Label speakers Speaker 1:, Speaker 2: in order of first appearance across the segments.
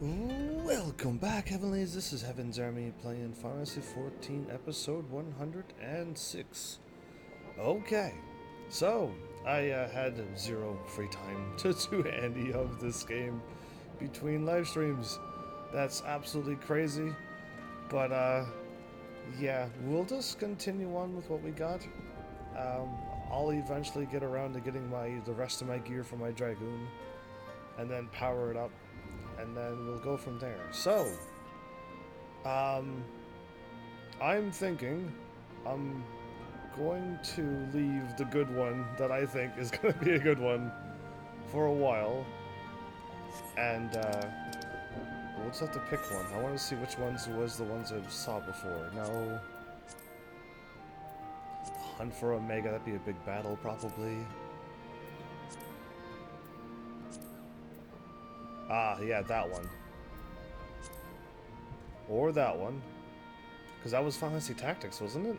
Speaker 1: Welcome back, Heavenlies. This is Heaven's Army playing Final Fantasy 14, episode 106. Okay, so I had zero free time to do any of this game between live streams. That's absolutely crazy, but yeah, we'll just continue on with what we got. Um, I'll eventually get around to getting the rest of my gear for my Dragoon, and then power it up, and then we'll go from there. So, I'm thinking I'm going to leave the good one that I think is going to be a good one for a while, and we'll just have to pick one. I want to see which ones was the ones I saw before. Now, hunt for Omega, that'd be a big battle probably. Ah, yeah, that one. Or that one. Because that was Final Fantasy Tactics, wasn't it?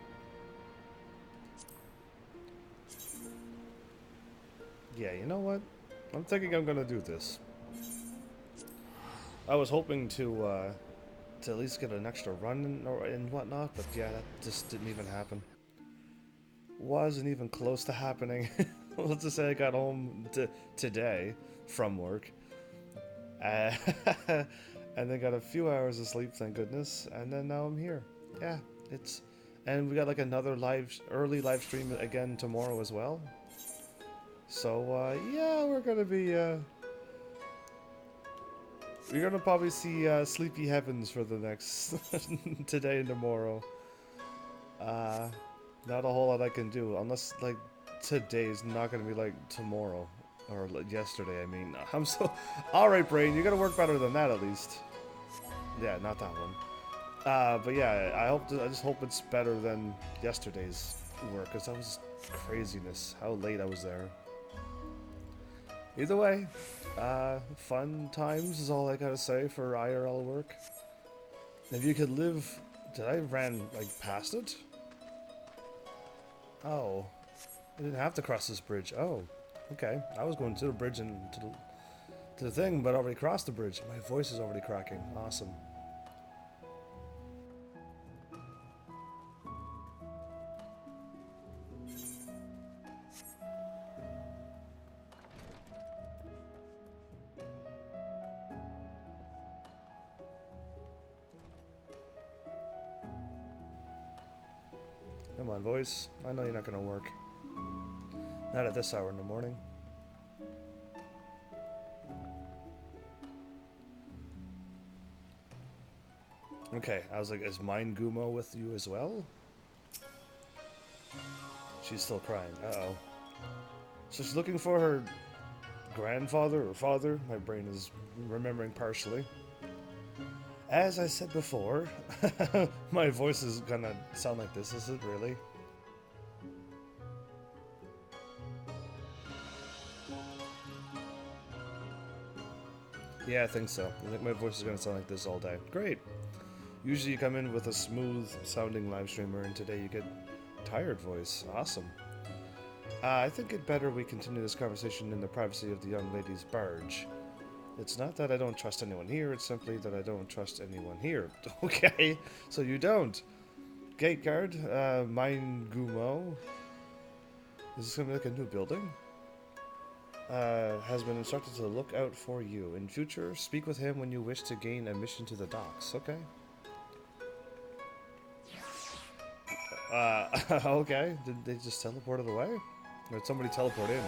Speaker 1: Yeah, you know what? I'm thinking I'm gonna do this. I was hoping to at least get an extra run and whatnot, but yeah, that just didn't even happen. Wasn't even close to happening. Let's just say I got home today from work. And then got a few hours of sleep, thank goodness, and then now I'm here. Yeah, and we got like another early live stream again tomorrow as well. So yeah, we're gonna probably see Sleepy Heavens for the next today and tomorrow. Not a whole lot I can do unless like today's not gonna be like tomorrow. Or yesterday, I mean. I'm so... Alright, Brain, you gotta work better than that, at least. Yeah, not that one. But yeah, I just hope it's better than yesterday's work, because that was craziness, how late I was there. Either way, fun times is all I gotta say for IRL work. If you could live... Did I ran, like, past it? Oh. I didn't have to cross this bridge. Oh. Okay, I was going to the bridge and to the thing, but I already crossed the bridge. My voice is already cracking. Awesome. Come on, voice. I know you're not going to work. Not at this hour in the morning. Okay, I was like, is mine Gumo with you as well? She's still crying. Uh-oh. So she's looking for her grandfather or father. My brain is remembering partially. As I said before, my voice is gonna sound like this, is it really? Yeah, I think so. I think my voice is gonna sound like this all day. Great! Usually you come in with a smooth sounding live streamer, and today you get tired voice. Awesome. I think it better we continue this conversation in the privacy of the young lady's barge. It's not that I don't trust anyone here, it's simply that I don't trust anyone here. Okay, so you don't. Gate guard, mine Gumo. Is this gonna be like a new building? Has been instructed to look out for you. In future, speak with him when you wish to gain admission to the docks. Okay. Okay. Did they just teleport it away? Or did somebody teleport in?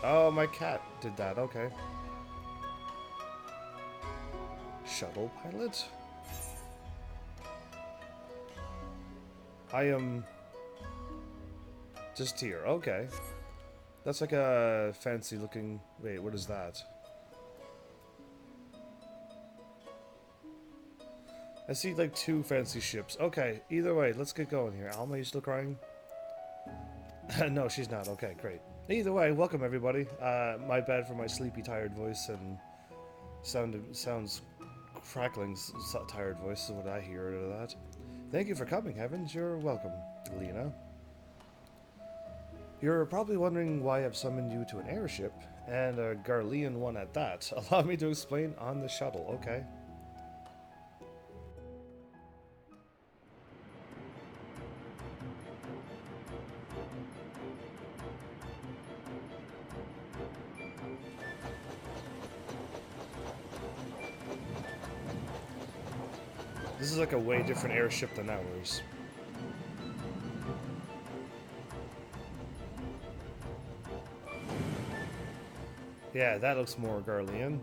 Speaker 1: Oh, my cat did that. Okay. Shuttle pilot? I am just here. Okay. That's like a fancy looking... Wait, what is that? I see like two fancy ships. Okay, either way, let's get going here. Alma, you still crying? No, she's not. Okay, great. Either way, welcome everybody. My bad for my sleepy, tired voice and sounds crackling, tired voice is what I hear out of that. Thank you for coming, Heavens. You're welcome, Lena. You're probably wondering why I've summoned you to an airship, and a Garlean one at that. Allow me to explain on the shuttle, okay? This is like a way different airship than ours. Yeah, that looks more Garlean.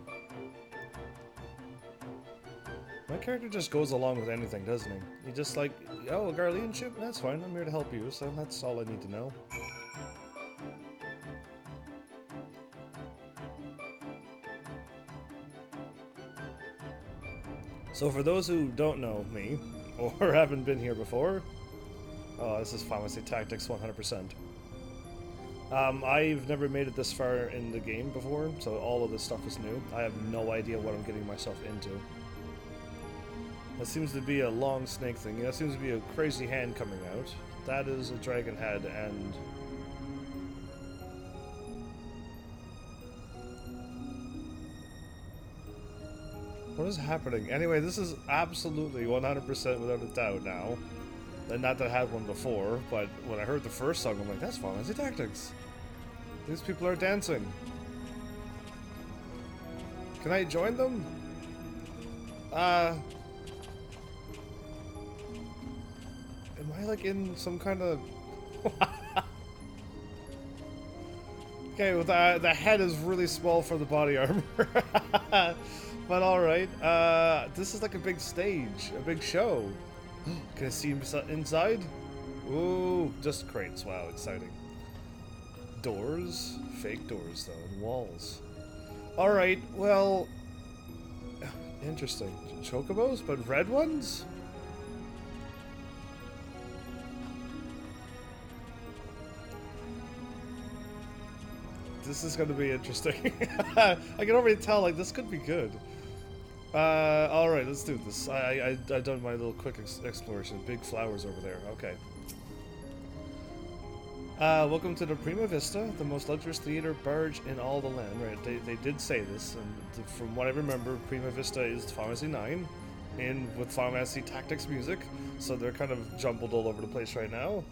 Speaker 1: My character just goes along with anything, doesn't he? He just like, oh, a Garlean ship? That's fine, I'm here to help you, so that's all I need to know. So for those who don't know me, or haven't been here before, oh, this is Pharmacy Tactics 100%. I've never made it this far in the game before, so all of this stuff is new. I have no idea what I'm getting myself into. That seems to be a long snake thing. That seems to be a crazy hand coming out. That is a dragon head, and... what is happening? Anyway, this is absolutely 100% without a doubt now. And not that I had one before, but when I heard the first song, I'm like, that's Pharmacy Tactics. These people are dancing. Can I join them? Am I like in some kind of... Okay, well, the head is really small for the body armor. But alright, this is like a big stage, a big show. Can I see inside? Ooh, just crates, wow, exciting. Doors? Fake doors, though, and walls. Alright, well... interesting. Chocobos, but red ones? This is gonna be interesting. I can already tell, like, this could be good. Alright, let's do this. I've done my little quick exploration. Big flowers over there. Okay. Welcome to the Prima Vista, the most luxurious theater barge in all the land. Right, they did say this, and from what I remember, Prima Vista is Pharmacy 9, with Pharmacy Tactics music, so they're kind of jumbled all over the place right now.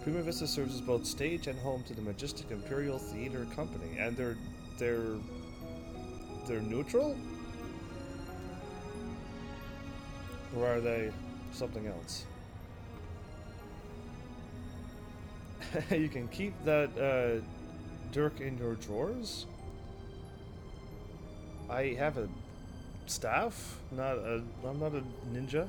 Speaker 1: Prima Vista serves as both stage and home to the majestic Imperial Theater Company, and they're neutral? Or are they something else? You can keep that dirk in your drawers? I have a staff, I'm not a ninja.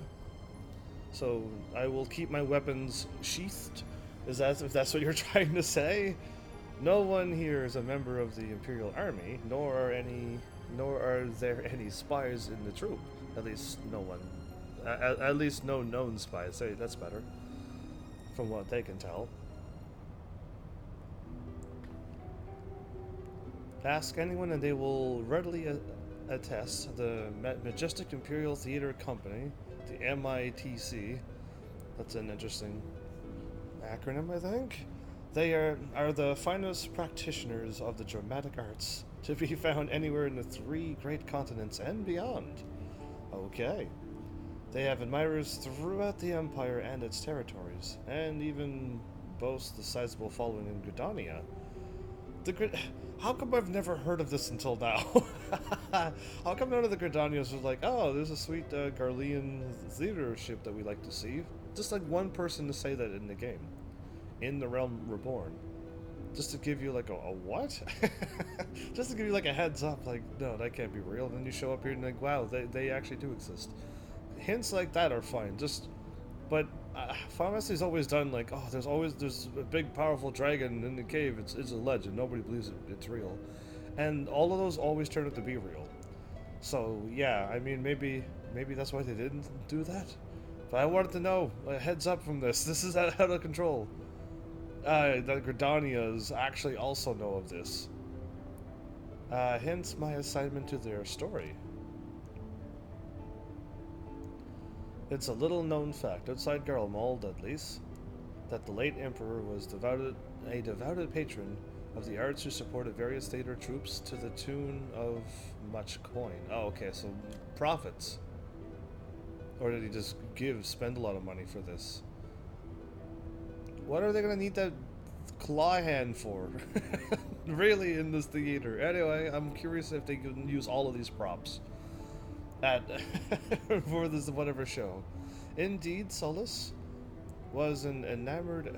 Speaker 1: So I will keep my weapons sheathed. If that's what you're trying to say? No one here is a member of the Imperial Army, nor are there any spies in the troop. At least no one. At least no known spies. Say that's better. From what they can tell. Ask anyone and they will readily attest. The Majestic Imperial Theater Company, the MITC. That's an interesting acronym, I think. They are the finest practitioners of the dramatic arts, to be found anywhere in the 3 great continents and beyond. Okay. They have admirers throughout the Empire and its territories, and even boast a sizable following in Gridania. How come I've never heard of this until now? How come none of the Gridanians was like, oh, there's a sweet Garlean theater ship that we like to see? Just like one person to say that in the game. In the Realm Reborn. Just to give you like a what? Just to give you like a heads up, like, no, that can't be real. And then you show up here and like, wow, they actually do exist. Hints like that are fine, but Pharmacy's always done like, oh, there's a big powerful dragon in the cave, it's a legend, nobody believes it's real. And all of those always turn out to be real. So yeah, I mean, maybe that's why they didn't do that. But I wanted to know, a heads up from this is out of control. That Gridanias actually also know of this. Hence my assignment to their story. It's a little known fact, outside Garlemald at least, that the late Emperor was a devoted patron of the arts who supported various theater troops to the tune of much coin. Oh, okay, so profits. Or did he just spend a lot of money for this? What are they gonna need that claw hand for? Really, in this theater? Anyway, I'm curious if they can use all of these props at for this whatever show. Indeed, Solus was enamored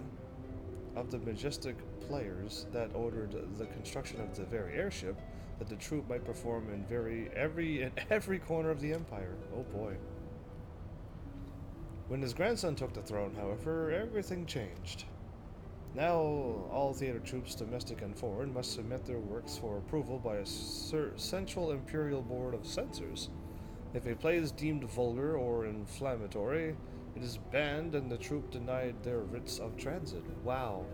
Speaker 1: of the majestic players that ordered the construction of the very airship that the troop might perform in every corner of the empire. Oh boy. When his grandson took the throne, however, everything changed. Now, all theater troops, domestic and foreign, must submit their works for approval by a central imperial board of censors. If a play is deemed vulgar or inflammatory, it is banned and the troop denied their writs of transit. Wow.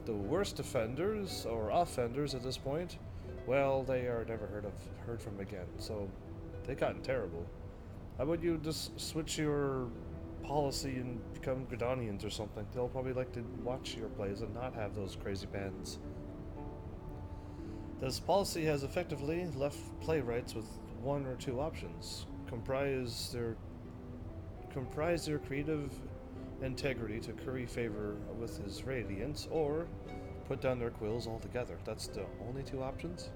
Speaker 1: The worst offenders, or offenders at this point, well, they are never heard from again, so they gotten terrible. How about you just switch your policy and become Gridanians or something? They'll probably like to watch your plays and not have those crazy bans. This policy has effectively left playwrights with one or two options: comprise their creative integrity to curry favor with his radiance, or put down their quills altogether. That's the only two options.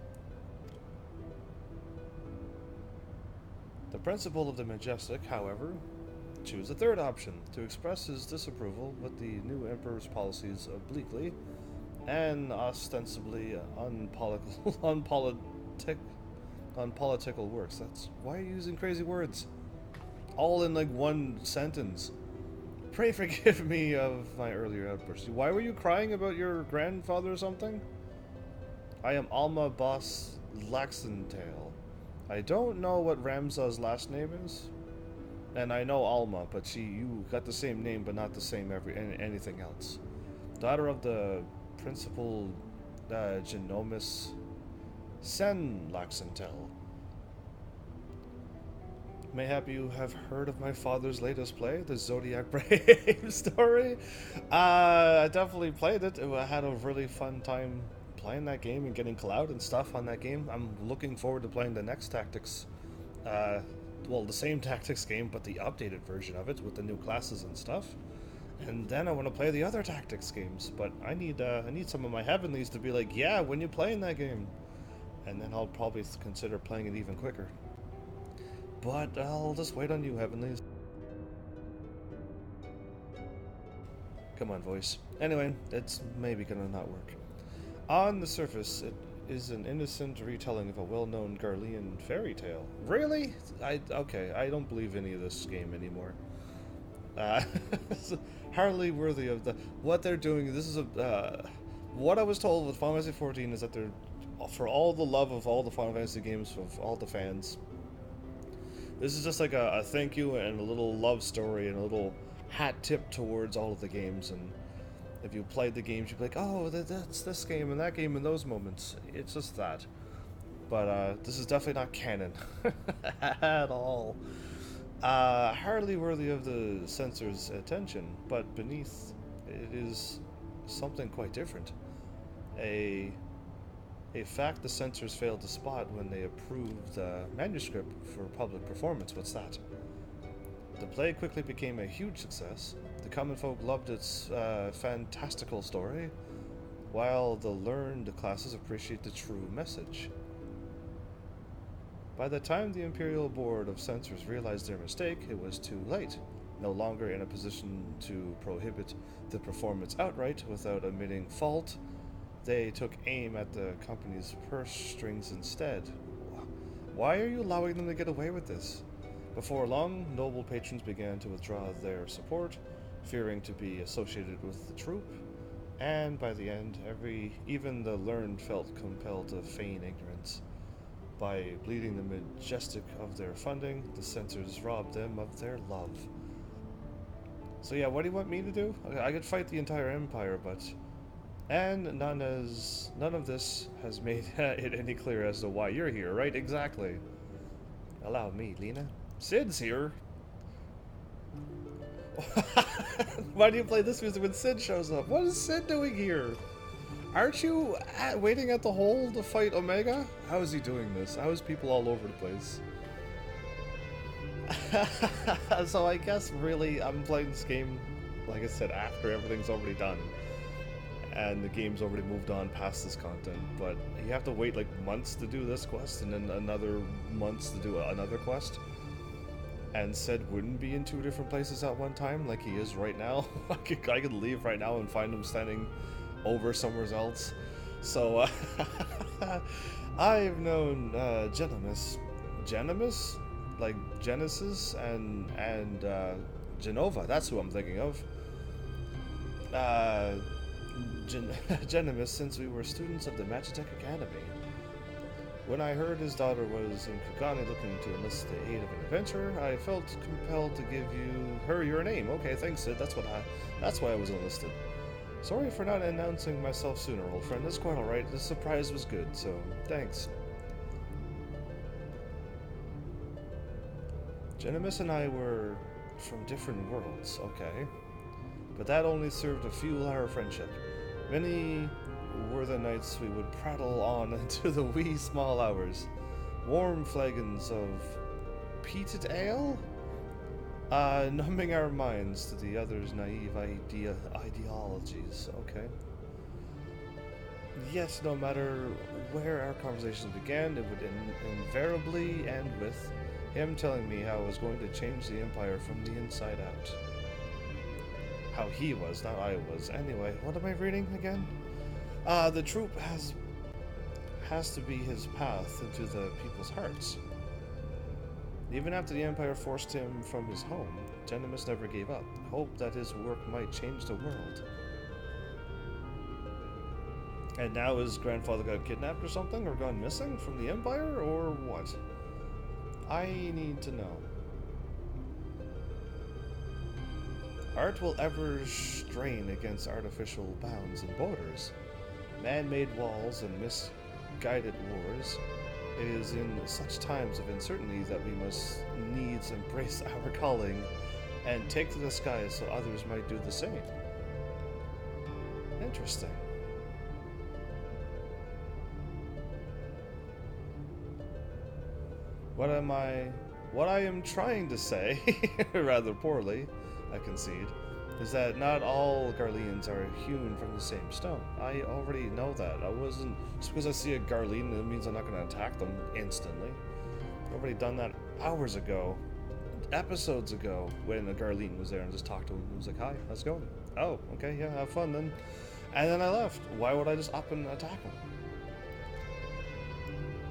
Speaker 1: The principal of the Majestic, however, choose a third option: to express his disapproval with the new emperor's policies obliquely and ostensibly unpolitical works. That's why are you using crazy words? All in like one sentence. Pray forgive me of my earlier outburst. Why were you crying about your grandfather or something? I am Alma Boss Laxentail. I don't know what Ramza's last name is. And I know Alma, but you got the same name, but not the same anything else. Daughter of the principal Genomus Sen Laxentel. Mayhap you have heard of my father's latest play, the Zodiac Brave story? I definitely played it. I had a really fun time playing that game and getting clout and stuff on that game. I'm looking forward to playing the next Tactics. Well, the same Tactics game, but the updated version of it with the new classes and stuff. And then I want to play the other Tactics games, but I need some of my heavenlies to be like, yeah, when you playing that game, and then I'll probably consider playing it even quicker. But I'll just wait on you, heavenlies. Come on, voice. Anyway, it's maybe gonna not work. On the surface, it is an innocent retelling of a well-known Garlean fairy tale. Really? Okay, I don't believe any of this game anymore. Hardly worthy of what they're doing. This is what I was told with Final Fantasy 14 is that they're, for all the love of all the Final Fantasy games, of all the fans, this is just like a thank you and a little love story and a little hat tip towards all of the games. And if you played the games, you'd be like, oh, that's this game and that game and those moments. It's just that. But this is definitely not canon at all. Hardly worthy of the censor's attention, but beneath it is something quite different. A fact the censors failed to spot when they approved the manuscript for public performance. What's that? The play quickly became a huge success. The common folk loved its fantastical story, while the learned classes appreciate the true message. By the time the Imperial Board of Censors realized their mistake, it was too late. No longer in a position to prohibit the performance outright without admitting fault, they took aim at the company's purse strings instead. Why are you allowing them to get away with this? Before long, noble patrons began to withdraw their support, fearing to be associated with the troop, and by the end, even the learned felt compelled to feign ignorance. By bleeding the Majestic of their funding, the censors robbed them of their love. So yeah, what do you want me to do? I could fight the entire empire, but... And none of this has made it any clearer as to why you're here, right? Exactly. Allow me, Lena. Sid's here. Why do you play this music when Sid shows up? What is Sid doing here? Aren't you waiting at the hole to fight Omega? How is he doing this? How is people all over the place? So I guess really I'm playing this game, like I said, after everything's already done. And the game's already moved on past this content. But you have to wait like months to do this quest and then another months to do another quest. And Sid wouldn't be in 2 different places at one time like he is right now. I could leave right now and find him standing over somewhere else. So I've known Genimus, like Genesis and Genova. That's who I'm thinking of. Genimus since we were students of the Magitech Academy. When I heard his daughter was in Kugani looking to enlist the aid of an adventurer, I felt compelled to give her your name. Okay, thanks, Sid. That's why I was enlisted. Sorry for not announcing myself sooner, old friend. It's quite alright. The surprise was good, so thanks. Genimus and I were from different worlds, okay. But that only served to fuel our friendship. Many were the nights we would prattle on into the wee small hours. Warm flagons of peated ale? Numbing our minds to the other's naive ideologies, okay. Yet, no matter where our conversations began, it would invariably end with him telling me how I was going to change the Empire from the inside out. How he was, not I was. Anyway, what am I reading again? The troop has to be his path into the people's hearts. Even after the Empire forced him from his home, Genimus never gave up. Hoped that his work might change the world. And now his grandfather got kidnapped or something? Or gone missing from the Empire? Or what? I need to know. Art will ever strain against artificial bounds and borders. Man-made walls and misguided wars. It is in such times of uncertainty that we must needs embrace our calling and take to the skies so others might do the same. Interesting. What I am trying to say, rather poorly, I concede, is that not all Garleans are hewn from the same stone. I already know that. Just because I see a Garlean, it means I'm not going to attack them instantly. I've already done that hours ago, episodes ago, when a Garlean was there and just talked to him. He was like, hi, how's it going? Oh, okay, yeah, have fun then. And then I left. Why would I just up and attack him?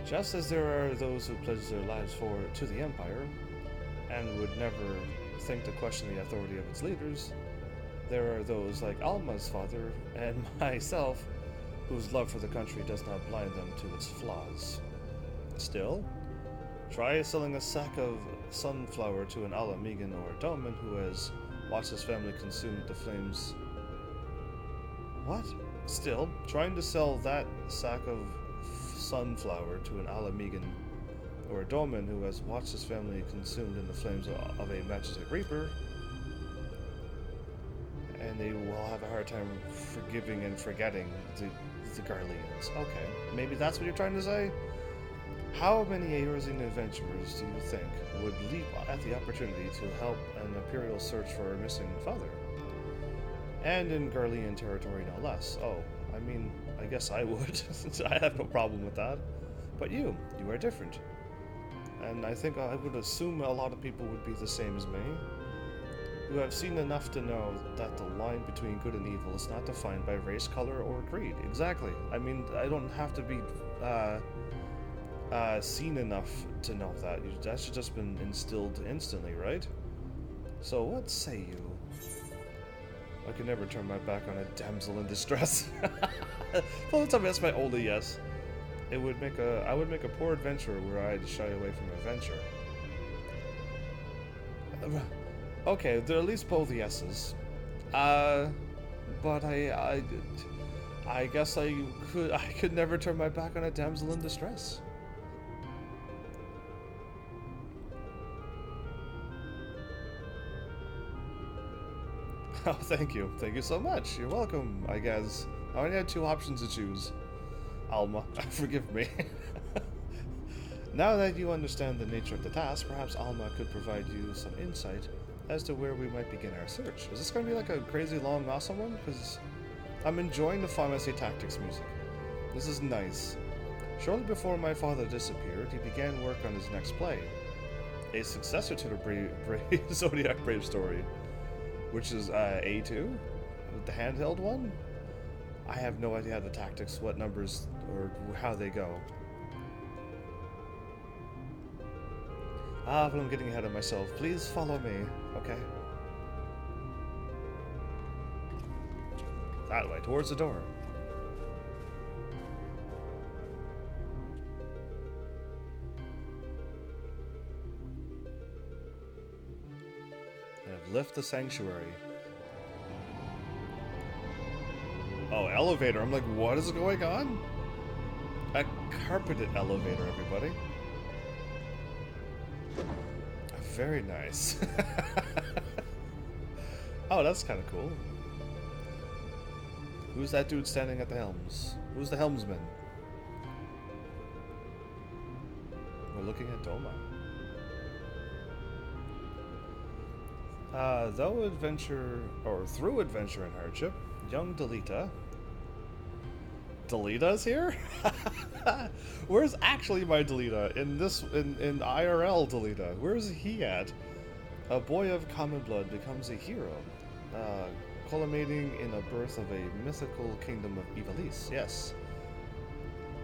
Speaker 1: Just as there are those who pledge their lives to the Empire, and would never think to question the authority of its leaders, there are those like Alma's father and myself, whose love for the country does not blind them to its flaws. Still, try selling a sack of sunflower to an Alamigan or Doman who has watched his family consume the flames. What? Still, trying to sell that sack of sunflower to an Alamigan or a Doman who has watched his family consumed in the flames of a Magitech Reaper, and they will have a hard time forgiving and forgetting the Garleans. Okay, maybe that's what you're trying to say? How many Eorzean adventurers do you think would leap at the opportunity to help an Imperial search for a missing father? And in Garlean territory, no less. Oh, I mean, I guess I would. I have no problem with that. But you are different. And I think I would assume a lot of people would be the same as me, who have seen enough to know that the line between good and evil is not defined by race, color, or creed. Exactly. I mean, I don't have to be seen enough to know that. That should just been instilled instantly, right? So what say you? I could never turn my back on a damsel in distress. Well, tell me that's my only yes. I would make a poor adventurer were I to shy away from adventure. Okay, they're at least both yeses. But I guess I could never turn my back on a damsel in distress. Oh, thank you. Thank you so much. You're welcome, I guess. I only had 2 options to choose. Alma, forgive me. Now that you understand the nature of the task, perhaps Alma could provide you some insight as to where we might begin our search. Is this going to be like a crazy long, awesome one? Because I'm enjoying the Pharmacy Tactics music. This is nice. Shortly before my father disappeared, he began work on his next play, a successor to the Zodiac Brave story, which is A2, the handheld one. I have no idea how the tactics, what numbers, or how they go. But I'm getting ahead of myself. Please follow me, okay? That way, towards the door. I've left the sanctuary. Oh, elevator. I'm like, what is going on? A carpeted elevator, everybody. Very nice. Oh, that's kind of cool. Who's that dude standing at the helms? Who's the helmsman? We're looking at Doma. Through adventure and hardship, young Delita's here? Where's actually my Delita? In IRL Delita? Where's he at? A boy of common blood becomes a hero, culminating in a birth of a mythical kingdom of Ivalice. Yes.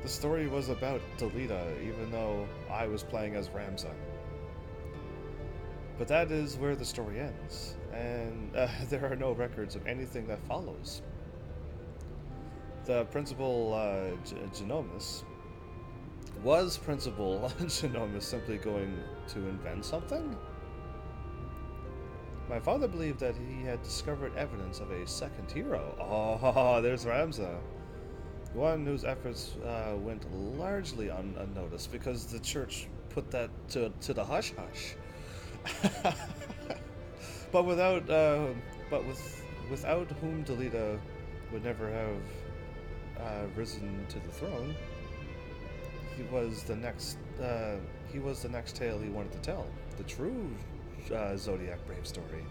Speaker 1: The story was about Delita, even though I was playing as Ramza. But that is where the story ends, and there are no records of anything that follows. The principal Genomus was Principal Genomus simply going to invent something? My father believed that he had discovered evidence of a second hero. Oh, there's Ramza. One whose efforts went largely unnoticed because the church put that to the hush-hush. But without whom Delita would never have risen to the throne, he was the next tale he wanted to tell. The true Zodiac Brave story.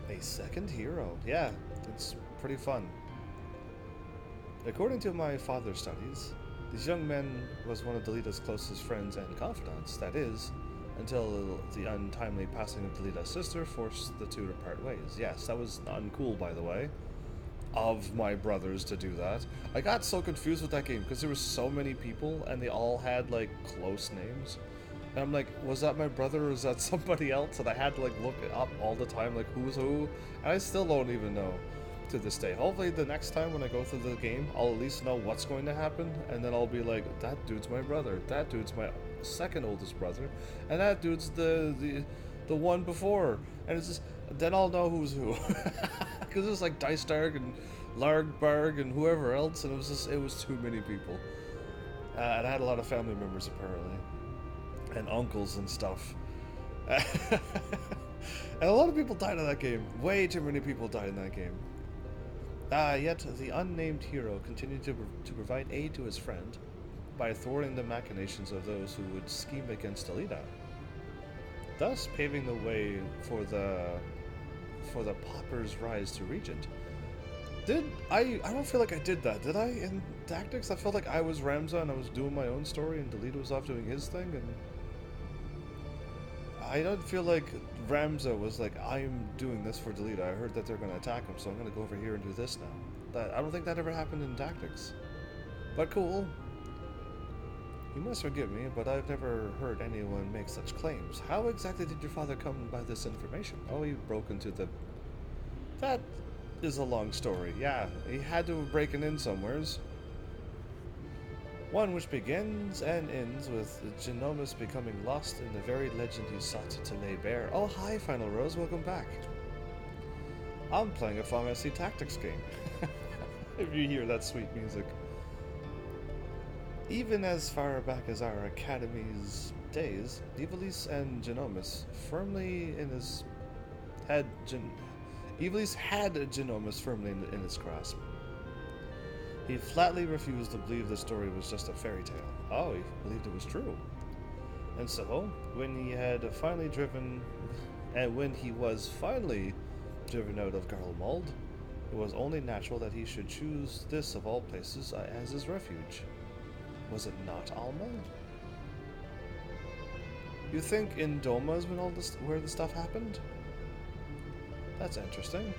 Speaker 1: A second hero. Yeah, it's pretty fun. According to my father's studies, this young man was one of Delita's closest friends and confidants, that is, until the untimely passing of Delita's sister forced the two to part ways. Yes, that was uncool, by the way, of my brothers to do that. I got so confused with that game because there were so many people and they all had like close names. And I'm like, was that my brother or was that somebody else? And I had to like look it up all the time, like who's who, and I still don't even know to this day. Hopefully the next time when I go through the game, I'll at least know what's going to happen, and then I'll be like, that dude's my brother, that dude's my second oldest brother, and that dude's the one before, and it's just, then I'll know who's who. Because it was like Dice Dark and Largbarg and whoever else, and it was too many people. And I had a lot of family members apparently, and uncles and stuff. And a lot of people died in that game. Way too many people died in that game. Yet the unnamed hero continued to provide aid to his friend by thwarting the machinations of those who would scheme against Delita, thus paving the way for the Popper's rise to Regent. I don't feel like I did that, did I, in Tactics? I felt like I was Ramza and I was doing my own story and Delita was off doing his thing, and I don't feel like Ramza was like, I'm doing this for Delita. I heard that they're going to attack him, so I'm going to go over here and do this now. I don't think that ever happened in Tactics. But cool. You must forgive me, but I've never heard anyone make such claims. How exactly did your father come by this information? Oh, he broke into the... That is a long story. Yeah, he had to have broken in somewheres. One which begins and ends with Genomus becoming lost in the very legend he sought to lay bare. Oh, hi, Final Rose. Welcome back. I'm playing a Pharmacy Tactics game. If you hear that sweet music. Even as far back as our Academy's days, Ivalice and Genomus, firmly in his Iblis had Genomus firmly in his grasp. He flatly refused to believe the story was just a fairy tale. Oh, he believed it was true. And so, when he was finally driven out of Garlemald, it was only natural that he should choose this of all places as his refuge. Was it not Alma? You think Indoma is where the stuff happened? That's interesting.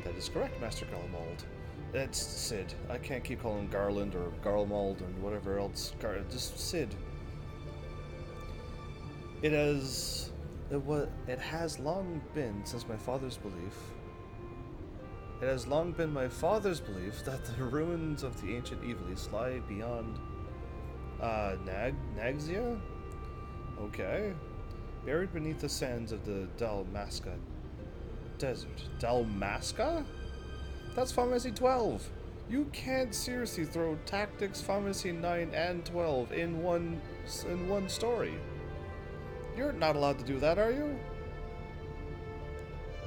Speaker 1: That is correct, Master Garlemald. It's Sid. I can't keep calling him Garland or Garlemald and whatever else. Just Sid. It has long been since my father's belief. It has long been my father's belief that the ruins of the ancient Evilis lie beyond Nagzia? Okay. Buried beneath the sands of the Dalmasca Desert. Dalmasca? That's Pharmacy 12! You can't seriously throw Tactics, Pharmacy 9, and 12 in one story. You're not allowed to do that, are you?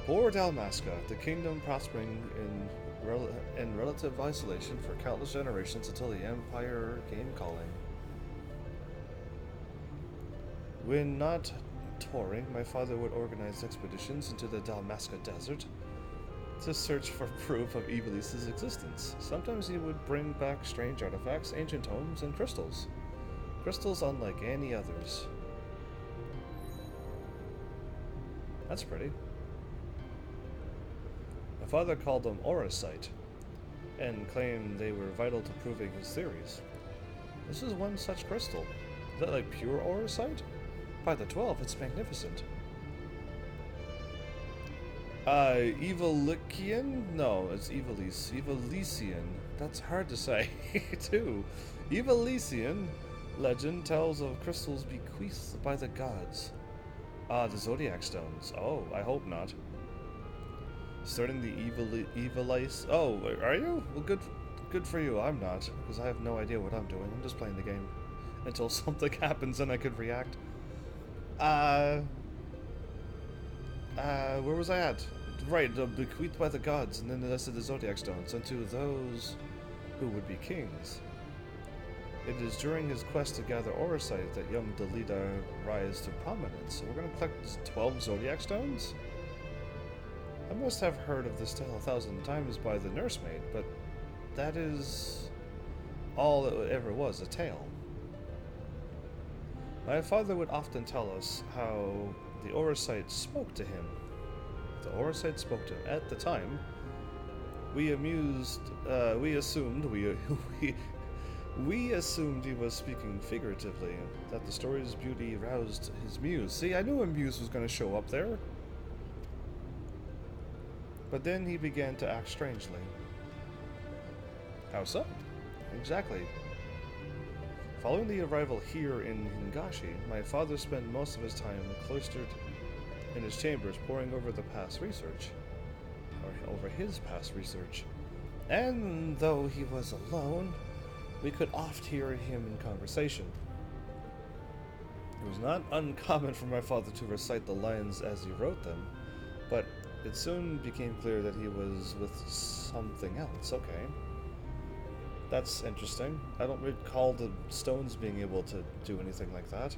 Speaker 1: Poor Dalmasca, the kingdom prospering in relative isolation for countless generations until the Empire came calling. When not touring, my father would organize expeditions into the Dalmasca Desert to search for proof of Evilis' existence. Sometimes he would bring back strange artifacts, ancient tomes, and crystals. Crystals unlike any others. That's pretty. My father called them auracite, and claimed they were vital to proving his theories. This is one such crystal. Is that like pure auracite? By the 12, it's magnificent. Evilician? No, it's Evilis. Evilisian. That's hard to say, too. Evilisian legend tells of crystals bequeathed by the gods. The Zodiac Stones. Oh, I hope not. Starting the Evilice. Oh, are you? Well, good for you. I'm not, because I have no idea what I'm doing. I'm just playing the game until something happens and I could react. Where was I at? Right, bequeathed by the gods, and then the rest of the Zodiac Stones, unto those who would be kings. It is during his quest to gather auracite that young Delita rise to prominence. So we're going to collect 12 Zodiac Stones? I must have heard of this tale 1,000 times by the nursemaid, but that is all it ever was, a tale. My father would often tell us how the auracite spoke to him. The auracite spoke to him. At the time, we assumed he was speaking figuratively, that the story's beauty roused his muse. See, I knew a muse was going to show up there. But then he began to act strangely. How so? Exactly. Following the arrival here in Hingashi, my father spent most of his time cloistered in his chambers poring over his past research. And though he was alone, we could oft hear him in conversation. It was not uncommon for my father to recite the lines as he wrote them, but it soon became clear that he was with something else. Okay. That's interesting. I don't recall the stones being able to do anything like that.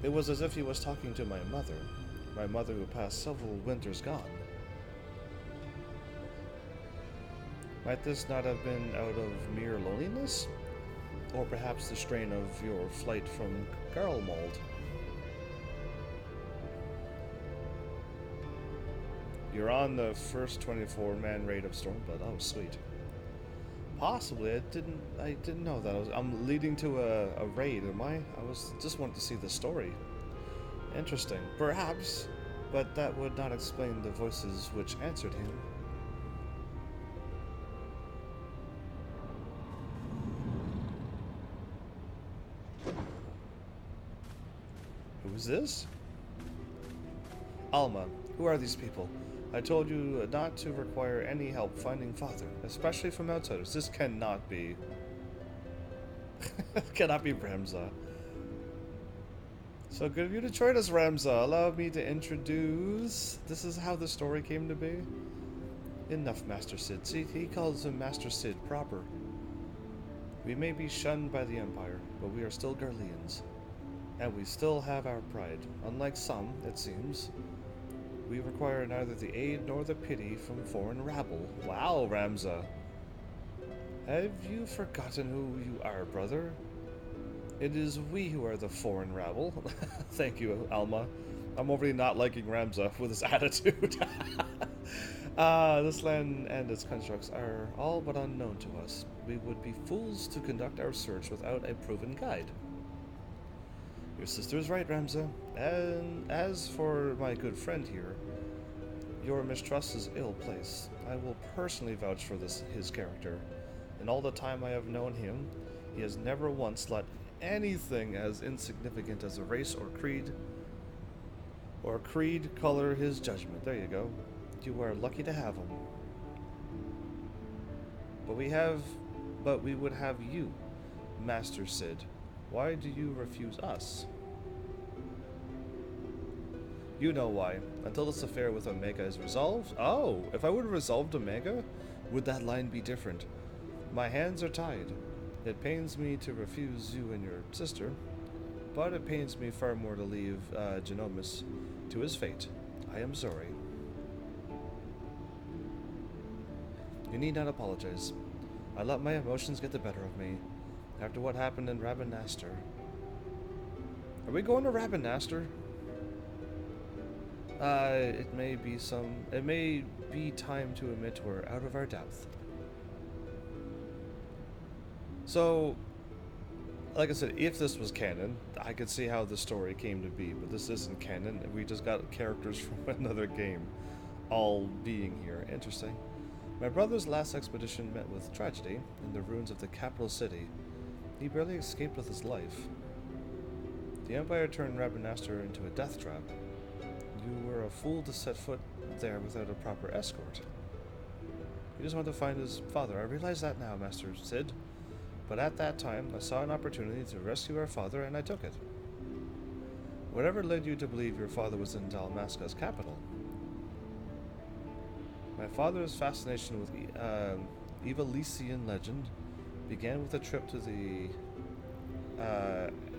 Speaker 1: It was as if he was talking to my mother who passed several winters gone. Might this not have been out of mere loneliness? Or perhaps the strain of your flight from Garlemald? You're on the first 24-man raid of Stormblood. Oh, sweet. Possibly. I didn't know that. I'm leading to a raid, am I? Just wanted to see the story. Interesting. Perhaps, but that would not explain the voices which answered him. Who is this? Alma. Who are these people? I told you not to require any help finding father, especially from outsiders. This cannot be... cannot be Bremza. So good of you to join us, Ramza. Allow me to introduce... This is how the story came to be. Enough, Master Sid. See, he calls him Master Sid proper. We may be shunned by the Empire, but we are still Garleans. And we still have our pride. Unlike some, it seems, we require neither the aid nor the pity from foreign rabble. Wow, Ramza. Have you forgotten who you are, brother? It is we who are the foreign rabble. Thank you, Alma. I'm already not liking Ramza with his attitude. This land and its constructs are all but unknown to us. We would be fools to conduct our search without a proven guide. Your sister is right, Ramza. And as for my good friend here, your mistrust is ill-placed. I will personally vouch for his character. In all the time I have known him, he has never once let anything as insignificant as a race or creed color his judgment. There you go. You are lucky to have him. But we would have you, Master Sid. Why do you refuse us? You know why. Until this affair with Omega is resolved. Oh, if I would have resolved Omega, would that line be different? My hands are tied. It pains me to refuse you and your sister, but it pains me far more to leave Genomus to his fate. I am sorry. You need not apologize. I let my emotions get the better of me. After what happened in Rabanastre. Are we going to Rabanastre? It may be time to admit we're out of our depth. So, like I said, if this was canon, I could see how the story came to be, but this isn't canon. We just got characters from another game all being here. Interesting. My brother's last expedition met with tragedy in the ruins of the capital city. He barely escaped with his life. The Empire turned Rabanastre into a death trap. You were a fool to set foot there without a proper escort. He just wanted to find his father. I realize that now, Master Sid. But at that time, I saw an opportunity to rescue our father, and I took it. Whatever led you to believe your father was in Dalmasca's capital? My father's fascination with Evalesian legend began with a trip to the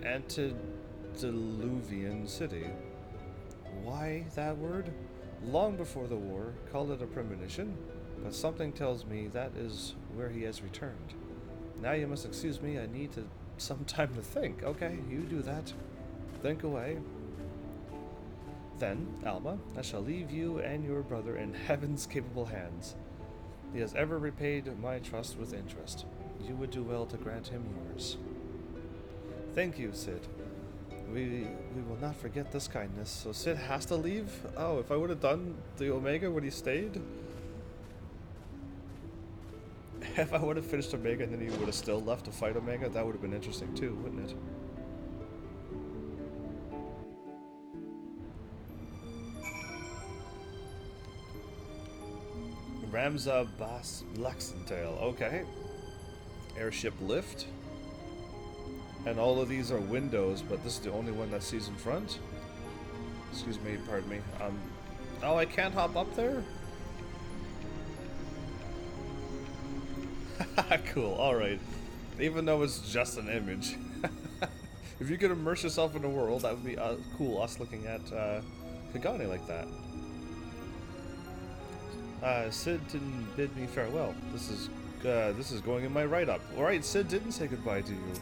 Speaker 1: antediluvian city. Why that word? Long before the war, called it a premonition, but something tells me that is where he has returned. Now you must excuse me, I need some time to think. Okay, you do that. Think away. Then, Alma, I shall leave you and your brother in heaven's capable hands. He has ever repaid my trust with interest. You would do well to grant him yours. Thank you, Sid. We will not forget this kindness. So Sid has to leave? Oh, if I would have done the Omega, would he stayed? If I would have finished Omega and then he would have still left to fight Omega, that would have been interesting too, wouldn't it? Ramza Bas Laxentail, okay. Airship lift. And all of these are windows, but this is the only one that sees in front. Excuse me, pardon me. Oh, I can't hop up there? Cool, alright. Even though it's just an image. If you could immerse yourself in the world, that would be cool, us looking at Kagane like that. Sid didn't bid me farewell. This is going in my write-up. Alright, Sid didn't say goodbye to you.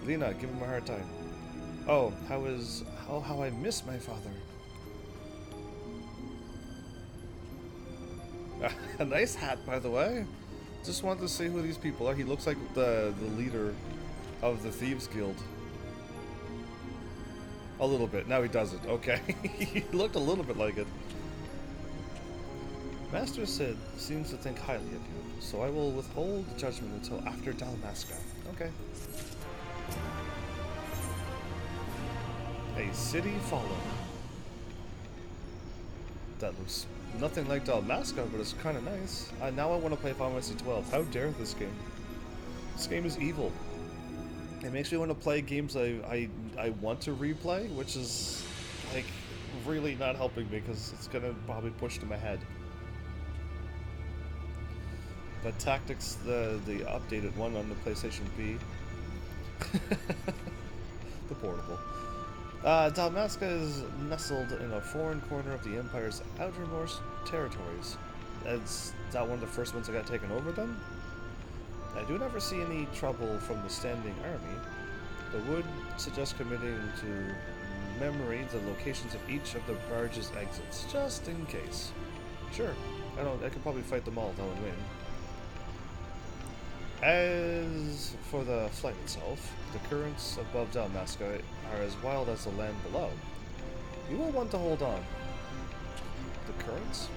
Speaker 1: Lena, give him a hard time. Oh, how I miss my father. A nice hat, by the way. Just wanted to see who these people are. He looks like the leader of the Thieves Guild. A little bit. Now he doesn't. Okay. He looked a little bit like it. Master Sid seems to think highly of you, so I will withhold judgment until after Dalmasca. Okay. A city fallen. That looks nothing like Dalmasca, but it's kind of nice. Now I want to play Final Fantasy XII. How dare this game? This game is evil. It makes me want to play games I want to replay, which is like really not helping me because it's gonna probably push them ahead. But Tactics, the updated one on the PlayStation V, the portable. Dalmasca is nestled in a foreign corner of the Empire's outermost territories. Is that one of the first ones that got taken over then? I do never see any trouble from the standing army, but would suggest committing to memory the locations of each of the barge's exits, just in case. Sure, I could probably fight them all though and win. As for the flight itself, the currents above Dalmasca are as wild as the land below. You will want to hold on. The currents?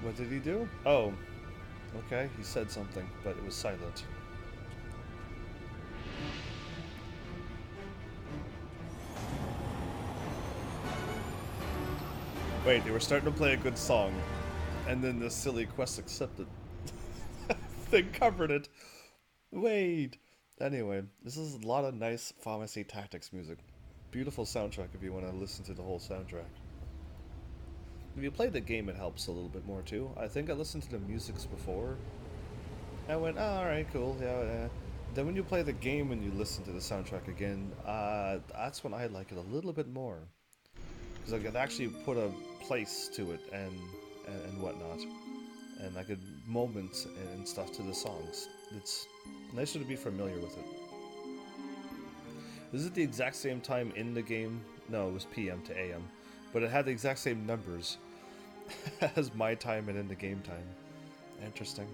Speaker 1: What did he do? Oh, okay, he said something, but it was silent. Wait, they were starting to play a good song, and then the silly quest accepted thing covered it. Wait. Anyway, this is a lot of nice Pharmacy Tactics music. Beautiful soundtrack if you want to listen to the whole soundtrack. If you play the game, it helps a little bit more too. I think I listened to the musics before. I went, oh, alright, cool, yeah. Then when you play the game and you listen to the soundtrack again, that's when I like it a little bit more. Because I could actually put a place to it and whatnot. And I could moments and stuff to the songs. It's nicer to be familiar with it. Is it the exact same time in the game? No, it was PM to AM. But it had the exact same numbers as my time and in the game time. Interesting.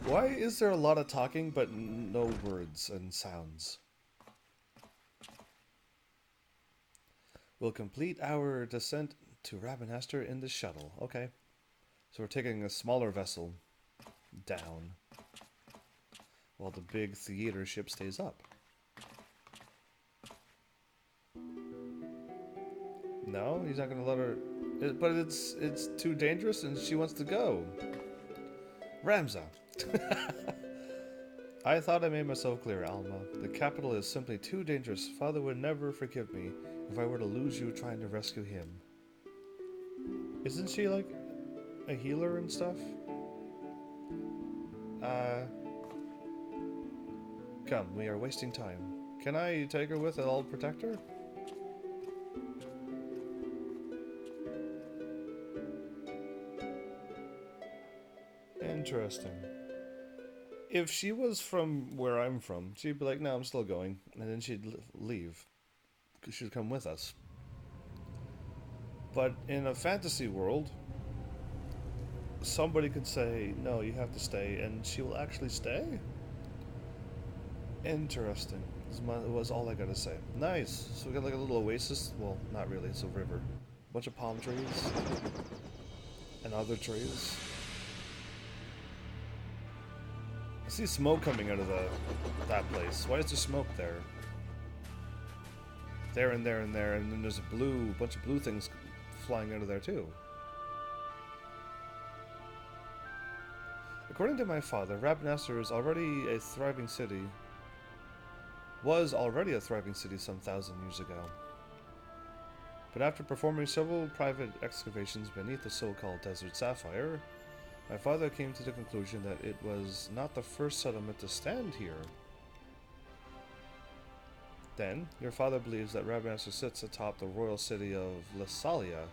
Speaker 1: Why is there a lot of talking but no words and sounds? We'll complete our descent to Rabanastre in the shuttle. Okay. So we're taking a smaller vessel down while the big theater ship stays up. No, he's not gonna let her... But it's too dangerous and she wants to go. Ramza! I thought I made myself clear, Alma. The capital is simply too dangerous. Father would never forgive me if I were to lose you trying to rescue him. Isn't she like a healer and stuff? Come, we are wasting time. Can I take her with and I'll protect her? Interesting. If she was from where I'm from, she'd be like, no, I'm still going. And then she'd leave. Because she'd come with us. But in a fantasy world, somebody could say, no, you have to stay, and she will actually stay? Interesting. This was all I gotta say. Nice. So we got like a little oasis. Well, not really, it's a river. Bunch of palm trees. And other trees. I see smoke coming out of that place. Why is there smoke there? There and there and there, and then there's a bunch of blue things flying out of there too. According to my father, Rabanastre is already a thriving city. Was already a thriving city some 1,000 years ago. But after performing several private excavations beneath the so-called Desert Sapphire, my father came to the conclusion that it was not the first settlement to stand here. Then, your father believes that Rabanastre sits atop the royal city of Lassalia,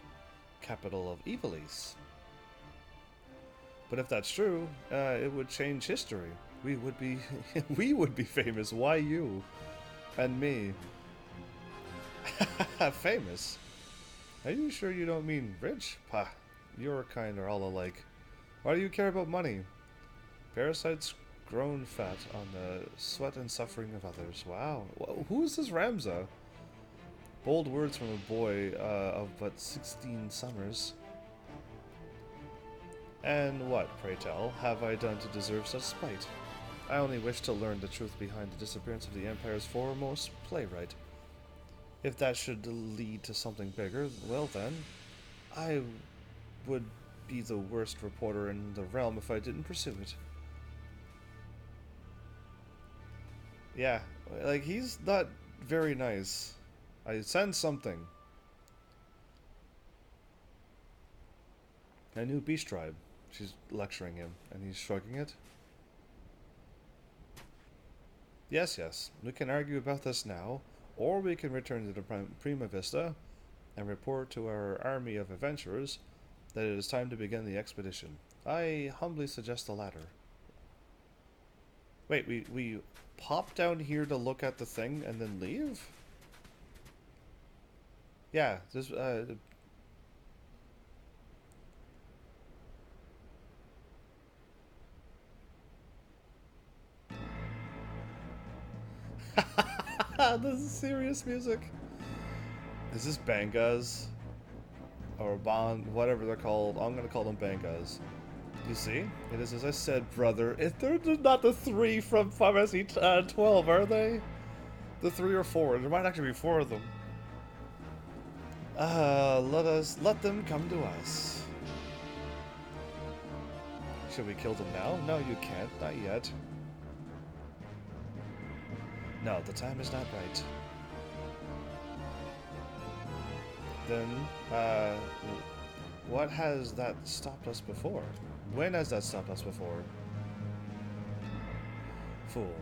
Speaker 1: capital of Ivalice. But if that's true, it would change history. We would be we would be famous. Why you? And me. Famous? Are you sure you don't mean rich? Pah, your kind are all alike. Why do you care about money? Parasites grown fat on the sweat and suffering of others. Wow. Who is this Ramza? Bold words from a boy of but 16 summers. And what, pray tell, have I done to deserve such spite? I only wish to learn the truth behind the disappearance of the Empire's foremost playwright. If that should lead to something bigger, well then, I would be the worst reporter in the realm if I didn't pursue it. Yeah, like, he's not very nice. I sense something. A new beast tribe. She's lecturing him, and he's shrugging it. Yes, yes, we can argue about this now, or we can return to the Prima Vista and report to our army of adventurers that it is time to begin the expedition. I humbly suggest the latter. Wait, we pop down here to look at the thing and then leave? Yeah, this, this is serious music. Is this Bangas? Or Bond, whatever they're called. I'm gonna call them Bangas. You see? It is as I said, brother. They're not the three from Pharmacy 12, are they? The 3 or 4. There might actually be 4 of them. Let them come to us. Should we kill them now? No, you can't. Not yet. No, the time is not right. Then, what has that stopped us before? When has that stopped us before? Fool.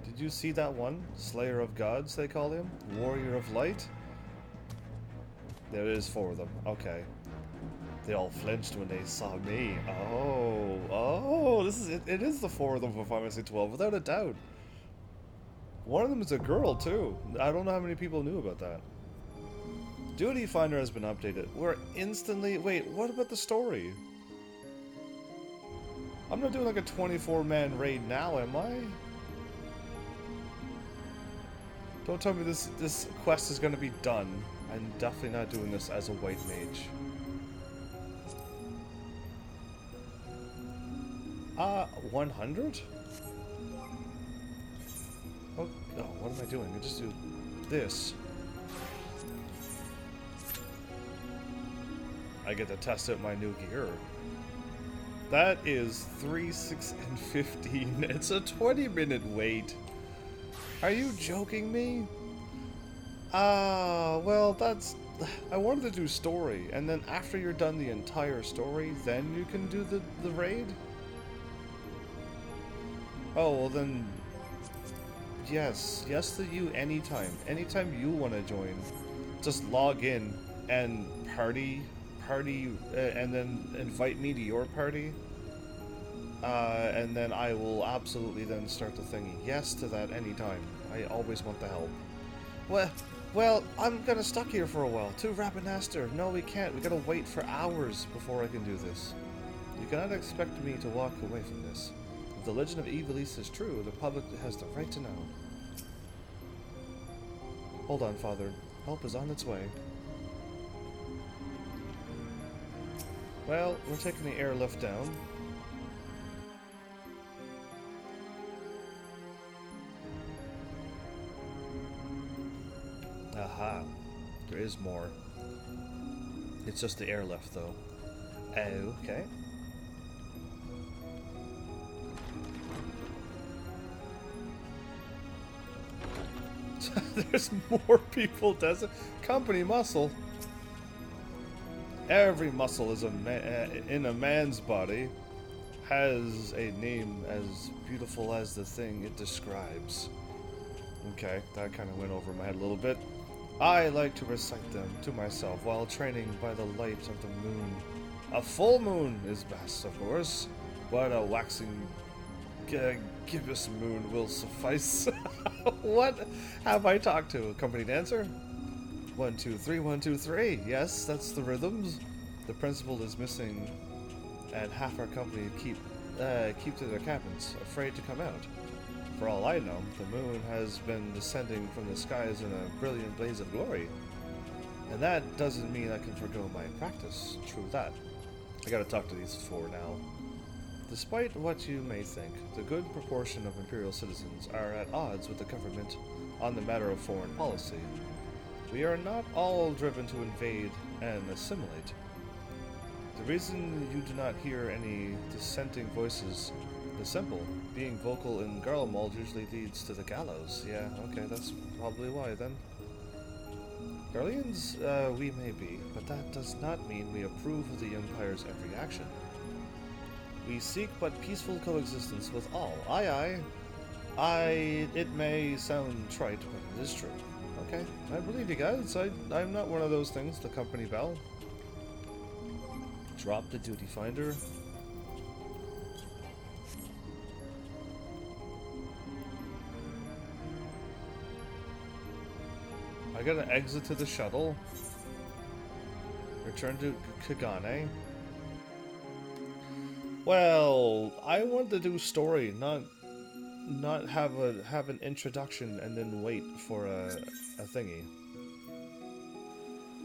Speaker 1: Did you see that one? Slayer of gods, they call him? Warrior of light? There is 4 of them. Okay. They all flinched when they saw me. Oh, this is it. It is the 4 of them for Pharmacy 12, without a doubt. One of them is a girl, too. I don't know how many people knew about that. Duty Finder has been updated. We're instantly... Wait, what about the story? I'm not doing like a 24-man raid now, am I? Don't tell me this quest is going to be done. I'm definitely not doing this as a white mage. 100? Oh, what am I doing? I just do this. I get to test out my new gear. That is 3, 6, and 15. It's a 20-minute wait. Are you joking me? Well, that's... I wanted to do story, and then after you're done the entire story, then you can do the raid? Oh, well then... Yes to you anytime. Anytime you want to join. Just log in and party, and then invite me to your party. And then I will absolutely then start the thingy. Yes to that anytime. I always want the help. Well, I'm gonna stuck here for a while. Too Rabinaster. No, we can't. We gotta wait for hours before I can do this. You cannot expect me to walk away from this. If the legend of Evilise is true, the public has the right to know. Hold on, Father. Help is on its way. Well, we're taking the airlift down. Aha. There is more. It's just the airlift, though. Okay. There's more people, does it? Company muscle. Every muscle is in a man's body has a name as beautiful as the thing it describes. Okay, that kind of went over my head a little bit. I like to recite them to myself while training by the light of the moon. A full moon is best, of course, but a waxing gibbous moon will suffice. What have I talked to? A company dancer? 1, 2, 3, 1, 2, 3. Yes, that's the rhythms. The principal is missing, and half our company keep to their cabins, afraid to come out. For all I know, the moon has been descending from the skies in a brilliant blaze of glory. And that doesn't mean I can forgo my practice. True that. I gotta talk to these 4 now. Despite what you may think, the good proportion of Imperial citizens are at odds with the government on the matter of foreign policy. We are not all driven to invade and assimilate. The reason you do not hear any dissenting voices is simple. Being vocal in Garlemald usually leads to the gallows. Yeah, okay, that's probably why then. Guardians, we may be, but that does not mean we approve of the Empire's every action. We seek but peaceful coexistence with all. It may sound trite, but it is true. Okay, I believe you guys. I'm not one of those things, the company bell. Drop the duty finder. I gotta exit to the shuttle. Return to Kagane. Well, I want to do story, not have an introduction and then wait for a thingy.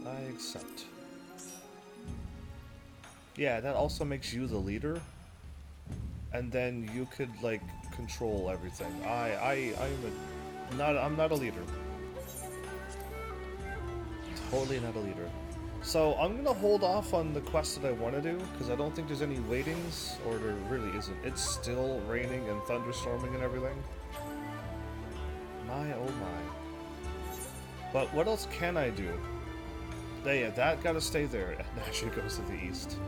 Speaker 1: I accept. Yeah, that also makes you the leader, and then you could like control everything. I'm not a leader. Totally not a leader. So I'm gonna hold off on the quest that I want to do because I don't think there's any waitings, or there really isn't. It's still raining and thunderstorming and everything. My oh my. But what else can I do? Yeah, that gotta stay there, and that should go to the east.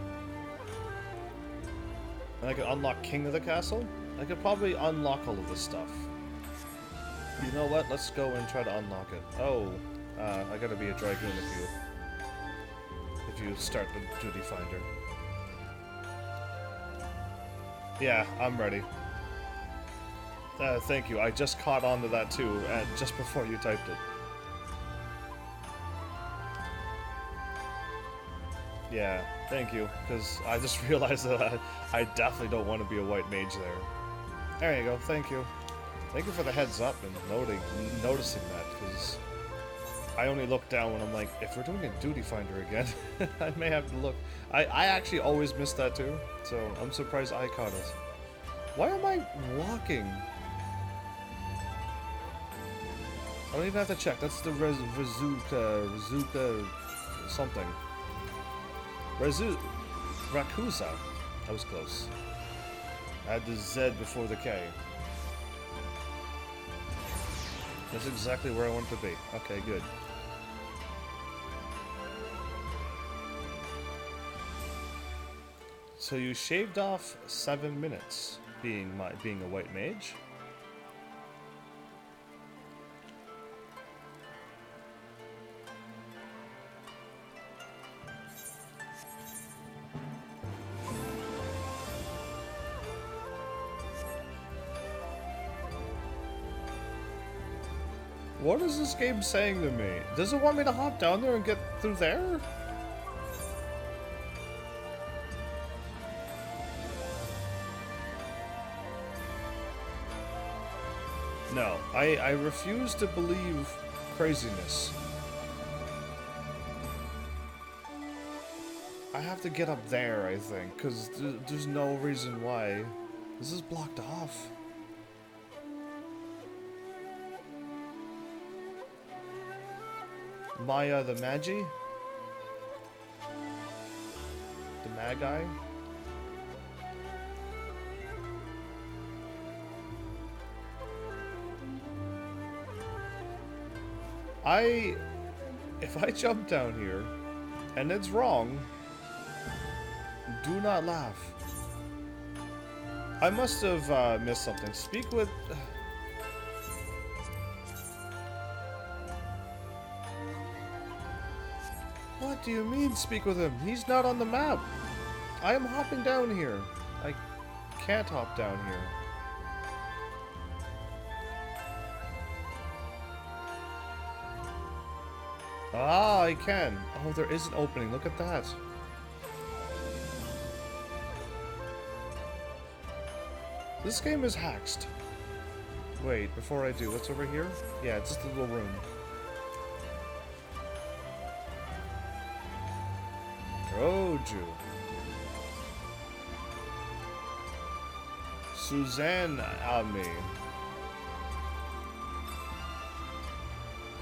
Speaker 1: And I could unlock King of the Castle? I could probably unlock all of this stuff. You know what? Let's go and try to unlock it. Oh, I gotta be a Dragoon if you start the duty finder. Yeah, I'm ready. Thank you. I just caught on to that too, and just before you typed it. Yeah, thank you, because I just realized that I definitely don't want to be a white mage there. There you go, thank you. Thank you for the heads up and noticing that, because I only look down when I'm like, if we're doing a duty finder again, I may have to look. I actually always miss that too, so I'm surprised I caught it. Why am I walking? I don't even have to check. That's the Razuka something. Rakusa. That was close. Add the Z before the K. That's exactly where I want to be. Okay, good. So you shaved off 7 minutes being a white mage. What is this game saying to me? Does it want me to hop down there and get through there? No, I refuse to believe craziness. I have to get up there, I think, because there's no reason why. This is blocked off. Maya the Magi? The Magi? If I jump down here, and it's wrong, do not laugh. I must have missed something. Speak with... What do you mean, speak with him? He's not on the map. I am hopping down here. I can't hop down here. Ah, I can. Oh, there is an opening. Look at that. This game is hacked. Wait, before I do, what's over here? Yeah, it's just a little room. Roju. Suzanne on me.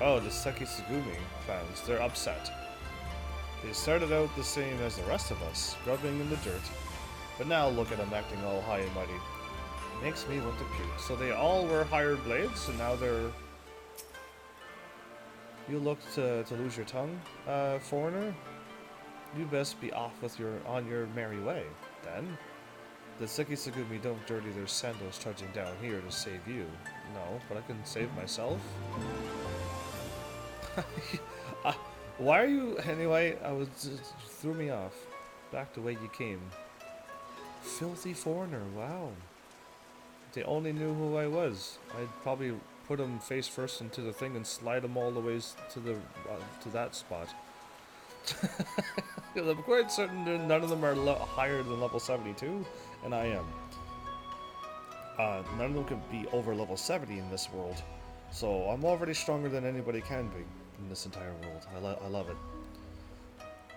Speaker 1: Oh, the Sekisugumi fans. They're upset. They started out the same as the rest of us, grubbing in the dirt. But now look at them acting all high and mighty. Makes me want to puke. So they all were hired blades, and now they're... You look to lose your tongue, foreigner? You best be off with on your merry way, then. The Sekisugumi don't dirty their sandals trudging down here to save you. No, but I can save myself. Why are you... Anyway, threw me off. Back the way you came. Filthy foreigner, wow. They only knew who I was. I'd probably put them face first into the thing and slide them all the ways to the to that spot. I'm quite certain none of them are higher than level 72, and I am. None of them could be over level 70 in this world, so I'm already stronger than anybody can be in this entire world. I love it.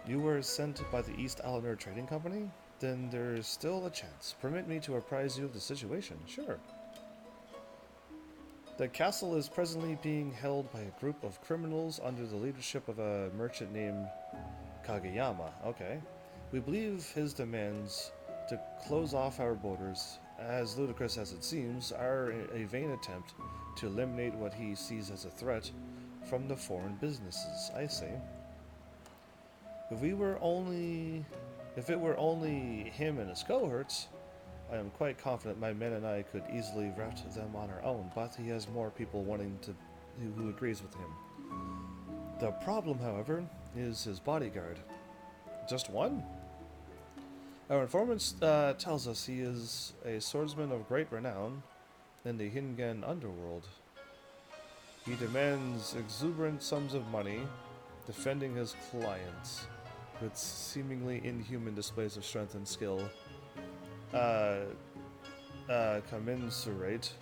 Speaker 1: You were sent by the East Alaner Trading Company? Then there's still a chance. Permit me to apprise you of the situation. Sure. The castle is presently being held by a group of criminals under the leadership of a merchant named Kageyama. Okay. We believe his demands to close off our borders, as ludicrous as it seems, are a vain attempt to eliminate what he sees as a threat from the foreign businesses, I say. If it were only him and his cohorts, I am quite confident my men and I could easily rout them on our own, but he has more people who agrees with him. The problem, however, is his bodyguard. Just one? Our informant tells us he is a swordsman of great renown in the Hingen underworld. He demands exuberant sums of money, defending his clients with seemingly inhuman displays of strength and skill, commensurate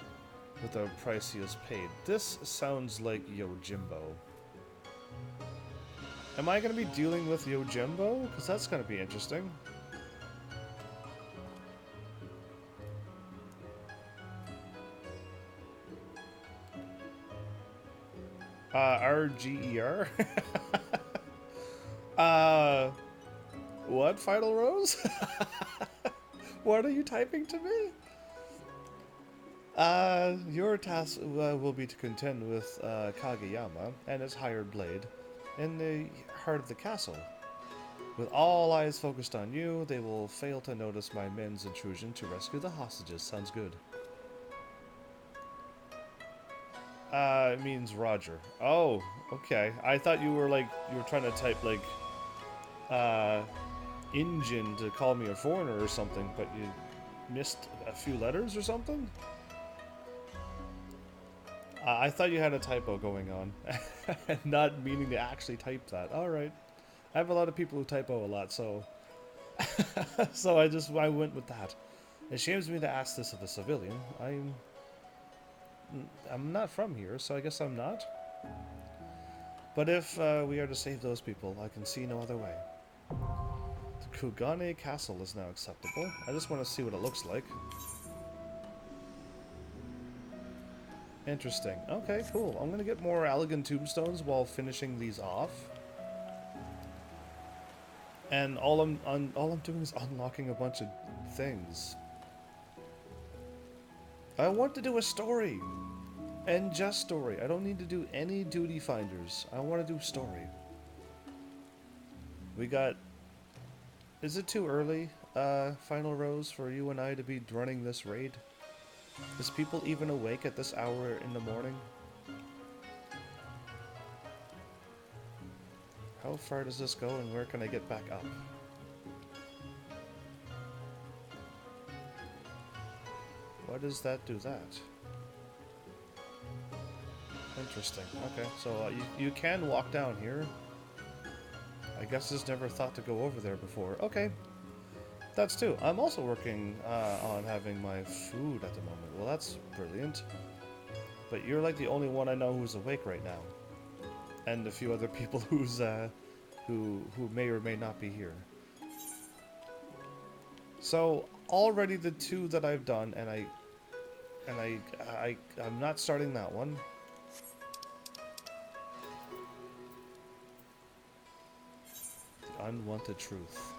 Speaker 1: with the price he has paid. This sounds like Yojimbo. Am I going to be dealing with Yojimbo? Because that's going to be interesting. RGER? What, Final Rose? What are you typing to me? Your task will be to contend with Kageyama and his hired blade in the heart of the castle. With all eyes focused on you, they will fail to notice my men's intrusion to rescue the hostages. Sounds good. It means Roger. Oh, okay. I thought you were trying to type Injun to call me a foreigner or something, but you missed a few letters or something? I thought you had a typo going on, not meaning to actually type that. Alright. I have a lot of people who typo a lot, so... so I went with that. It shames me to ask this of a civilian. I'm not from here, so I guess I'm not. But if we are to save those people, I can see no other way. The Kugane Castle is now acceptable. I just want to see what it looks like. Interesting. Okay, cool. I'm gonna get more elegant tombstones while finishing these off. And all I'm doing is unlocking a bunch of things. I want to do a story. And just story. I don't need to do any duty finders. I want to do story. We got... Is it too early, Final Rose, for you and I to be running this raid? Is people even awake at this hour in the morning? How far does this go and where can I get back up? Why does that do that? Interesting. Okay, so you can walk down here. I guess just never thought to go over there before. Okay. That's too. I'm also working on having my food at the moment. Well, that's brilliant. But you're like the only one I know who's awake right now. And a few other people who's who may or may not be here. So, already the two that I've done, and and I'm not starting that one. The unwanted truth.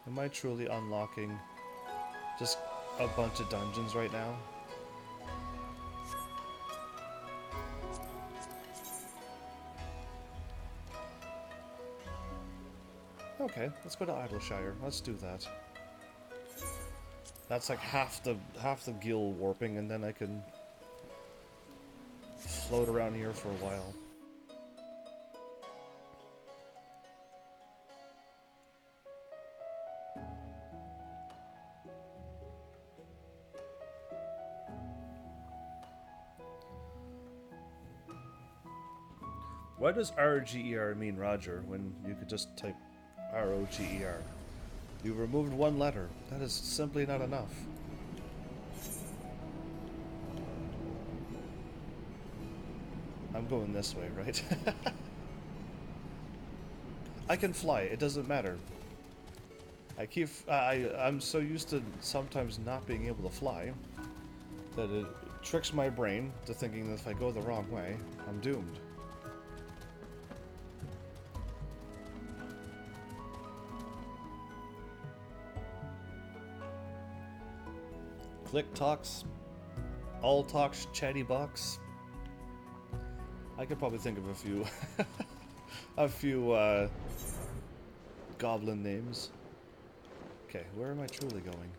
Speaker 1: Am I truly unlocking just a bunch of dungeons right now? Okay, let's go to Idleshire. Let's do that. That's like half the gill warping, and then I can float around here for a while. Why does RGER mean Roger when you could just type ROGER? You removed one letter. That is simply not enough. I'm going this way, right? I can fly. It doesn't matter. I'm so used to sometimes not being able to fly that it tricks my brain to thinking that if I go the wrong way, I'm doomed. Click talks, all talks, chatty box. I could probably think of a few, goblin names. Okay, where am I truly going?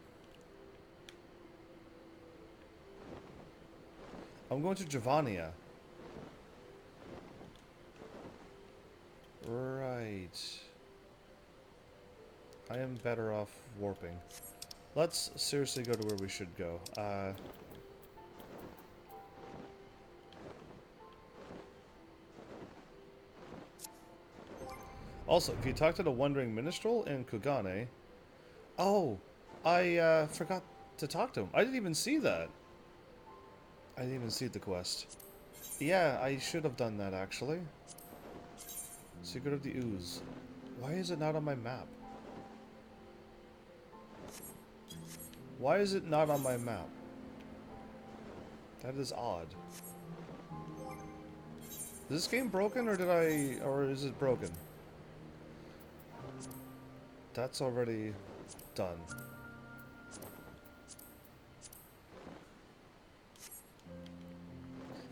Speaker 1: I'm going to Javania. Right. I am better off warping. Let's seriously go to where we should go. Also, if you talk to the Wandering Minstrel in Kugane... Oh! I forgot to talk to him. I didn't even see that. I didn't even see the quest. Yeah, I should have done that, actually. Secret of the Ooze. Why is it not on my map? Why is it not on my map? That is odd. Is this game broken, or is it broken? That's already done.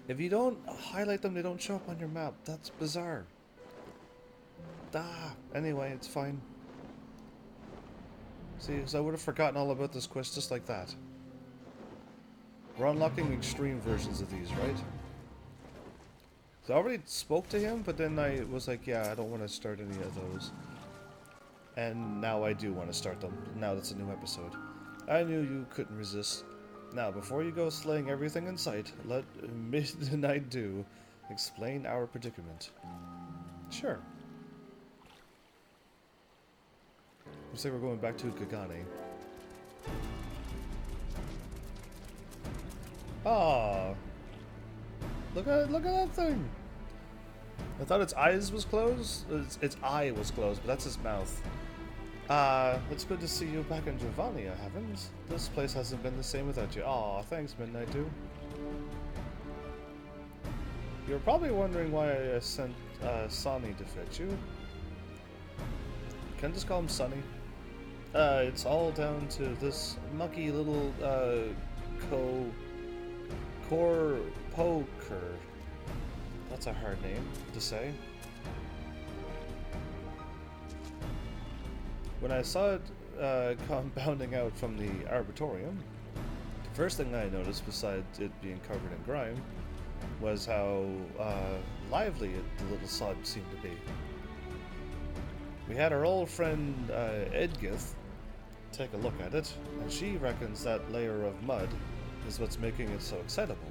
Speaker 1: If you don't highlight them, they don't show up on your map. That's bizarre. Anyway, it's fine. See, because I would have forgotten all about this quest just like that. We're unlocking extreme versions of these, right? So I already spoke to him, but then I was like, yeah, I don't want to start any of those. And now I do want to start them. Now that's a new episode. I knew you couldn't resist. Now, before you go slaying everything in sight, let Midnight Dew explain our predicament. Sure. Looks like we're going back to Kagane. Ah, look at that thing. I thought its eyes was closed. Its eye was closed, but that's its mouth. It's good to see you back in Javania, Heavens. This place hasn't been the same without you. Aw, thanks, Midnight Dew. You're probably wondering why I sent Sonny to fetch you. Can I just call him Sonny? It's all down to this mucky little poker. That's a hard name to say. When I saw it come bounding out from the Arbitorium, the first thing I noticed, besides it being covered in grime, was how lively the little sod seemed to be. We had our old friend Edgith take a look at it, and she reckons that layer of mud is what's making it so excitable.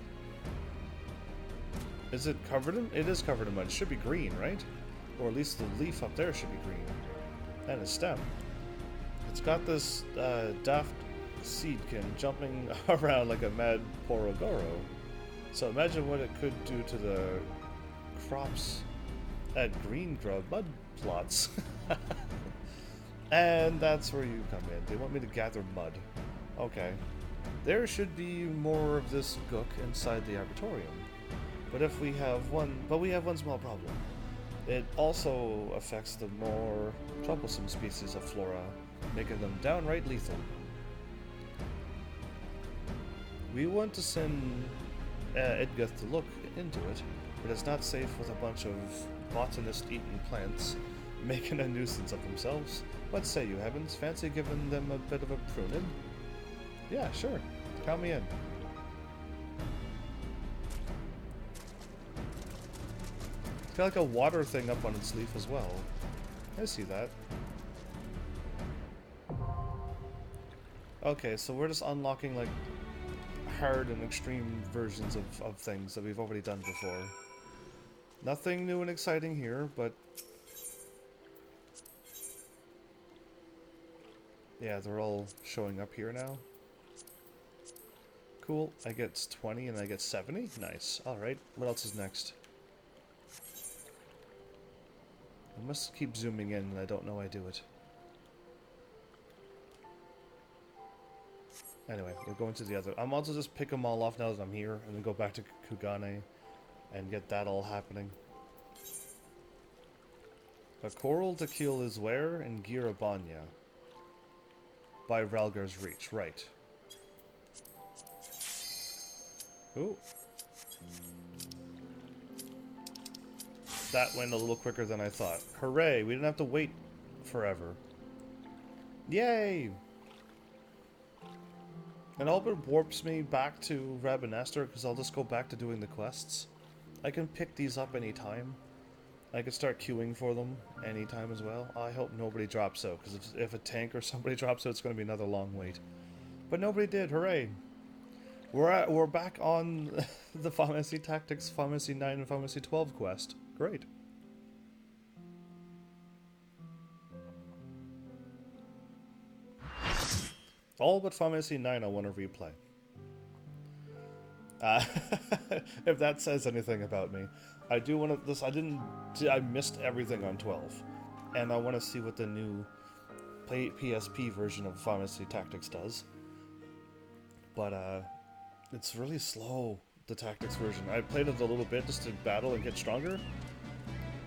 Speaker 1: Is it covered in? It is covered in mud. It should be green, right? Or at least the leaf up there should be green. And its stem. It's got this daft seedkin jumping around like a mad Porogoro. So imagine what it could do to the crops at Green Grub mud plots. And that's where you come in. They want me to gather mud. Okay. There should be more of this gook inside the arbitorium. But we have one small problem. It also affects the more troublesome species of flora, making them downright lethal. We want to send Edgeth to look into it, but it's not safe with a bunch of botanist-eaten plants making a nuisance of themselves. What say you, Heavens? Fancy giving them a bit of a pruning? Yeah, sure. Count me in. It's got like a water thing up on its leaf as well. I see that. Okay, so we're just unlocking like hard and extreme versions of things that we've already done before. Nothing new and exciting here, but yeah, they're all showing up here now. Cool. I get 20 and I get 70. Nice. Alright, what else is next? I must keep zooming in and I don't know why I do it. Anyway, we're going to the other. I'm also just pick them all off now that I'm here and then go back to Kugane and get that all happening. A coral to kill is where? In Girabanya. By Ralgar's Reach, right. Ooh. That went a little quicker than I thought. Hooray, we didn't have to wait forever. Yay! And I hope it warps me back to Rabanastre, because I'll just go back to doing the quests. I can pick these up anytime. I can start queuing for them anytime as well. I hope nobody drops out, because if a tank or somebody drops out, it's going to be another long wait. But nobody did, hooray! We're back on the Pharmacy Tactics, Pharmacy 9 and Pharmacy 12 quest. Great. All but Pharmacy 9 I want to replay. If that says anything about me. I do want to... I missed everything on 12. And I want to see what the new PSP version of Pharmacy Tactics does. But, it's really slow, the Tactics version. I played it a little bit just to battle and get stronger.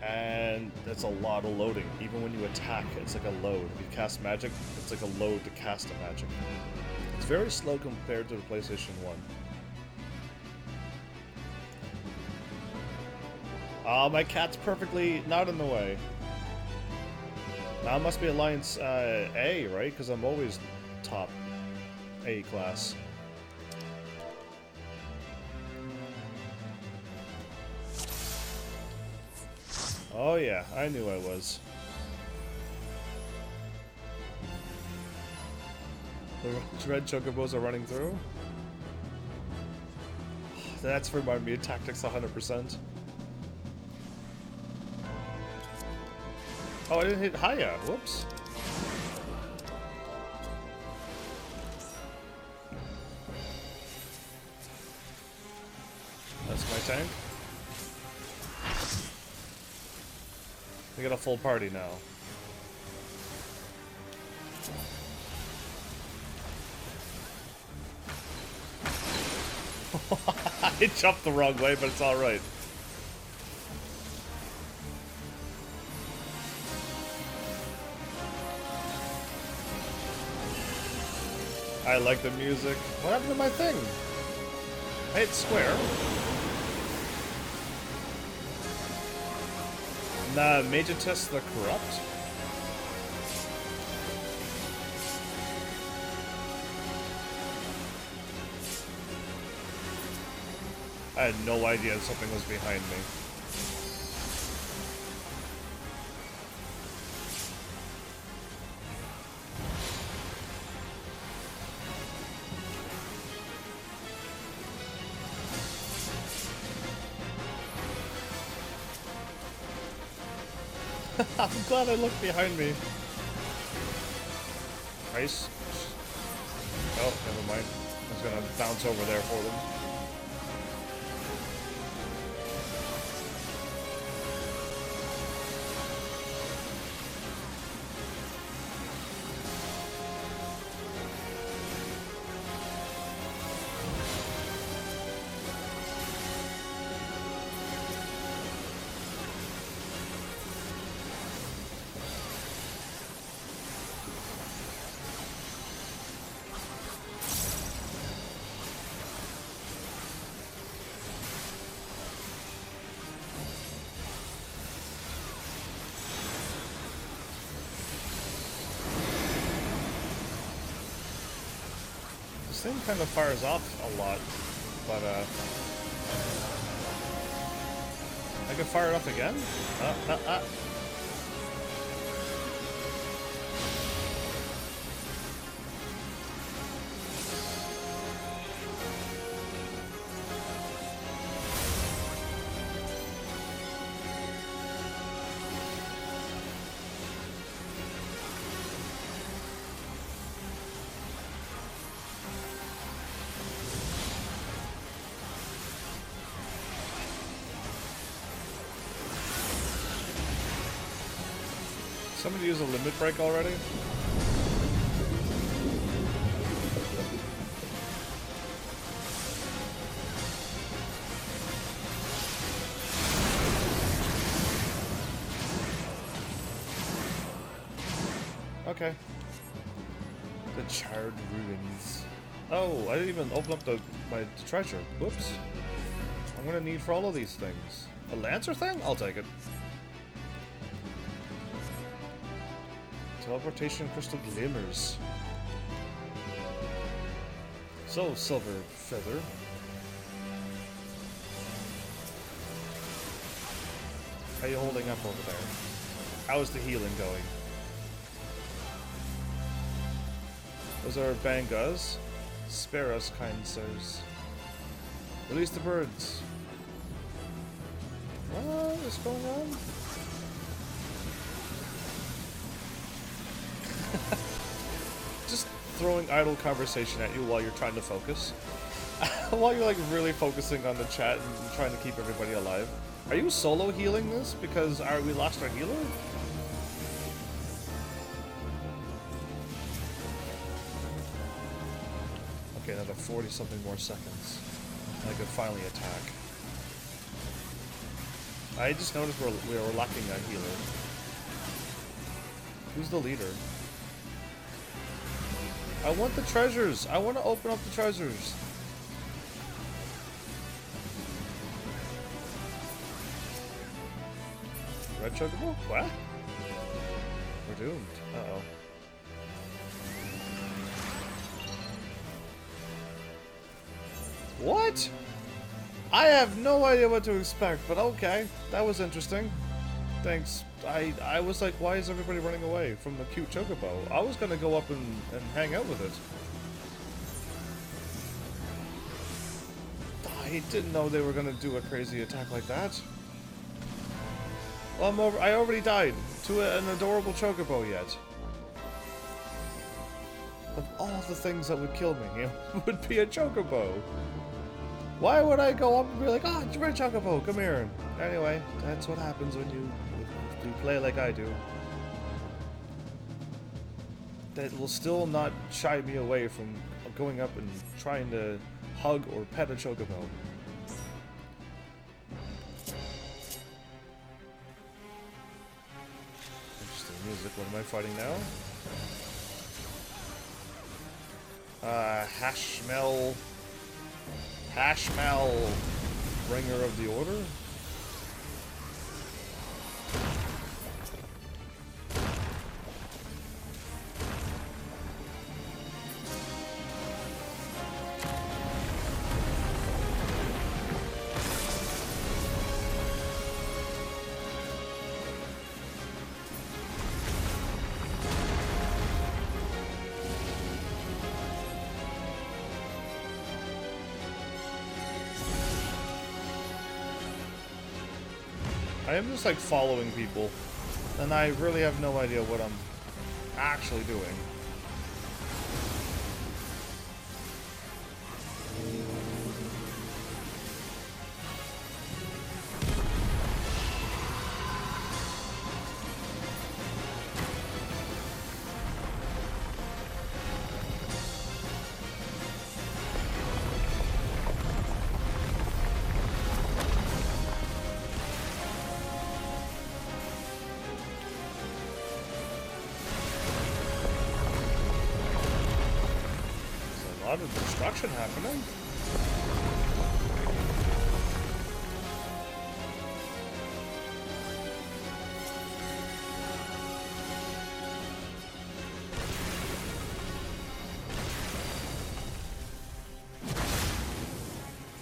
Speaker 1: And it's a lot of loading. Even when you attack, it's like a load. If you cast magic, it's like a load to cast a magic. It's very slow compared to the PlayStation 1. Oh, my cat's perfectly not in the way. Now it must be Alliance A, right? Because I'm always top A class. Oh yeah, I knew I was. The red chocobos are running through. That's reminded me of Tactics 100%. Oh, I didn't hit Haya. Whoops. That's my tank. We got a full party now. I jumped the wrong way, but it's alright. I like the music. What happened to my thing? I hit square. Nah, Major Test the Corrupt? I had no idea something was behind me. I'm glad I looked behind me. Nice. Oh, never mind. I was gonna bounce over there for them. This thing kind of fires off a lot, but I can fire it off again? Somebody use a limit break already? Okay. The charred ruins. Oh, I didn't even open up the treasure. Whoops. I'm gonna need for all of these things. A Lancer thing? I'll take it. Teleportation crystal glimmers. So, silver feather. How you holding up over there? How is the healing going? Those are bangas. Spare us, kind sirs. Release the birds. What is going on? Just throwing idle conversation at you while you're trying to focus. While you're like really focusing on the chat and trying to keep everybody alive. Are you solo healing this? Because we lost our healer? Okay, another 40 something more seconds. I could finally attack. I just noticed we were lacking a healer. Who's the leader? I want the treasures! I want to open up the treasures! Red chocobo? What? We're doomed. Uh-oh. What? I have no idea what to expect, but okay. That was interesting. Thanks. I was like, why is everybody running away from the cute chocobo? I was gonna go up and hang out with it. I didn't know they were gonna do a crazy attack like that. Well, I already died to an adorable chocobo yet. Of all the things that would kill me, it would be a chocobo. Why would I go up and be like, oh, it's a red chocobo, come here. Anyway, that's what happens when you play like I do. That will still not shy me away from going up and trying to hug or pet a chocobo. Interesting music. What am I fighting now? Hashmel, bringer of the order. I am just like following people, and I really have no idea what I'm actually doing. A lot of destruction happening.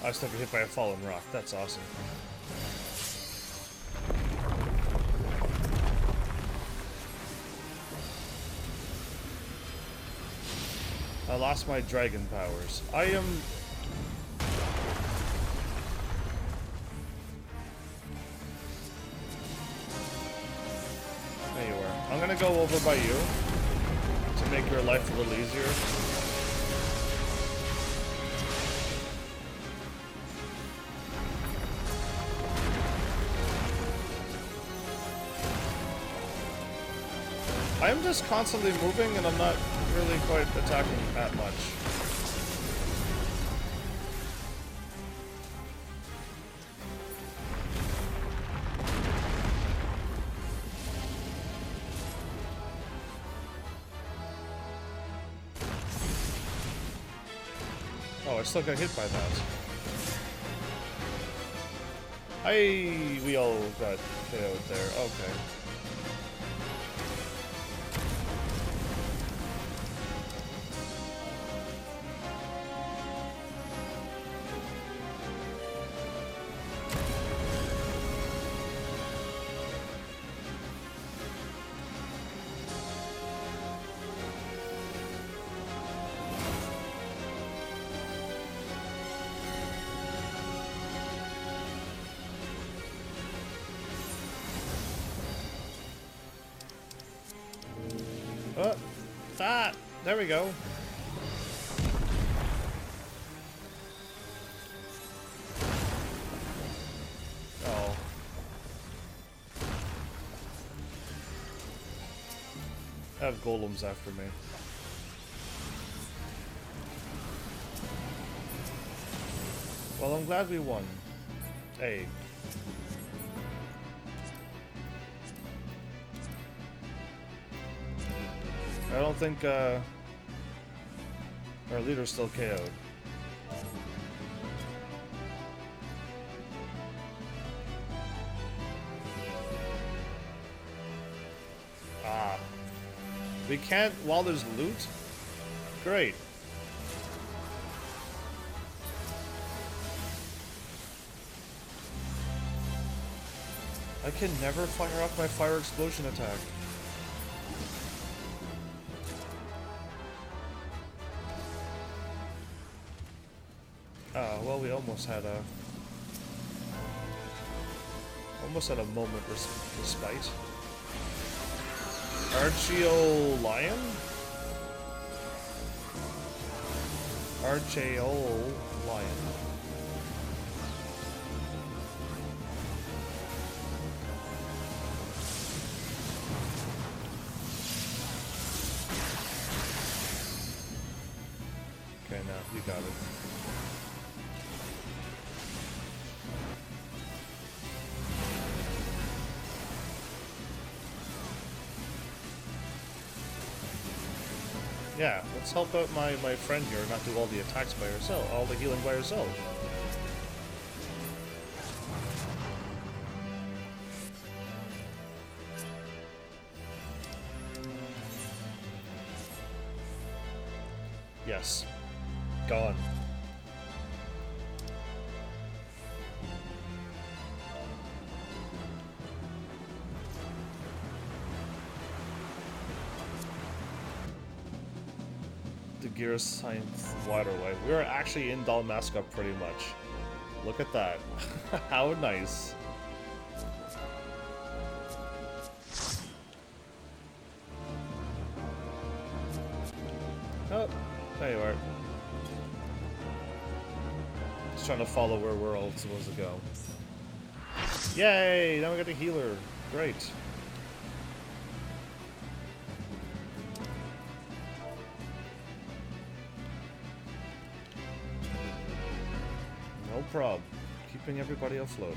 Speaker 1: I still get hit by a fallen rock. That's awesome. I lost my dragon powers. I am... There you are. I'm gonna go over by you to make your life a little easier. I'm just constantly moving and I'm not really quite attacking that much. Oh, I still got hit by that. We all got KO'd there. Okay. There we go. Oh. I have golems after me. Well, I'm glad we won. Hey. I don't think, our leader's still KO'd. Ah. We can't while there's loot? Great. I can never fire off my fire explosion attack. Well, we almost had a moment respite. Archeo Lion? Archeo Lion. Okay, now you got it. Yeah, let's help out my friend here and not do all the attacks by herself, all the healing by herself. Yes. Gone. Gear Science Waterway. We're actually in Dalmasca pretty much. Look at that. How nice. Oh, there you are. Just trying to follow where we're all supposed to go. Yay! Now we got the healer. Great. No prob. Keeping everybody afloat.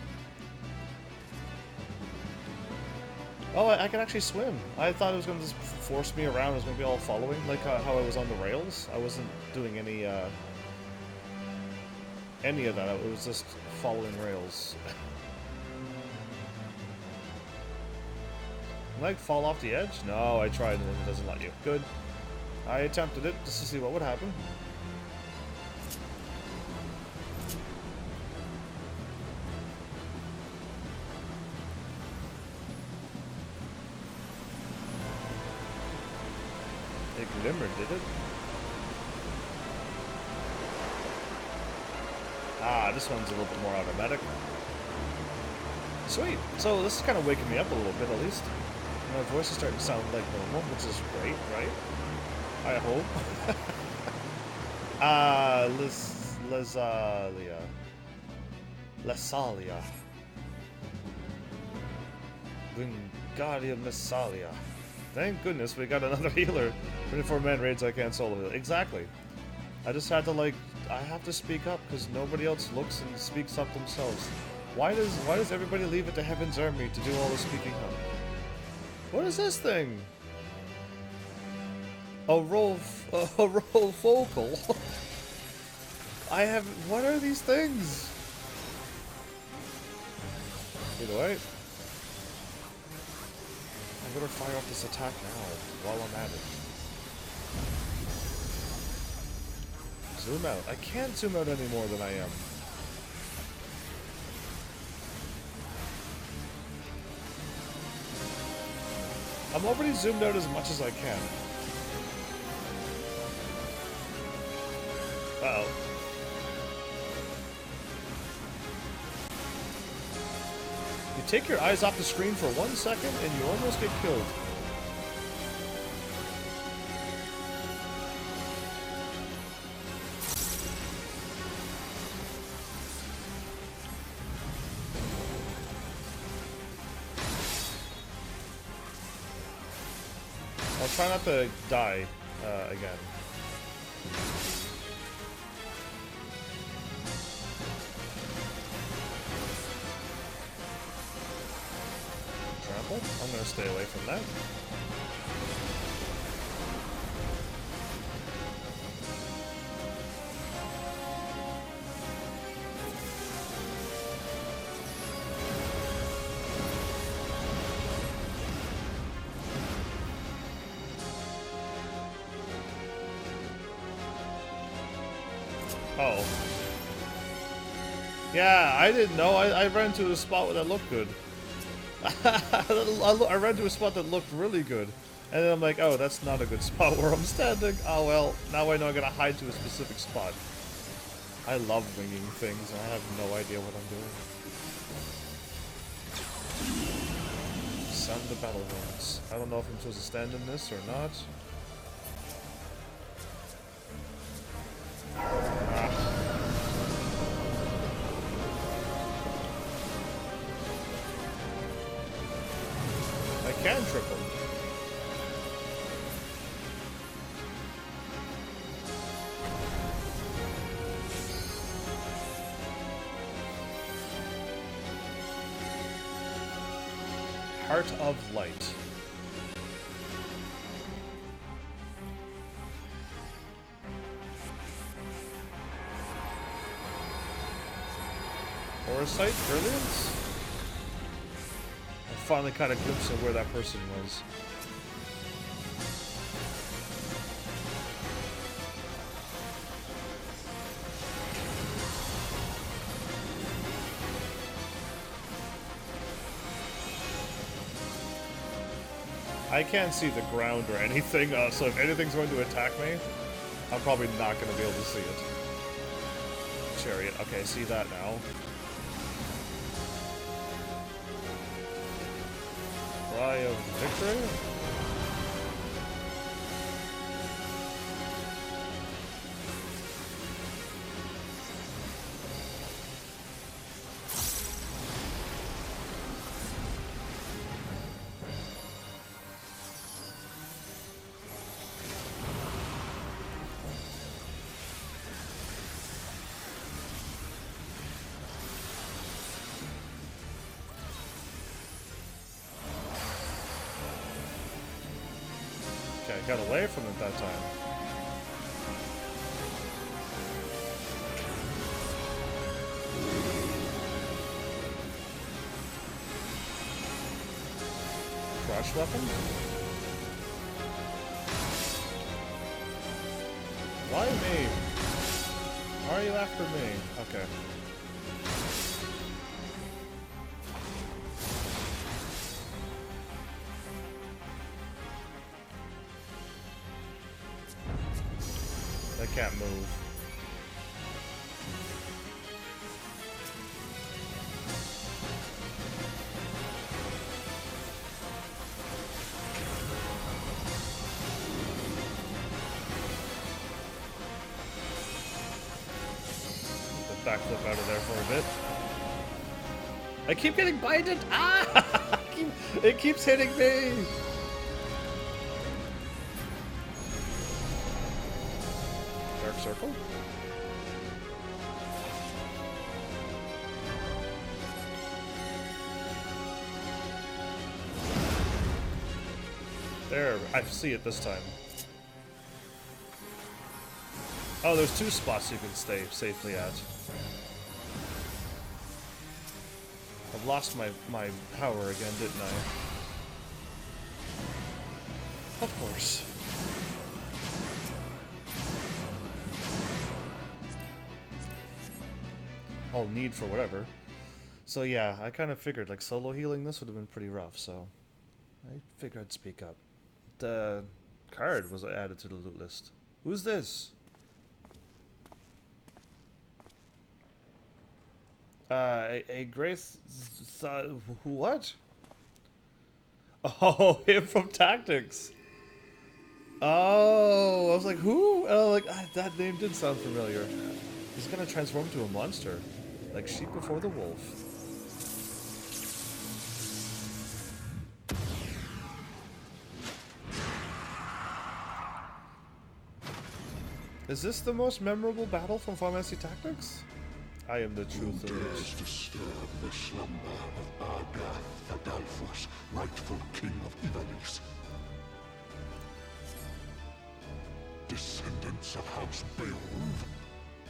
Speaker 1: Oh, I can actually swim. I thought it was going to just force me around. It was going to be all following, like how I was on the rails. I wasn't doing any of that. It was just following rails. Like, fall off the edge? No, I tried and it doesn't let you. Good. I attempted it just to see what would happen. It glimmered, did it? Ah, this one's a little bit more automatic. Sweet. So this is kind of waking me up a little bit, at least. My voice is starting to sound like normal, which is great, right? I hope. Lesalia. Wingardium Lesalia. Thank goodness we got another healer. 24-man raids I can't solo heal. Exactly. I just had to, like, I have to speak up because nobody else looks and speaks up themselves. Why does everybody leave it to Heaven's Army to do all the speaking up? What is this thing? A roll focal. I have. What are these things? Either way, I better fire off this attack now while I'm at it. Zoom out. I can't zoom out any more than I am. I'm already zoomed out as much as I can. Uh-oh. You take your eyes off the screen for 1 second and you almost get killed. I'll try not to die again. Trample? I'm gonna stay away from that. Oh. Yeah, I didn't know. I ran into a spot where that looked good. I ran into a spot that looked really good. And then I'm like, oh, that's not a good spot where I'm standing. Oh, well, now I know I gotta hide to a specific spot. I love winging things, and I have no idea what I'm doing. Sound the battle horns. I don't know if I'm supposed to stand in this or not. I can triple. Heart of Light. Foresight, Brilliance? I finally caught a glimpse of where that person was. I can't see the ground or anything, so if anything's going to attack me, I'm probably not going to be able to see it. Chariot. Okay, see that now. Cry of Victory? I got away from it that time. Crush weapon? Why me? Why are you after me? Okay. can't move. Backflip out of there for a bit. I keep getting binded! Ah! It keeps hitting me! Dark circle? There, I see it this time. Oh, there's 2 spots you can stay safely at. I've lost my power again, didn't I? Of course. I'll need for whatever. So yeah, I kind of figured like solo healing this would have been pretty rough, so I figured I'd speak up. The card was added to the loot list. Who's this? A Grace... what? Oh, him from Tactics. Oh, I was like, who? That name did sound familiar. He's gonna transform into a monster. Like sheep before the wolf. Is this the most memorable battle from Final Fantasy Tactics? I am the truth of it.
Speaker 2: Dares disturb the slumber of Argath Adalphus, rightful king of Ivalice. Descendants of House Beowulf?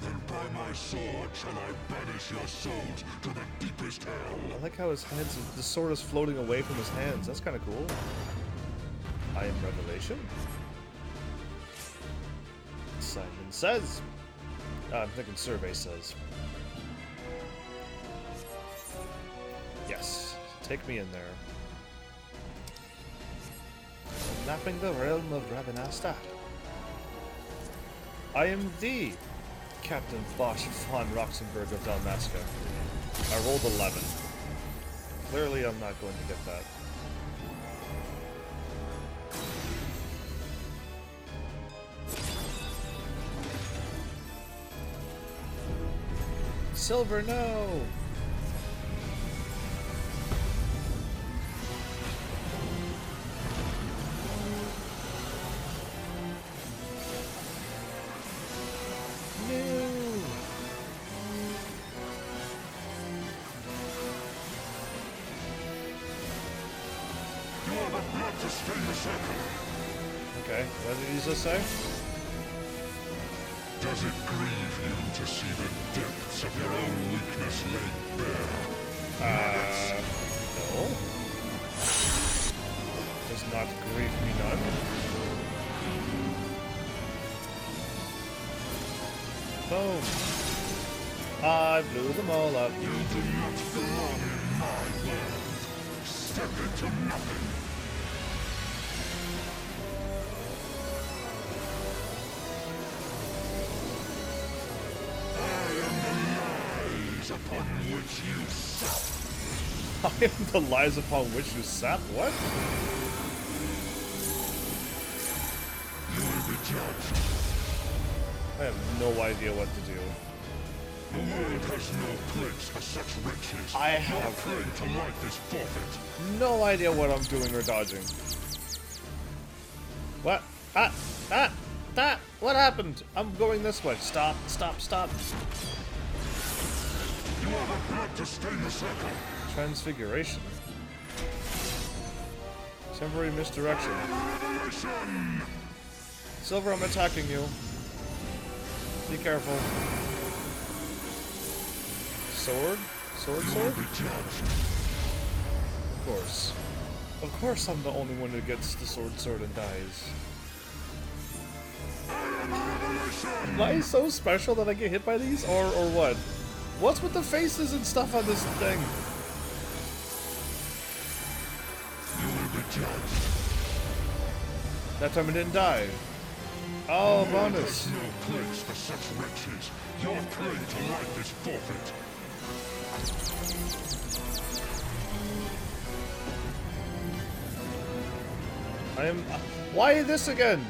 Speaker 2: Then by my sword shall I banish your souls to the deepest hell.
Speaker 1: I like how his hands, the sword is floating away from his hands. That's kind of cool. I am Revelation. Simon says. I'm thinking Survey says. Yes, take me in there. Mapping the realm of Ravenasta. I am the Captain Bosch von Roxenberg of Dalmasca. I rolled 11. Clearly I'm not going to get that. Silver, no! Okay, what did he just say?
Speaker 2: Does it grieve you to see the depths of your own weakness laid bare?
Speaker 1: No. Does not grieve me none. Boom. I blew them all up.
Speaker 2: You do not belong in my world. Step into nothing. Upon which you sap.
Speaker 1: I am the lies upon which you sap? What?
Speaker 2: You will be judged.
Speaker 1: I have no idea what to do.
Speaker 2: The world has no place for such riches.
Speaker 1: I have
Speaker 2: your claim to life is forfeit.
Speaker 1: No idea what I'm doing or dodging. What? What happened? I'm going this way. Stop.
Speaker 2: You are the blood to stain the circle.
Speaker 1: Transfiguration. Temporary misdirection.
Speaker 2: Revelation.
Speaker 1: Silver, I'm attacking you. Be careful. Sword? Sword?
Speaker 2: You will be judged.
Speaker 1: Of course. Of course I'm the only one who gets the sword and dies. Am I so special that I get hit by these? Or what? What's with the faces and stuff on this thing?
Speaker 2: You will be judged.
Speaker 1: That time I didn't die. Oh, bonus.
Speaker 2: No place for such riches. Your claim to life is forfeit.
Speaker 1: I am. Why this again?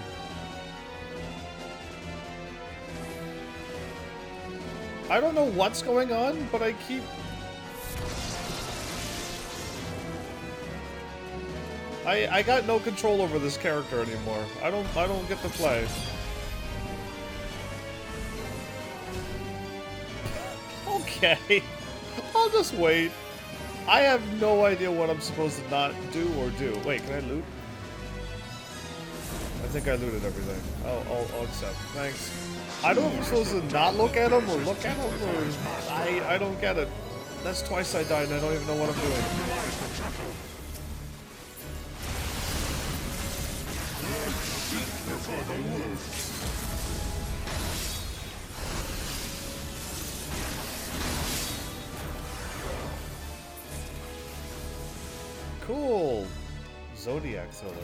Speaker 1: I don't know what's going on, but I keep. I got no control over this character anymore. I don't get to play. Okay. I'll just wait. I have no idea what I'm supposed to not do or do. Wait, can I loot? I think I looted everything. I'll accept. Thanks. I don't know if I'm supposed to not look at him or look at him, or I don't get it. That's twice I died and I don't even know what I'm doing. Cool. Zodiac Thriller.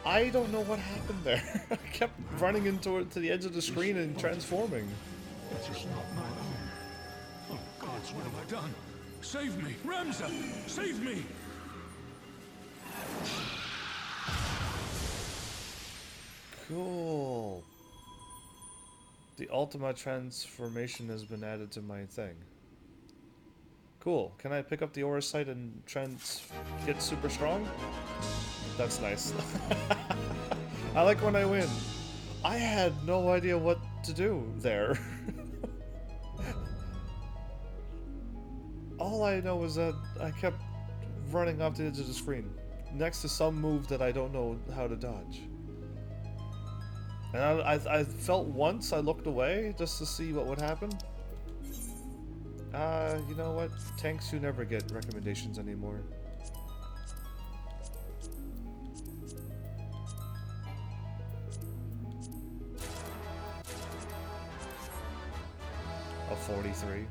Speaker 1: I don't know what happened there. I kept running into it to the edge of the screen and transforming.
Speaker 2: It is not my own.
Speaker 3: Oh, gods, what have I done? Save me! Ramza! Save me!
Speaker 1: Cool. The Ultima transformation has been added to my thing. Cool. Can I pick up the aura sight and get super strong? That's nice. I like when I win. I had no idea what to do there. All I know is that I kept running off the edge of the screen, next to some move that I don't know how to dodge. And I felt once I looked away just to see what would happen. You know what? Tanks who never get recommendations anymore. A 43.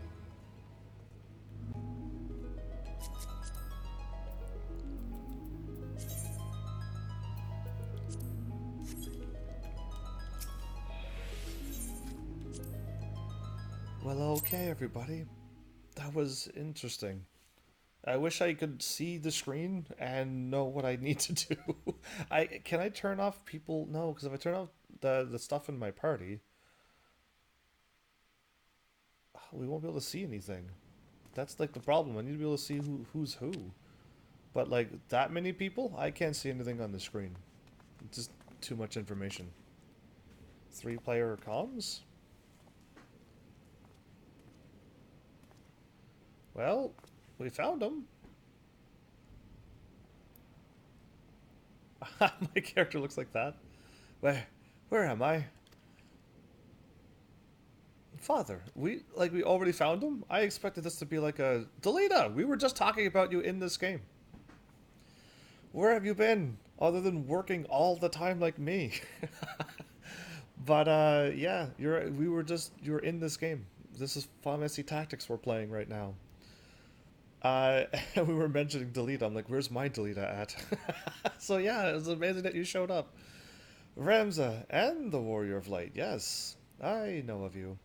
Speaker 1: Well, okay, everybody. That was interesting. I wish I could see the screen and know what I need to do. Can I turn off people? No, because if I turn off the stuff in my party, we won't be able to see anything. That's like the problem. I need to be able to see who's who. But like that many people, I can't see anything on the screen. It's just too much information. 3-player comms? Well, we found him. My character looks like that. Where am I? Father, we already found him? I expected this to be like a... Delita, we were just talking about you in this game. Where have you been? Other than working all the time like me. But, yeah, you're in this game. This is Final Fantasy Tactics we're playing right now. We were mentioning Delita. I'm like, where's my Delita at? So yeah, it was amazing that you showed up. Ramza and the Warrior of Light, yes, I know of you.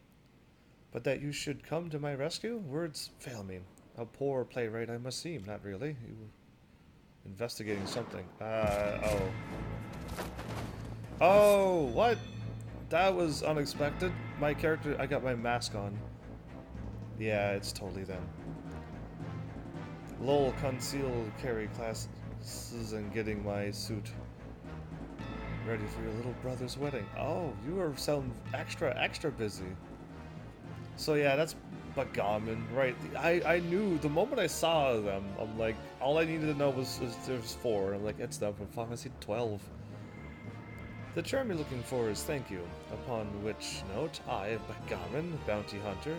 Speaker 1: But that you should come to my rescue? Words fail me. A poor playwright I must seem, not really. You were investigating something. Oh. Oh, what? That was unexpected. My character, I got my mask on. Yeah, it's totally them. Lol, conceal carry classes and getting my suit ready for your little brother's wedding. Oh, you are sound extra busy. So yeah, that's Bagamon, right? I knew the moment I saw them. I'm like, all I needed to know was there's 4. I'm like, it's them from Final Fantasy 12. The term you're looking for is thank you. Upon which note, I, Bagamon, bounty hunter,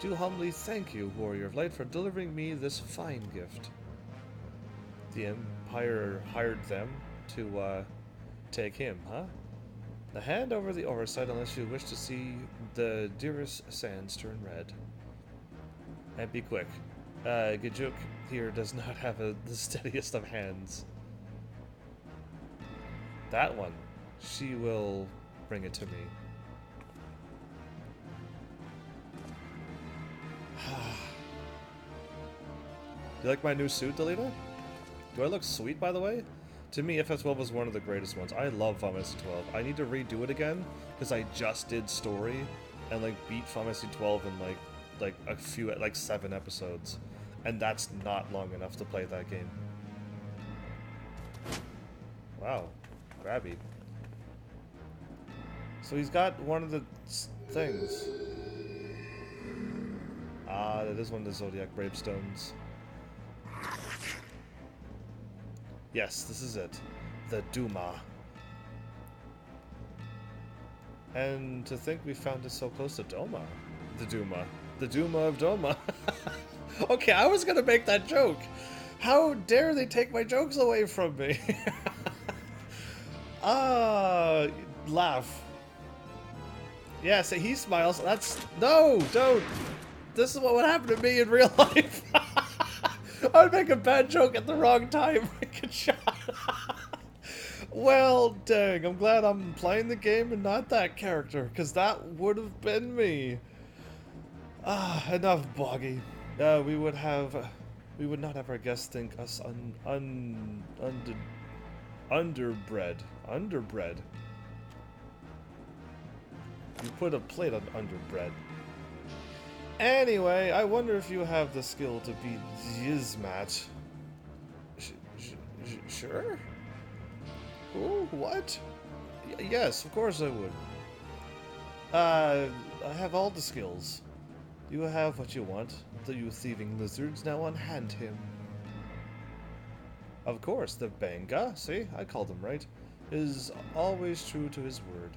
Speaker 1: do humbly thank you, Warrior of Light, for delivering me this fine gift. The Empire hired them to, take him, huh? Now hand over the oversight unless you wish to see the dearest sands turn red. And be quick. Gajuk here does not have the steadiest of hands. That one. She will bring it to me. You like my new suit, Delita? Do I look sweet, by the way? To me, FF12 was one of the greatest ones. I love Final Fantasy 12. I need to redo it again, because I just did story, and, like, beat Final Fantasy 12 in, like, a few, like, 7 episodes. And that's not long enough to play that game. Wow. Grabby. So he's got one of the things. Ah, that is one of the Zodiac Gravestones. Yes, this is it. The Duma. And to think we found it so close to Doma. The Duma. The Duma of Doma. Okay, I was gonna make that joke. How dare they take my jokes away from me? Laugh. Yeah, so he smiles. That's... No, don't. This is what would happen to me in real life. I would make a bad joke at the wrong time. Good shot. Well, dang. I'm glad I'm playing the game and not that character, because that would have been me. Enough boggy. We would not have our guests think us underbred. Underbred. You put a plate on underbred. Anyway, I wonder if you have the skill to beat Yizmat. Sure? Who? What? Yes, of course I would. I have all the skills. You have what you want. The you thieving lizards now unhand him. Of course, the Banga, see, I called him right, is always true to his word.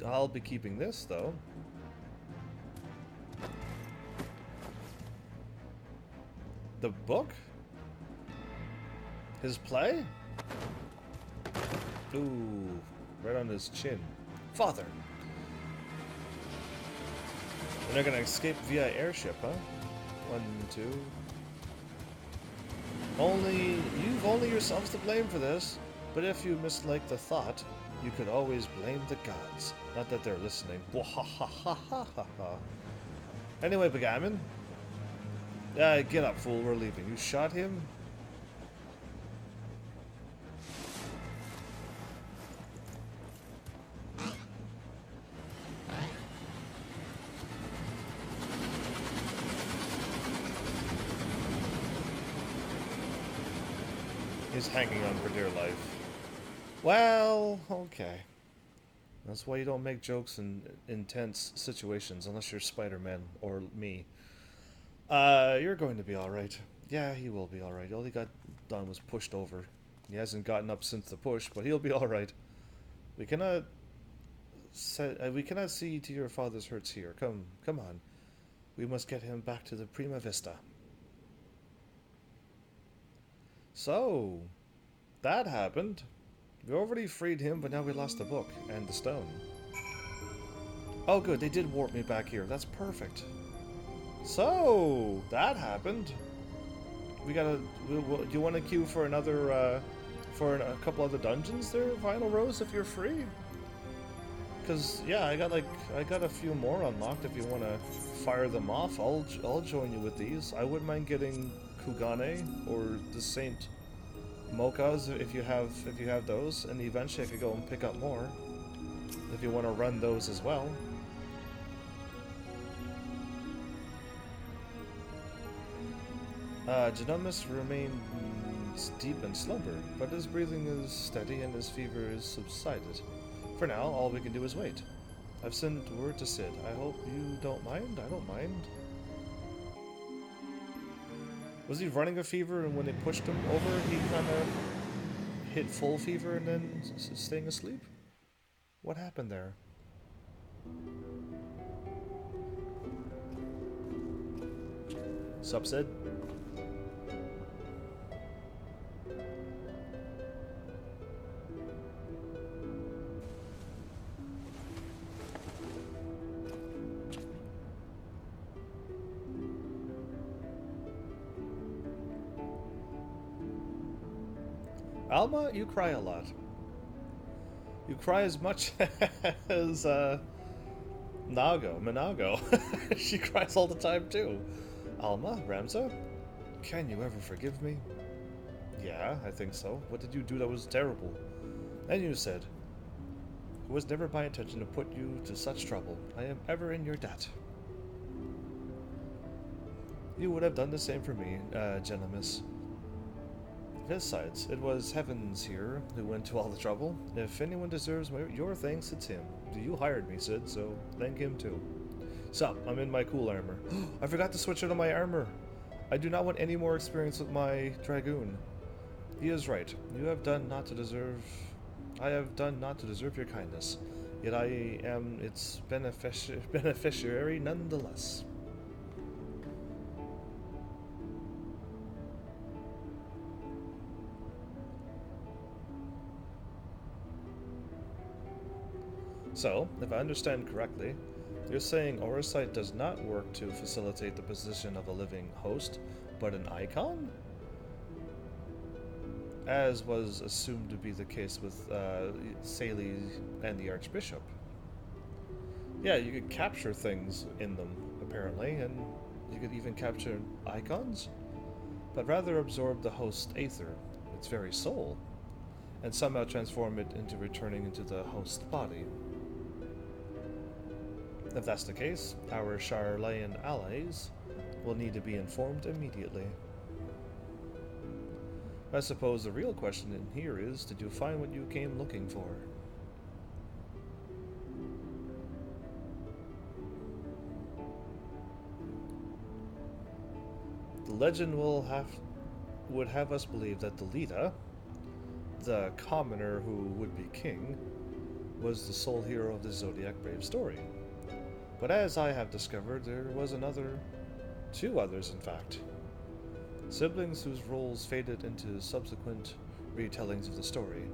Speaker 1: I'll be keeping this, though. The book? His play? Ooh, right on his chin. Father! And they're gonna escape via airship, huh? 1, 2. You've only yourselves to blame for this. But if you mislike the thought, you could always blame the gods. Not that they're listening. Anyway, Begammon. Get up, fool. We're leaving. You shot him? He's hanging on for dear life. Well, okay. That's why you don't make jokes in intense situations unless you're Spider-Man or me. You're going to be alright. Yeah, he will be alright. All he got done was pushed over. He hasn't gotten up since the push, but he'll be alright. We cannot see to your father's hurts here. Come on. We must get him back to the Prima Vista. So, that happened. We already freed him, but now we lost the book and the stone. Oh good, they did warp me back here. That's perfect. So, that happened. Do you want to queue for another, for a couple other dungeons there, Vinyl Rose, if you're free? Because, yeah, I got a few more unlocked. If you want to fire them off, I'll join you with these. I wouldn't mind getting Kugane or the Saint Mochas if you have those, and eventually I could go and pick up more if you want to run those as well. Genomus remains deep in slumber, but his breathing is steady and his fever is subsided. For now, all we can do is wait. I've sent word to Sid. I hope you don't mind? I don't mind. Was he running a fever, and when they pushed him over, he kind of hit full fever and then staying asleep? What happened there? Sup, Sid? Alma, you cry a lot. You cry as much as Minago. She cries all the time too. Alma, Ramza, can you ever forgive me? Yeah, I think so. What did you do that was terrible? And you said, it was never my intention to put you to such trouble. I am ever in your debt. You would have done the same for me, Gentlemas. Besides, it was Heavens here who went to all the trouble. If anyone deserves your thanks, it's him. You hired me, Sid, so thank him too. So, I'm in my cool armor. I forgot to switch out of my armor. I do not want any more experience with my Dragoon. He is right. You have done not to deserve... I have done not to deserve your kindness. Yet I am its beneficiary nonetheless. So, if I understand correctly, you're saying Orisight does not work to facilitate the position of a living host, but an icon? As was assumed to be the case with Saley and the Archbishop. Yeah, you could capture things in them, apparently, and you could even capture icons, but rather absorb the host's aether, its very soul, and somehow transform it into returning into the host's body. If that's the case, our Charlayan allies will need to be informed immediately. I suppose the real question in here is, did you find what you came looking for? The legend would have us believe that Delita, the commoner who would be king, was the sole hero of the Zodiac Brave story. But as I have discovered, there was two others in fact. Siblings whose roles faded into subsequent retellings of the story.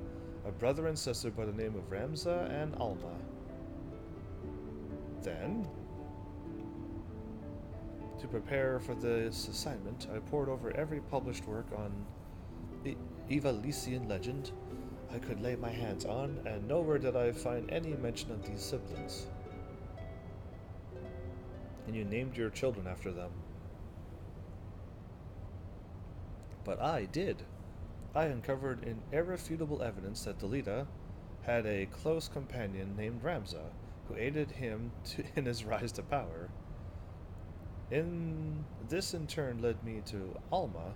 Speaker 1: A brother and sister by the name of Ramza and Alma. Then, to prepare for this assignment, I pored over every published work on the Evalesian legend I could lay my hands on, and nowhere did I find any mention of these siblings. And you named your children after them. But I did. I uncovered irrefutable evidence that Delita had a close companion named Ramza, who aided him in his rise to power. This in turn led me to Alma,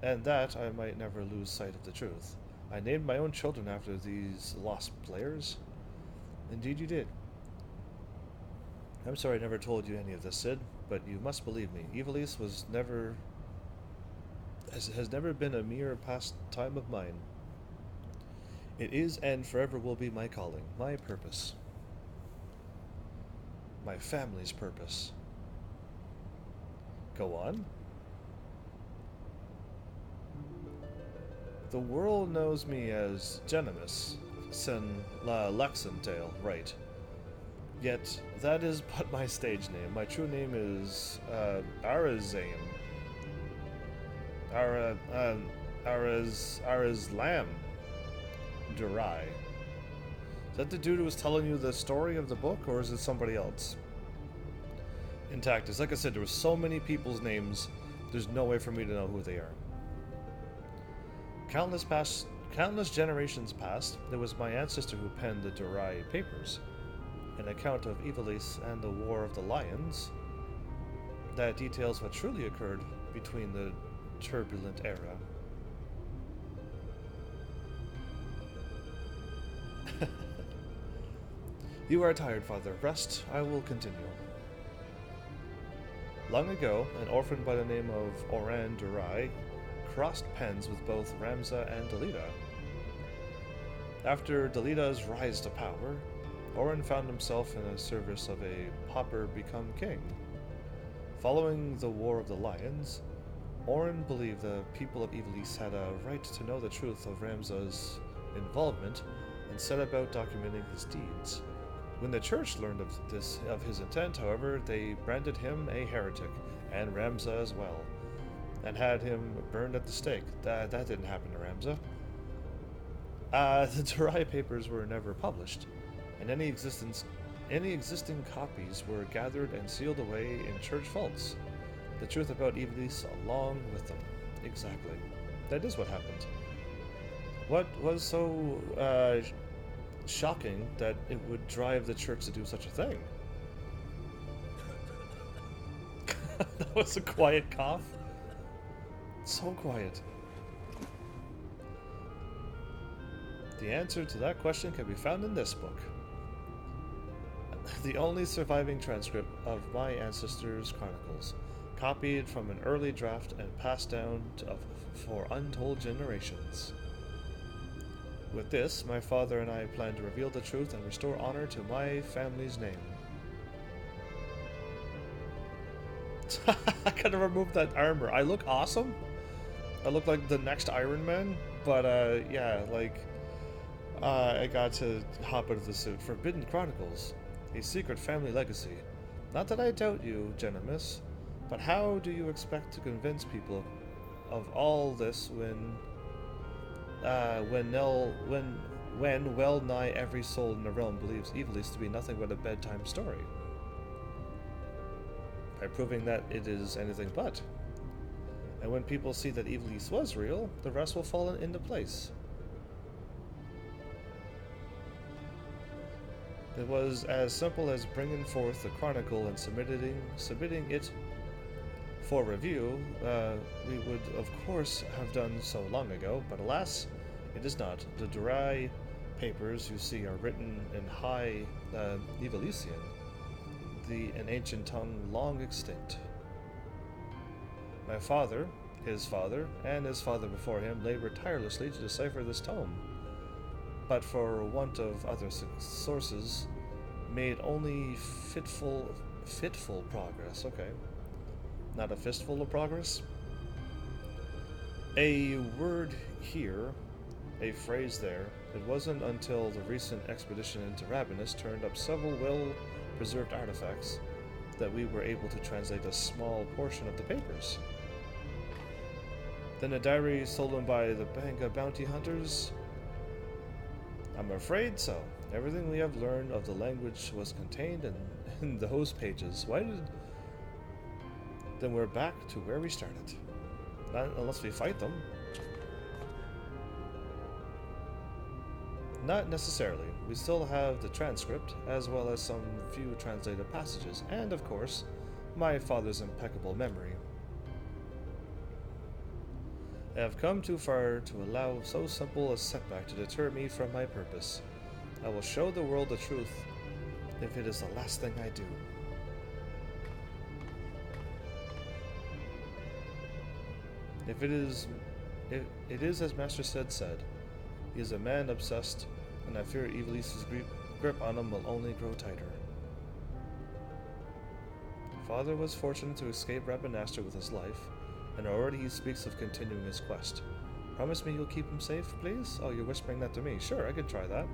Speaker 1: and that I might never lose sight of the truth. I named my own children after these lost players. Indeed you did. I'm sorry I never told you any of this, Sid, but you must believe me. Evilise has never been a mere pastime of mine. It is and forever will be my calling, my purpose. My family's purpose. Go on. The world knows me as Genimus, Lexentale, right. Yet, that is but my stage name. My true name is, Arazam. Arazlam Durai. Is that the dude who was telling you the story of the book, or is it somebody else? Intact. Like I said, there were so many people's names, there's no way for me to know who they are. Countless generations past, it was my ancestor who penned the Durai papers, an account of Evilise and the War of the Lions that details what truly occurred between the turbulent era. You are tired, Father. Rest. I will continue. Long ago, an orphan by the name of Oran Durai crossed pens with both Ramza and Delita. After Delita's rise to power, Oran found himself in the service of a pauper become king. Following the War of the Lions, Oran believed the people of Evilise had a right to know the truth of Ramza's involvement and set about documenting his deeds. When the church learned of his intent, however, they branded him a heretic, and Ramza as well, and had him burned at the stake. That didn't happen to Ramza. The Durai papers were never published, and any existing copies were gathered and sealed away in church vaults. The truth about Iblis along with them. Exactly. That is what happened. What was so shocking that it would drive the church to do such a thing? That was a quiet cough. So quiet. The answer to that question can be found in this book. The only surviving transcript of my ancestors' chronicles, copied from an early draft and passed down for untold generations. With this, my father and I plan to reveal the truth and restore honor to my family's name. I gotta remove that armor. I look awesome. I look like the next Iron Man, but yeah, like I got to hop out of the suit. Forbidden Chronicles, a secret family legacy. Not that I doubt you, Genimus, but how do you expect to convince people of all this when well nigh every soul in the realm believes Iblis to be nothing but a bedtime story? By proving that it is anything but. And when people see that Iblis was real, the rest will fall into place. It was as simple as bringing forth the chronicle and submitting it for review. We would, of course, have done so long ago, but alas, it is not. The Durai papers you see are written in High Evilisian, an ancient tongue long extinct. My father, his father, and his father before him labored tirelessly to decipher this tome, but for want of other sources, made only fitful progress. Okay. Not a fistful of progress? A word here, a phrase there. It wasn't until the recent expedition into Ravenous turned up several well-preserved artifacts that we were able to translate a small portion of the papers. Then a diary stolen by the Banga bounty hunters? I'm afraid so. Everything we have learned of the language was contained in those pages. Then we're back to where we started. Not unless we fight them. Not necessarily. We still have the transcript, as well as some few translated passages, and of course, my father's impeccable memory. I have come too far to allow so simple a setback to deter me from my purpose. I will show the world the truth, if it is the last thing I do. If it is as Master said. He is a man obsessed, and I fear Iblis' grip on him will only grow tighter. Father was fortunate to escape Rabanastre with his life, and already he speaks of continuing his quest. Promise me you'll keep him safe, please? Oh, you're whispering that to me. Sure, I could try that.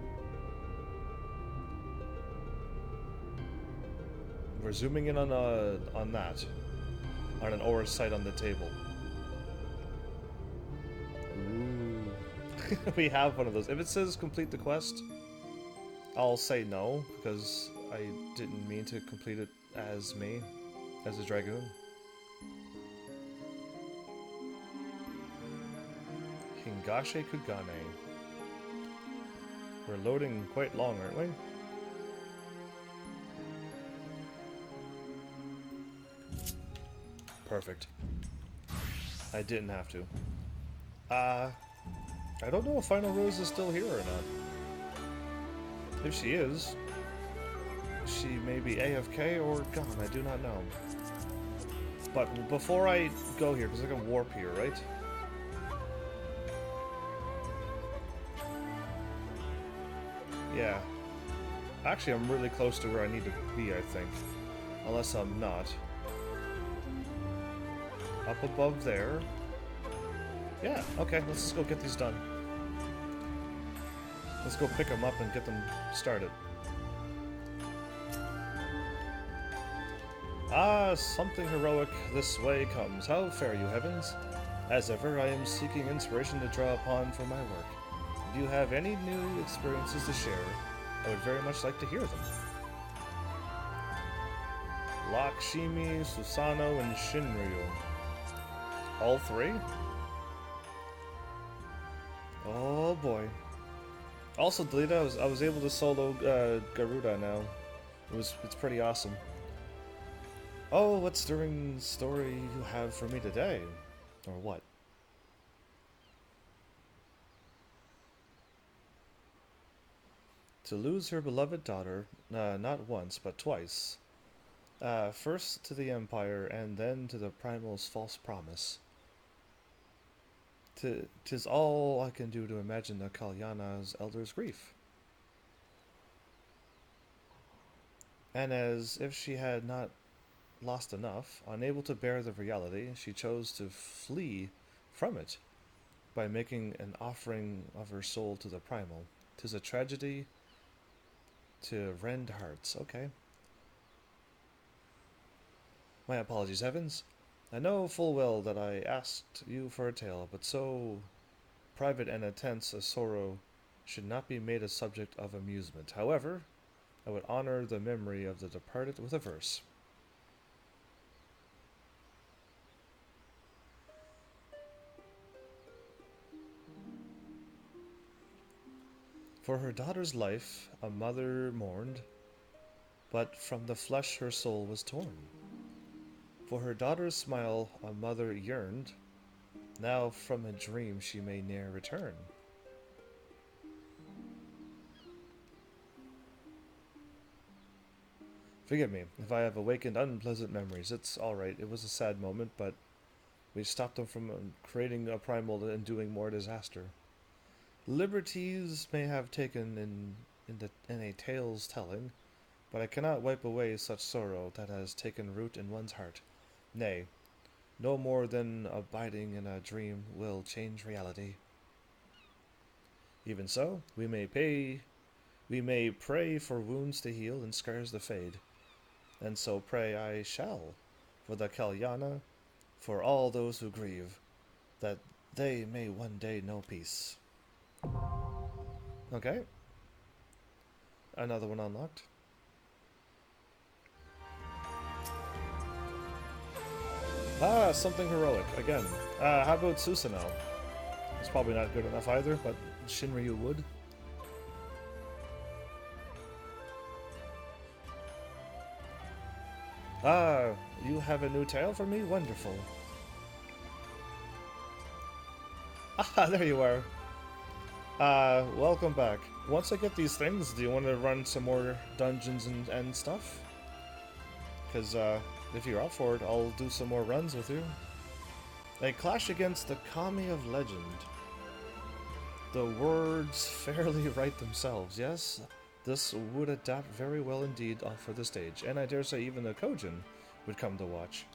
Speaker 1: We're zooming in on that. On an ore site on the table. Ooh. We have one of those. If it says complete the quest, I'll say no, because I didn't mean to complete it as me, as a dragoon. Hingashe Kugane. We're loading quite long, aren't we? Perfect. I didn't have to. I don't know if Final Rose is still here or not. If she is, she may be AFK or gone, I do not know. But before I go here, because I can warp here, right? Yeah. Actually, I'm really close to where I need to be, I think. Unless I'm not. Up above there. Yeah, okay, let's just go get these done. Let's go pick them up and get them started. Ah, something heroic this way comes. How fare you, heavens? As ever, I am seeking inspiration to draw upon for my work. Do you have any new experiences to share? I would very much like to hear them. Lakshmi, Susano, and Shinryu. All three? Oh boy. Also, Delita, I was able to solo Garuda now. It's pretty awesome. Oh, what stirring story you have for me today? Or what? To lose her beloved daughter, not once, but twice. First to the Empire, and then to the Primal's false promise. 'Tis all I can do to imagine the Kalyana's elder's grief. And as if she had not lost enough, unable to bear the reality, she chose to flee from it by making an offering of her soul to the Primal. 'Tis a tragedy to rend hearts. Okay. My apologies, Heavens. I know full well that I asked you for a tale, but so private and intense a sorrow should not be made a subject of amusement. However, I would honor the memory of the departed with a verse. For her daughter's life a mother mourned, but from the flesh her soul was torn. For her daughter's smile a mother yearned, now from a dream she may ne'er return. Forgive me if I have awakened unpleasant memories. It's alright. It was a sad moment, but we stopped them from creating a primal and doing more disaster. Liberties may have taken in a tale's telling, but I cannot wipe away such sorrow that has taken root in one's heart. Nay, no more than abiding in a dream will change reality. Even so, we may pray for wounds to heal and scars to fade, and so pray I shall, for the Kalyana, for all those who grieve, that they may one day know peace. Okay. Another one unlocked. Ah, something heroic. Again. How about Susanoo? It's probably not good enough either, but Shinryu would. Ah, you have a new tale for me? Wonderful. Ah, there you are. Welcome back. Once I get these things, do you want to run some more dungeons and stuff? Because, if you're up for it, I'll do some more runs with you. A clash against the Kami of Legend. The words fairly write themselves, yes? This would adapt very well indeed for the stage, and I dare say even the Kojin would come to watch.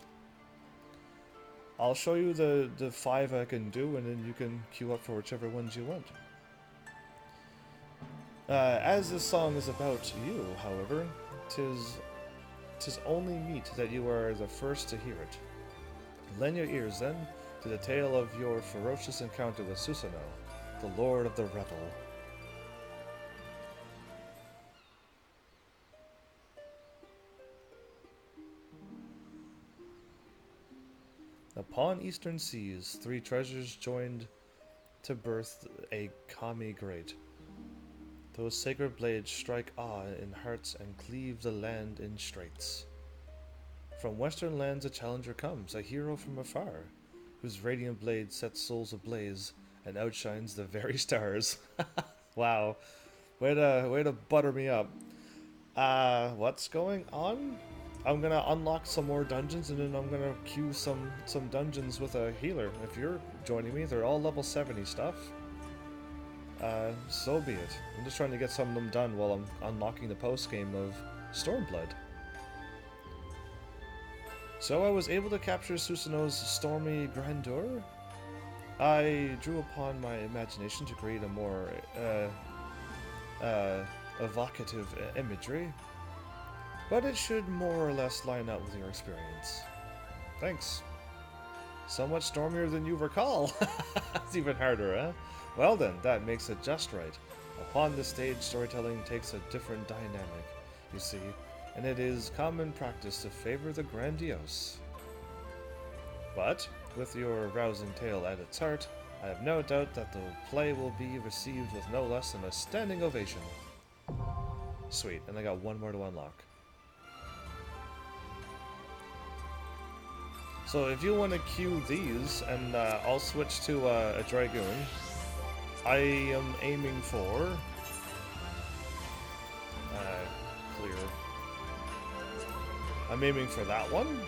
Speaker 1: I'll show you the 5 I can do, and then you can queue up for whichever ones you want. As this song is about you, however, 'tis only meet that you are the first to hear it. Lend your ears, then, to the tale of your ferocious encounter with Susanoo, the Lord of the Revel. Upon eastern seas, 3 treasures joined to birth a Kami great. Those sacred blades strike awe in hearts and cleave the land in straits. From western lands a challenger comes, a hero from afar, whose radiant blade sets souls ablaze and outshines the very stars. Wow, way to butter me up. What's going on? I'm gonna unlock some more dungeons, and then I'm gonna queue some dungeons with a healer. If you're joining me, they're all level 70 stuff. So be it. I'm just trying to get some of them done while I'm unlocking the post-game of Stormblood. So I was able to capture Susanoo's stormy grandeur. I drew upon my imagination to create a more evocative imagery, but it should more or less line up with your experience. Thanks. So much stormier than you recall. It's even harder, huh? Well then, that makes it just right. Upon the stage, storytelling takes a different dynamic, you see, and it is common practice to favor the grandiose. But, with your rousing tale at its heart, I have no doubt that the play will be received with no less than a standing ovation. Sweet, and I got one more to unlock. So if you want to queue these, and I'll switch to a Dragoon, I am aiming for... clear. I'm aiming for that one.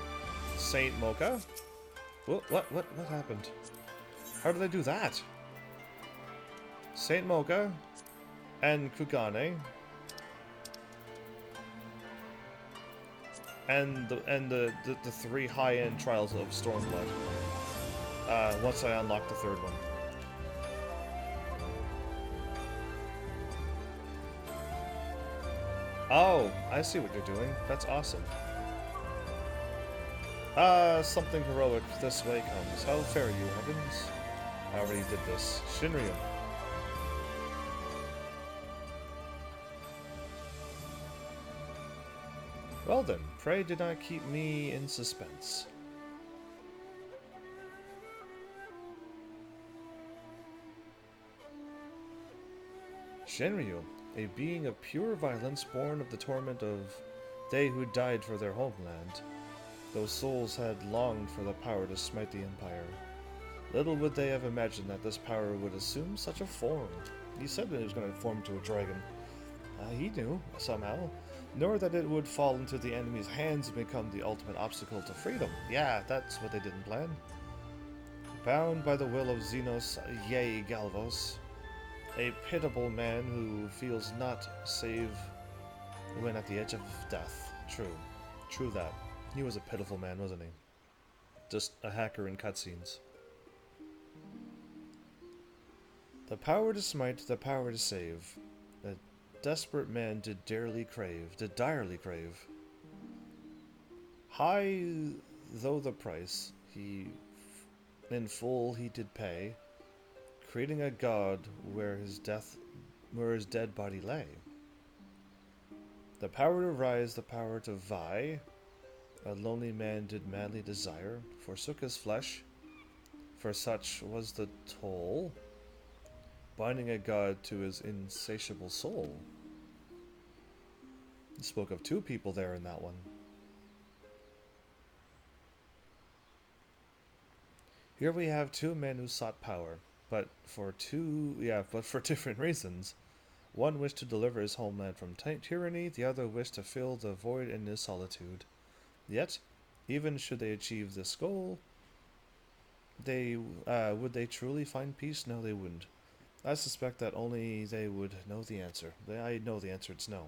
Speaker 1: Saint Mocha. What happened? How did I do that? Saint Mocha and Kugane and the three high-end trials of Stormblood. Once I unlock the third one. Oh, I see what you're doing. That's awesome. Something heroic this way comes. How fare you, heavens? I already did this. Shinryu. Well then, pray do not keep me in suspense. Shinryu, a being of pure violence born of the torment of they who died for their homeland. Those souls had longed for the power to smite the Empire. Little would they have imagined that this power would assume such a form. He said that it was going to form to a dragon. He knew, somehow. Nor that it would fall into the enemy's hands and become the ultimate obstacle to freedom. Yeah, that's what they didn't plan. Bound by the will of Xenos, yea, Galvos, a pitiable man who feels not save when at the edge of death. True that. He was a pitiful man, wasn't he? Just a hacker in cutscenes. The power to smite, the power to save. A desperate man did direly crave. High though the price, in full he did pay, creating a god where his dead body lay. The power to rise, the power to vie, a lonely man did madly desire, forsook his flesh, for such was the toll, binding a god to his insatiable soul. He spoke of two people there in that one. Here we have two men who sought power, but for different reasons. One wished to deliver his homeland from tyranny, the other wished to fill the void in his solitude. Yet, even should they achieve this goal, would they truly find peace? No, they wouldn't. I suspect that only they would know the answer. I know the answer, it's no.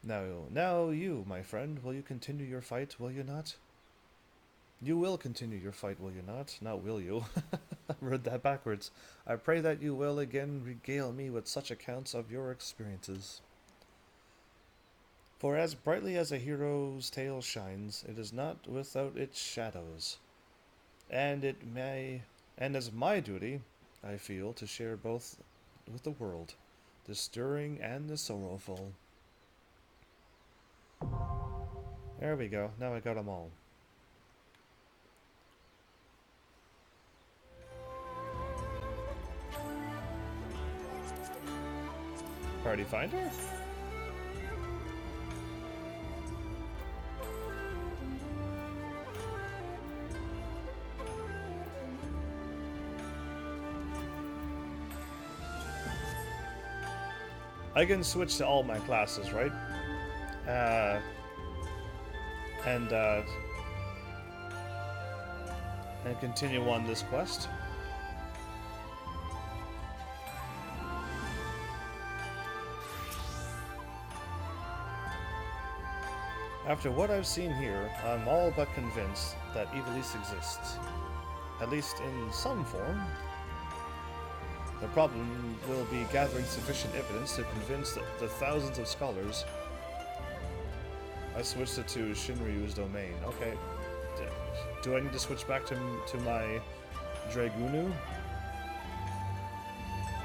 Speaker 1: Now you, my friend, will you continue your fight, will you not? You will continue your fight, will you not? Not will you. I read that backwards. I pray that you will again regale me with such accounts of your experiences. For as brightly as a hero's tale shines, it is not without its shadows. And as my duty, I feel, to share both with the world, the stirring and the sorrowful. There we go, now I got them all. Party finder? I can switch to all my classes, right? And continue on this quest. After what I've seen here, I'm all but convinced that Ivalice exists. At least in some form. The problem will be gathering sufficient evidence to convince the thousands of scholars. I switched it to Shinryu's domain. Okay. Do I need to switch back to my Dragunu?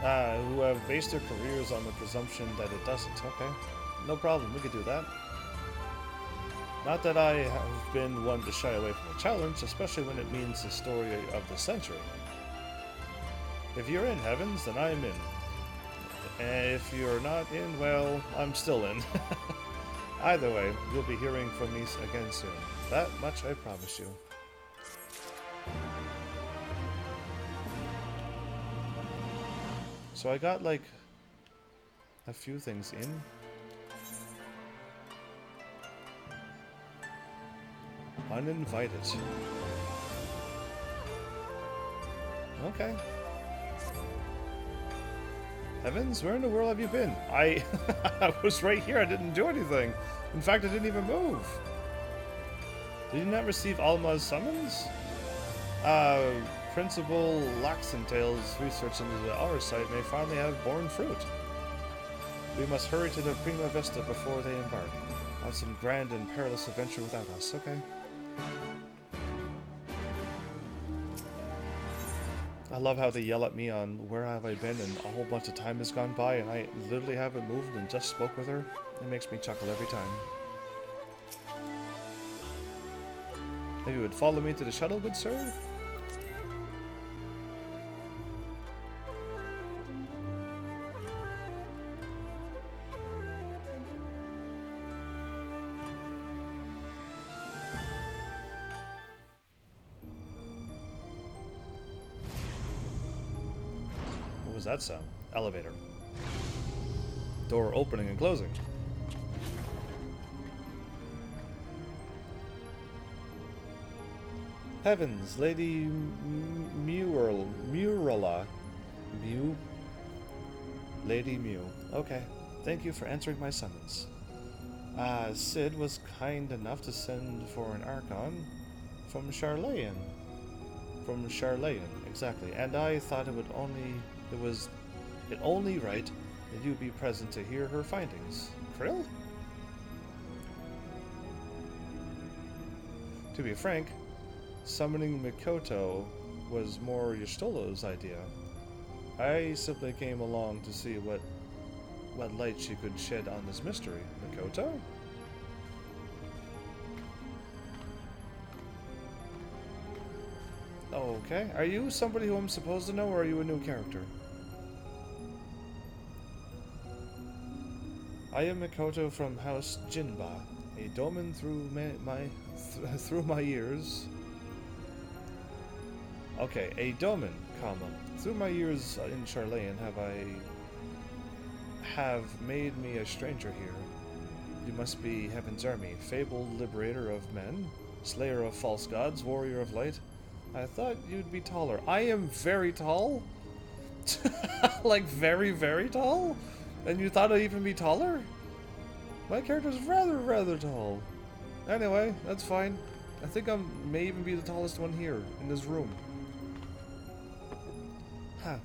Speaker 1: Who have based their careers on the presumption that it doesn't. Okay, no problem, we could do that. Not that I have been one to shy away from a challenge, especially when it means the story of the century. If you're in, Heavens, then I'm in. And if you're not in, well, I'm still in. Either way, you'll be hearing from me again soon. That much I promise you. So I got, like, a few things in. Uninvited. Okay. Heavens, where in the world have you been? I was right here, I didn't do anything. In fact, I didn't even move. Did you not receive Alma's summons? Principal Laxentail's research into our site may finally have borne fruit. We must hurry to the Prima Vista before they embark on some grand and perilous adventure without us, okay? I love how they yell at me on where have I been and a whole bunch of time has gone by and I literally haven't moved and just spoke with her. It makes me chuckle every time. Maybe you would follow me to the shuttle, good sir? What was that sound? Elevator. Door opening and closing. Heavens, Lady Murala. Lady Mew. Okay. Thank you for answering my summons. Sid was kind enough to send for an Archon from Charlayan. From Charlayan, exactly. And I thought it was only right that you be present to hear her findings. Krill? To be frank, summoning Mikoto was more Yashtolo's idea. I simply came along to see what light she could shed on this mystery. Mikoto? Okay. Are you somebody who I'm supposed to know, or are you a new character? I am Mikoto from House Jinba, a domin through my years. Okay, a domin, comma. Through my years in Charlayan have made me a stranger here. You must be Heaven's Army, fabled liberator of men, slayer of false gods, warrior of light. I thought you'd be taller. I am very tall? Like very, very tall? And you thought I'd even be taller? My character's rather tall. Anyway, that's fine. I think I may even be the tallest one here, in this room. Huh.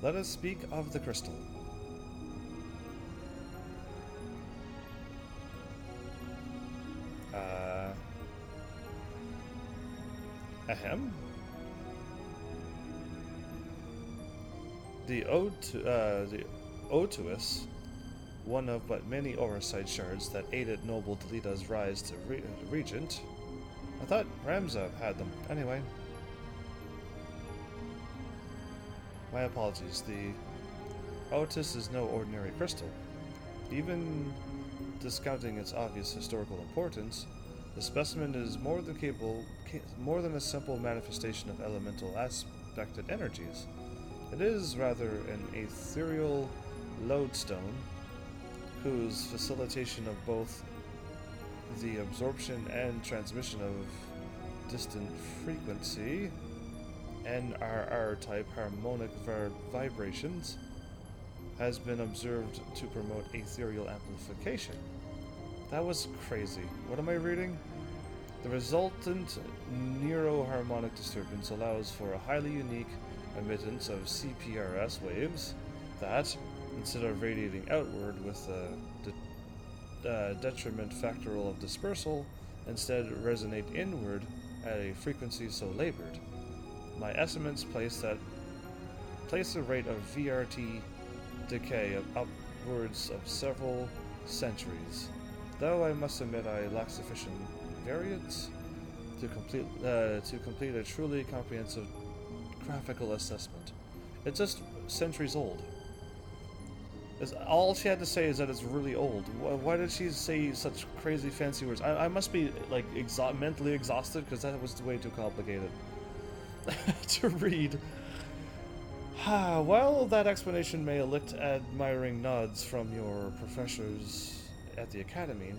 Speaker 1: Let us speak of the crystal. Ahem? The Otuus, one of but many oversight shards that aided noble Delita's rise to regent. I thought Ramza had them. Anyway. My apologies. The Otus is no ordinary crystal. Even discounting its obvious historical importance, the specimen is more than a simple manifestation of elemental aspected energies. It is rather an ethereal lodestone, whose facilitation of both the absorption and transmission of distant frequency, NRR-type harmonic vibrations, has been observed to promote ethereal amplification. That was crazy. What am I reading? The resultant neuroharmonic disturbance allows for a highly unique emittance of CPRS waves that, instead of radiating outward with detriment factorial of dispersal, instead resonate inward at a frequency so labored. My estimates place the rate of VRT decay of upwards of several centuries, though I must admit I lack sufficient variance to complete a truly comprehensive graphical assessment. It's just centuries old. All she had to say is that it's really old. Why did she say such crazy fancy words? I must be like mentally exhausted, because that was way too complicated to read. While that explanation may elicit admiring nods from your professors at the academy,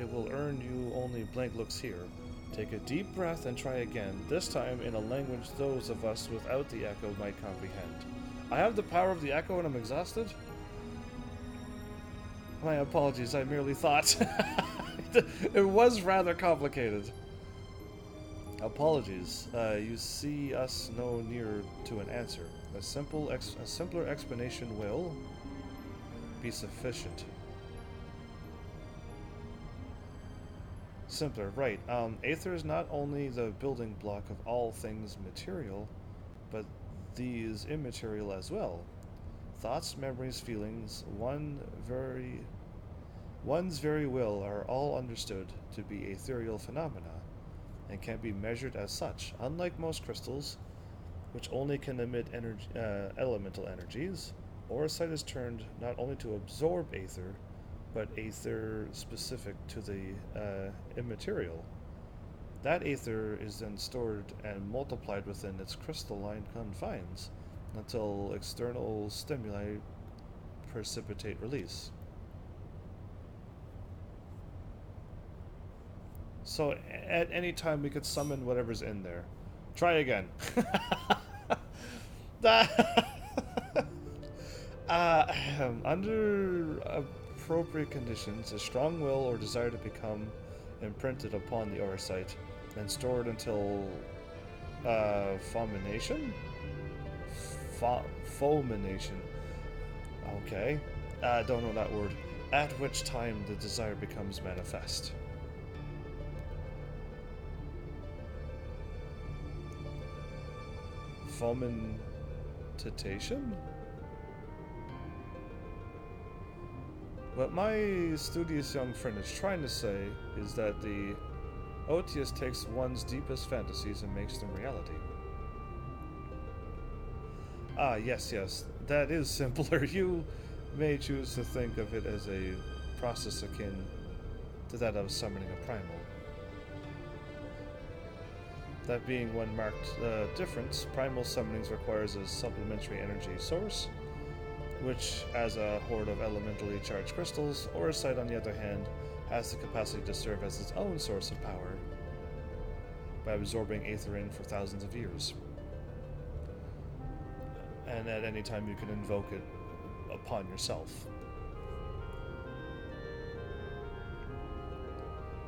Speaker 1: it will earn you only blank looks here. Take a deep breath and try again, this time in a language those of us without the echo might comprehend. I have the power of the echo and I'm exhausted? My apologies, I merely thought it was rather complicated. Apologies. You see us no nearer to an answer. A simpler explanation will be sufficient. Simpler, right. Aether is not only the building block of all things material, but these immaterial as well. Thoughts, memories, feelings, one's very will are all understood to be ethereal phenomena, and can be measured as such. Unlike most crystals, which only can emit elemental energies, Aurosite is turned not only to absorb aether, but aether specific to the immaterial. That aether is then stored and multiplied within its crystalline confines until external stimuli precipitate release. So at any time we could summon whatever's in there. Try again. Under appropriate conditions, a strong will or desire to become imprinted upon the Aurosite and stored until fulmination? Fulmination. Okay. Don't know that word. At which time the desire becomes manifest. Fulmination? What my studious young friend is trying to say is that the Otius takes one's deepest fantasies and makes them reality. Ah, yes, that is simpler. You may choose to think of it as a process akin to that of summoning a primal. That being one marked difference, primal summonings requires a supplementary energy source, which, as a horde of elementally charged crystals, Aurosite, on the other hand, has the capacity to serve as its own source of power by absorbing aether in for thousands of years. And at any time you can invoke it upon yourself.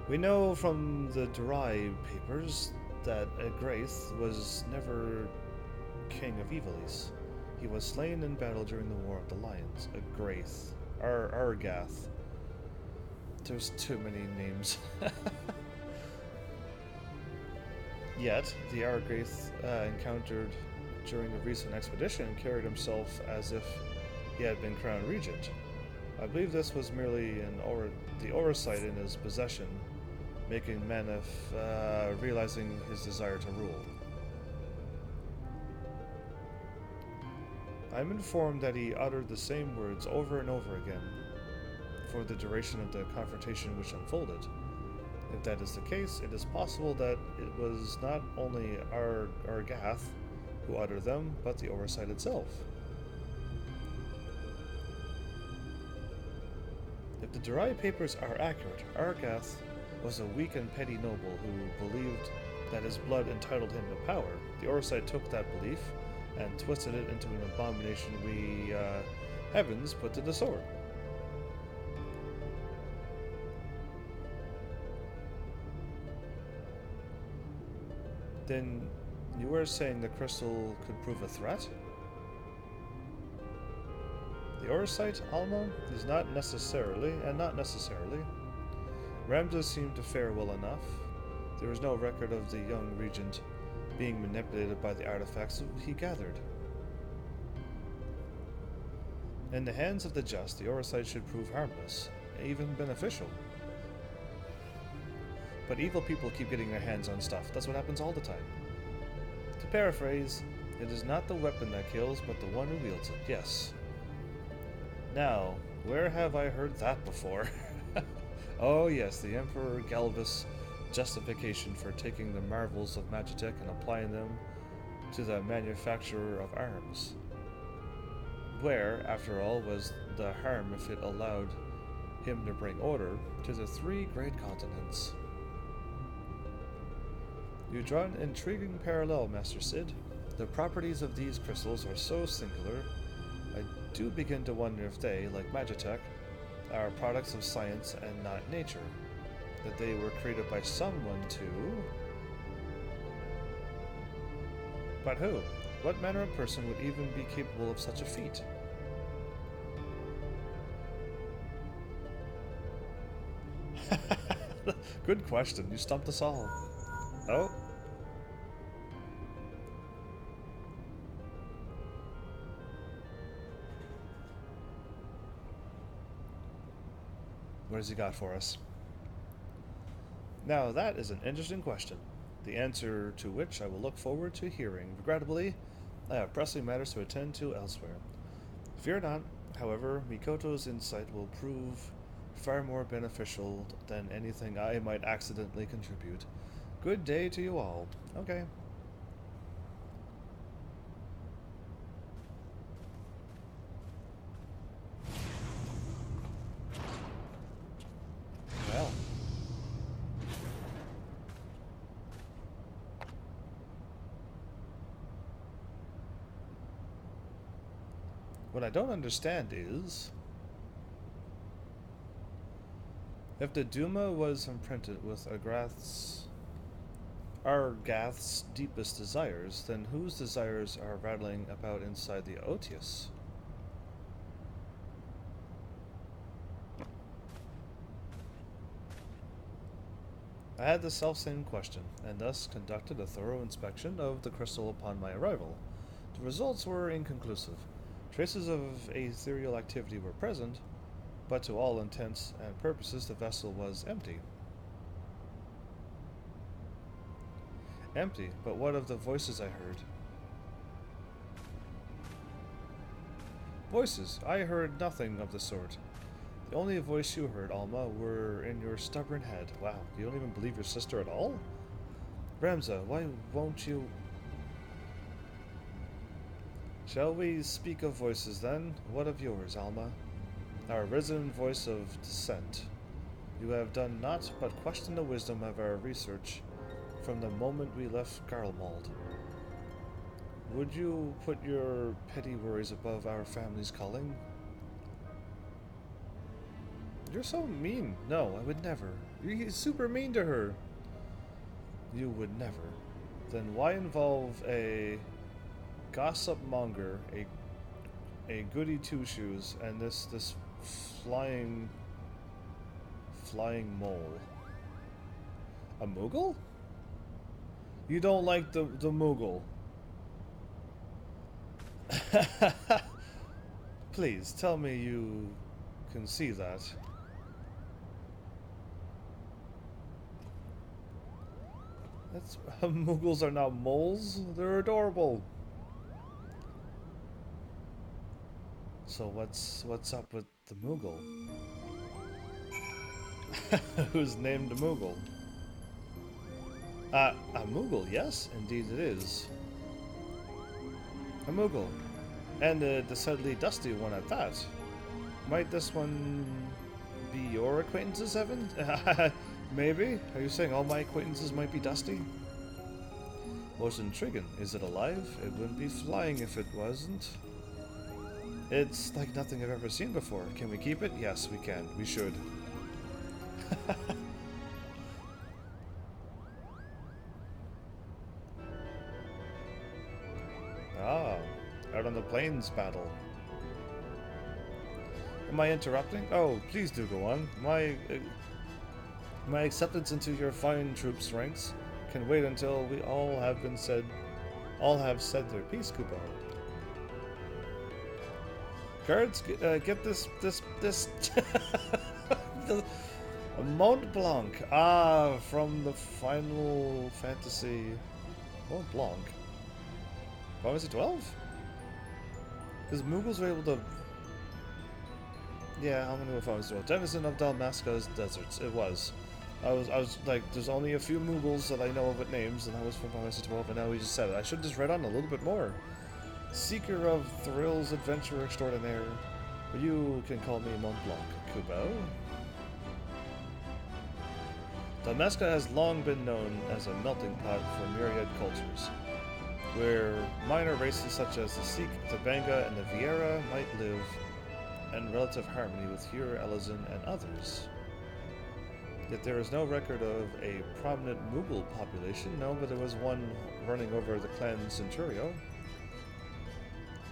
Speaker 1: We know from the Durai papers that Agraith was never king of Evilis. He was slain in battle during the War of the Lions. Agraith. Argath. There's too many names. Yet, the Argaith encountered during a recent expedition carried himself as if he had been crowned regent. I believe this was merely the Aurosite in his possession, making Manif realizing his desire to rule. I am informed that he uttered the same words over and over again for the duration of the confrontation which unfolded. If that is the case, it is possible that it was not only Argath who uttered them, but the Aurosite itself. If the Durai papers are accurate, Argath was a weak and petty noble who believed that his blood entitled him to power. The Aurosite took that belief and twisted it into an abomination we, heavens, put to the sword. Then you were saying the crystal could prove a threat? The Oversight, Alma, is not necessarily. Ramses seemed to fare well enough. There was no record of the young regent being manipulated by the artifacts he gathered. In the hands of the just, the Oversight should prove harmless, even beneficial. But evil people keep getting their hands on stuff. That's what happens all the time. To paraphrase, it is not the weapon that kills, but the one who wields it. Yes. Now, where have I heard that before? Oh yes, the Emperor Galvus' justification for taking the marvels of Magitech and applying them to the manufacturer of arms. Where, after all, was the harm if it allowed him to bring order to the three great continents? You draw an intriguing parallel, Master Sid. The properties of these crystals are so singular, I do begin to wonder if they, like Magitech, are products of science and not nature. That they were created by someone to... But who? What manner of person would even be capable of such a feat? Good question. You stumped us all. Oh? What has he got for us? Now that is an interesting question, the answer to which I will look forward to hearing. Regrettably, I have pressing matters to attend to elsewhere. Fear not, however, Mikoto's insight will prove far more beneficial than anything I might accidentally contribute. Good day to you all. Okay. Well. What I don't understand is, if the Duma was imprinted with Argath's deepest desires, then whose desires are rattling about inside the Otius? I had the selfsame question, and thus conducted a thorough inspection of the crystal upon my arrival. The results were inconclusive. Traces of ethereal activity were present, but to all intents and purposes the vessel was empty. Empty, but what of the voices I heard? Voices? I heard nothing of the sort. The only voice you heard, Alma, were in your stubborn head. Wow, you don't even believe your sister at all? Ramza, why won't you... Shall we speak of voices then? What of yours, Alma? Our risen voice of dissent. You have done naught but question the wisdom of our research from the moment we left Garlemald. Would you put your petty worries above our family's calling? You're so mean. No, I would never. You're super mean to her. You would never. Then why involve a gossip monger, a goody two-shoes, and this flying mole? A Moogle? You don't like the Moogle? Please tell me you can see that. That's Moogles are not moles. They're adorable. So what's up with the Moogle? Who's named a Moogle? A Moogle, yes, indeed it is. A Moogle. And a decidedly dusty one at that. Might this one be your acquaintances, Evan? Maybe? Are you saying all my acquaintances might be dusty? Most intriguing. Is it alive? It wouldn't be flying if it wasn't. It's like nothing I've ever seen before. Can we keep it? Yes, we can. We should. Ah, out on the plains battle. Am I interrupting? Oh, please do go on. My acceptance into your fine troops ranks can wait until we all have said their piece, Kupo. Guards, get this Mont Blanc. Ah, from the Final Fantasy Mont Blanc. Fantasy 12? Because Moogles were able to. Yeah, I'm gonna go with Fantasy 12. Denizen of Dalmasca's deserts. It was. I was like, there's only a few Moogles that I know of with names, and that was from Fantasy 12, and now we just said it. I should have just read on a little bit more. Seeker of thrills, adventurer extraordinaire. But you can call me Mont Blanc, Kubo. Dalmasca has long been known as a melting pot for myriad cultures, where minor races such as the Sikh, the Banga, and the Viera might live in relative harmony with Hur, Elazin, and others. Yet there is no record of a prominent Mughal population, no, but there was one running over the clan Centurio.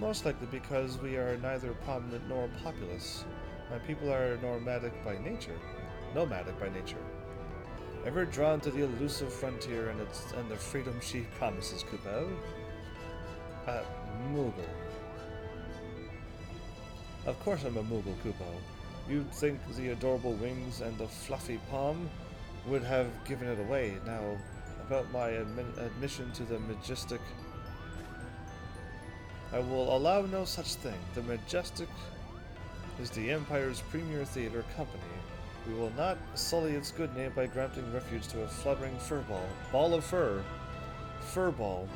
Speaker 1: Most likely because we are neither prominent nor populous. My people are nomadic by nature. Ever drawn to the elusive frontier and the freedom she promises, Kupo? Mughal. Of course I'm a Mughal, Kupo. You'd think the adorable wings and the fluffy palm would have given it away. Now, about my admission to the Majestic... I will allow no such thing. The Majestic is the Empire's premier theater company. We will not sully its good name by granting refuge to a fluttering furball. Ball of fur. Furball.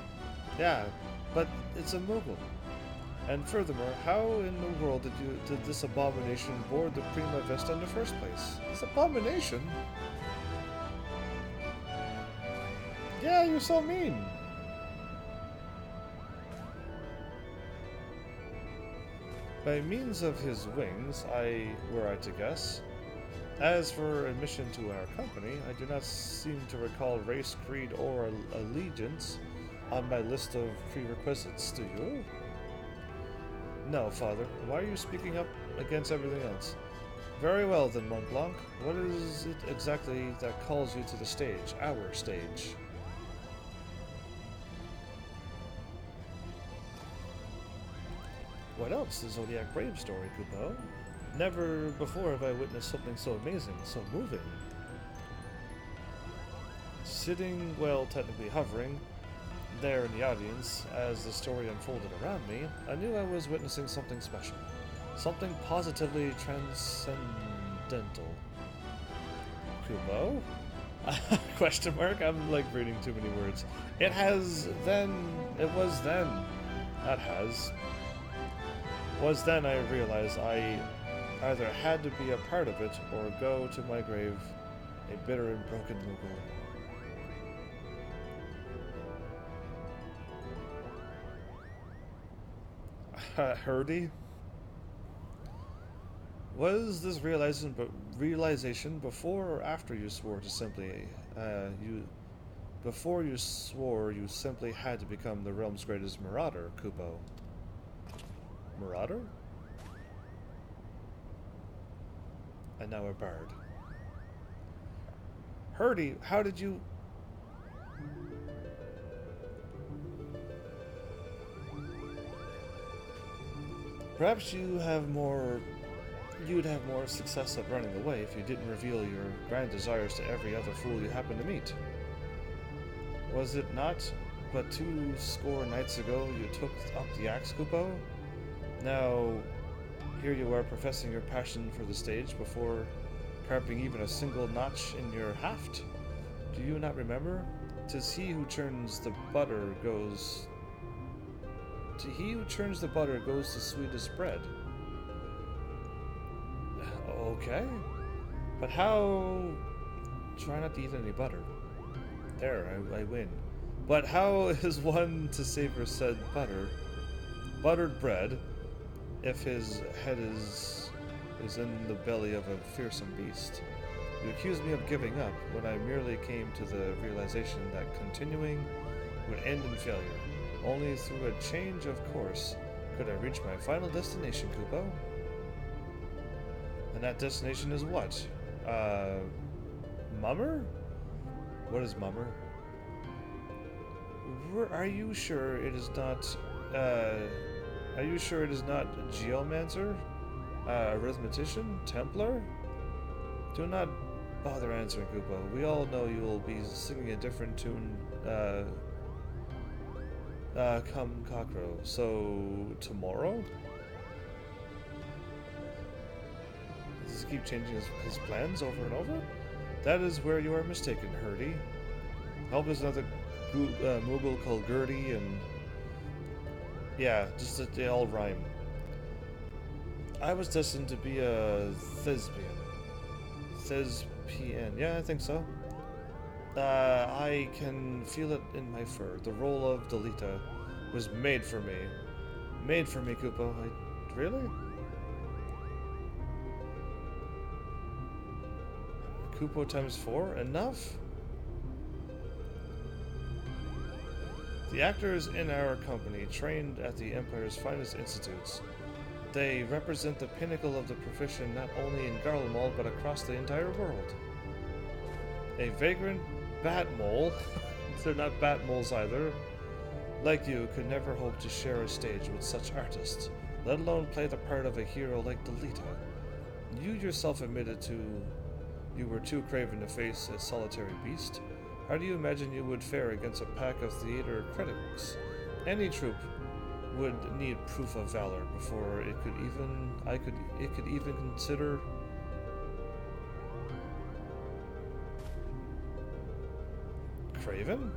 Speaker 1: Yeah, but it's a Mughal. And furthermore, how in the world did this abomination board the Prima Vesta in the first place? This abomination? Yeah, you're so mean. By means of his wings, were I to guess. As for admission to our company, I do not seem to recall race, creed, or allegiance on my list of prerequisites, do you? No, Father. Why are you speaking up against everything else? Very well then, Mont Blanc. What is it exactly that calls you to the stage, our stage? What else? The Zodiac Brave story, Kupo. Never before have I witnessed something so amazing, so moving. Sitting, well, technically hovering, there in the audience, as the story unfolded around me, I knew I was witnessing something special. Something positively transcendental. Kubo? Question mark? I'm like reading too many words. It was then. That has. Was then I realized I either had to be a part of it or go to my grave a bitter and broken Mughal. Herdy? Was this realization before or after you swore to simply before you swore you simply had to become the realm's greatest marauder, Kupo? Marauder? And now a bard. Herdy, how did you... Perhaps you'd have more success at running away if you didn't reveal your grand desires to every other fool you happen to meet. Was it not but 20 nights ago you took up the axe, Kupo? Now, here you are professing your passion for the stage before carving even a single notch in your haft. Do you not remember? 'Tis he who churns the butter goes... To he who churns the butter goes the sweetest bread. Okay. But how... Try not to eat any butter. There, I win. But how is one to savor said buttered bread, if his head is in the belly of a fearsome beast? You accuse me of giving up, when I merely came to the realization that continuing would end in failure. Only through a change of course could I reach my final destination, Kupo. And that destination is what? Mummer? What is Mummer? Are you sure it is not, are you sure it is not Geomancer? Arithmetician? Templar? Do not bother answering, Koopa. We all know you will be singing a different tune, come Cockro. So, tomorrow? Does he keep changing his plans over and over? That is where you are mistaken, Hurdy. Help is another Moogle called Gertie, and yeah, just that they all rhyme. I was destined to be a thespian. Thespian, yeah, I think so. I can feel it in my fur. The role of Delita was made for me. Made for me, Koopa. Really? Koopa times 4? Enough? The actors in our company trained at the Empire's finest institutes. They represent the pinnacle of the profession not only in Garlemald but across the entire world. A vagrant bat mole, they're not bat moles either, like you could never hope to share a stage with such artists, let alone play the part of a hero like Delita. You yourself admitted you were too craven to face a solitary beast. How do you imagine you would fare against a pack of theater critics? Any troupe would need proof of valor before it could even consider. Craven?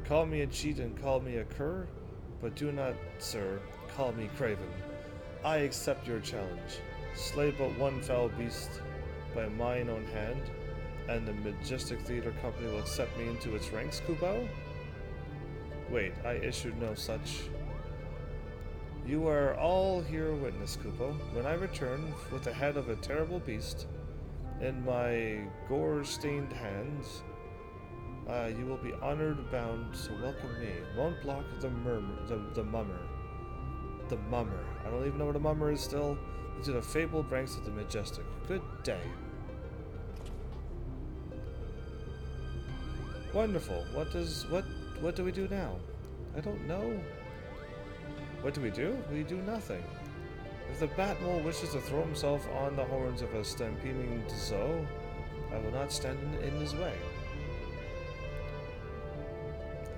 Speaker 1: Call me a cheat and call me a cur, but do not, sir, call me Craven. I accept your challenge. Slay but one foul beast by mine own hand, and the Majestic Theater Company will accept me into its ranks, Kupo? Wait, I issued no such. You are all here witness, Kupo. When I return with the head of a terrible beast in my gore-stained hands, you will be honored bound to welcome me. Won't block the mummer. The mummer. I don't even know what a mummer is still. Into the fabled ranks of the Majestic. Good day. Wonderful. What do we do now? I don't know. What do? We do nothing. If the Batmole wishes to throw himself on the horns of a stampeding Zo, I will not stand in his way.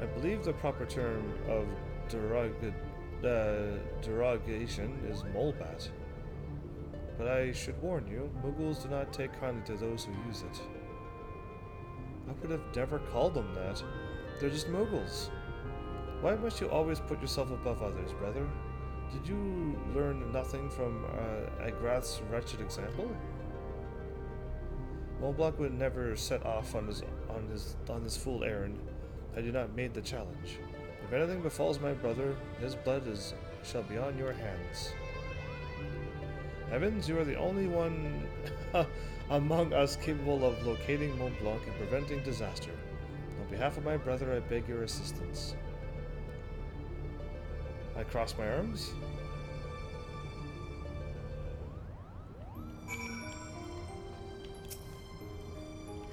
Speaker 1: I believe the proper term of derogation is molebat. But I should warn you, Muggles do not take kindly to those who use it. I would have never called them that. They're just Muggles. Why must you always put yourself above others, brother? Did you learn nothing from Agrath's wretched example? Montblanc would never set off on his fool errand had you not made the challenge. If anything befalls my brother, his blood shall be on your hands. Heavens, you are the only one among us capable of locating Mont Blanc and preventing disaster. On behalf of my brother, I beg your assistance. I cross my arms.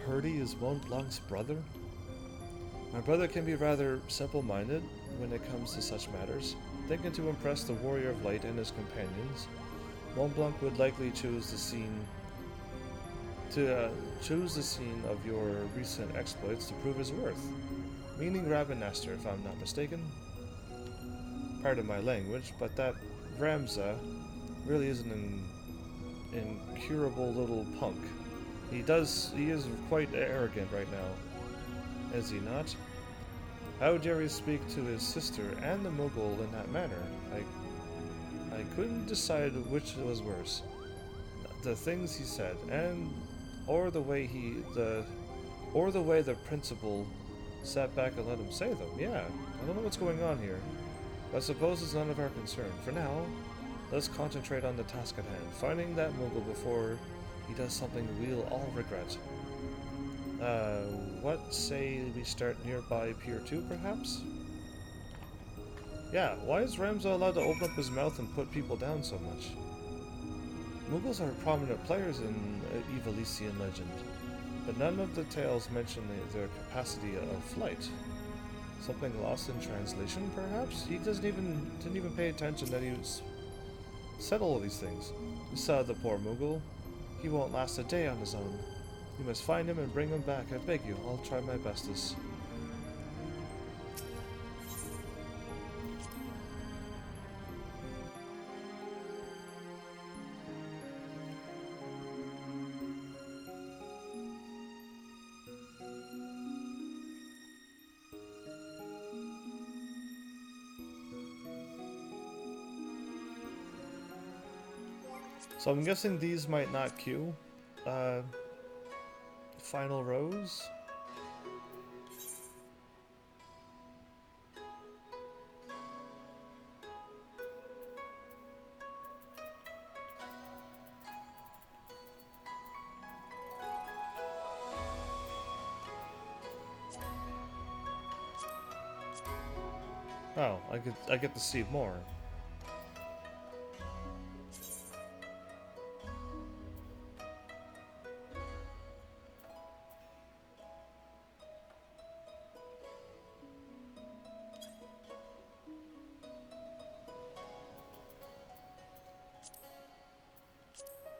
Speaker 1: Hurdy is Mont Blanc's brother? My brother can be rather simple-minded when it comes to such matters. Thinking to impress the Warrior of Light and his companions, Mont Blanc would likely choose the scene of your recent exploits to prove his worth. Meaning Rabanastor, if I'm not mistaken. Pardon my language, but that Ramza really is an incurable little punk. He is quite arrogant right now, is he not? How dare he speak to his sister and the Moogle in that manner? I couldn't decide which was worse. The things he said, or the way the principal sat back and let him say them. Yeah, I don't know what's going on here. But I suppose it's none of our concern. For now, let's concentrate on the task at hand, finding that Moogle before he does something we'll all regret. What say we start nearby Pier 2, perhaps? Yeah, why is Ramza allowed to open up his mouth and put people down so much? Mughals are prominent players in Evalesian legend, but none of the tales mention their capacity of flight. Something lost in translation, perhaps? He didn't even pay attention that he said all of these things. You saw the poor Mughal. He won't last a day on his own. You must find him and bring him back. I beg you. I'll try my bestest. So I'm guessing these might not queue. Final rows. Oh, I get to see more.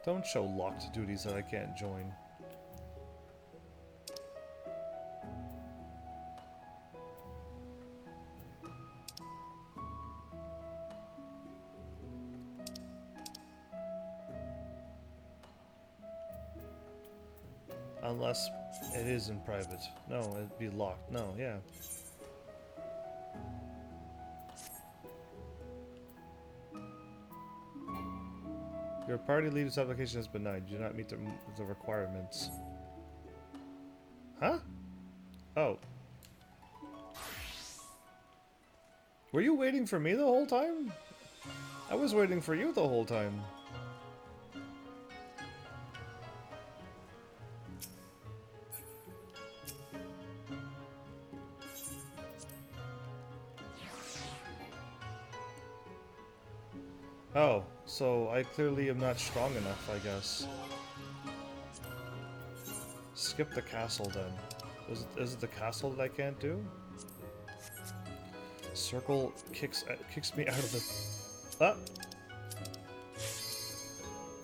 Speaker 1: Don't show locked duties that I can't join. Unless it is in private. No, it'd be locked. No, yeah. Your party leader's application has been denied. You do not meet the requirements. Huh? Oh. Were you waiting for me the whole time? I was waiting for you the whole time. Oh, so I clearly am not strong enough, I guess. Skip the castle then. Is it the castle that I can't do? Circle kicks me out of the... Ah!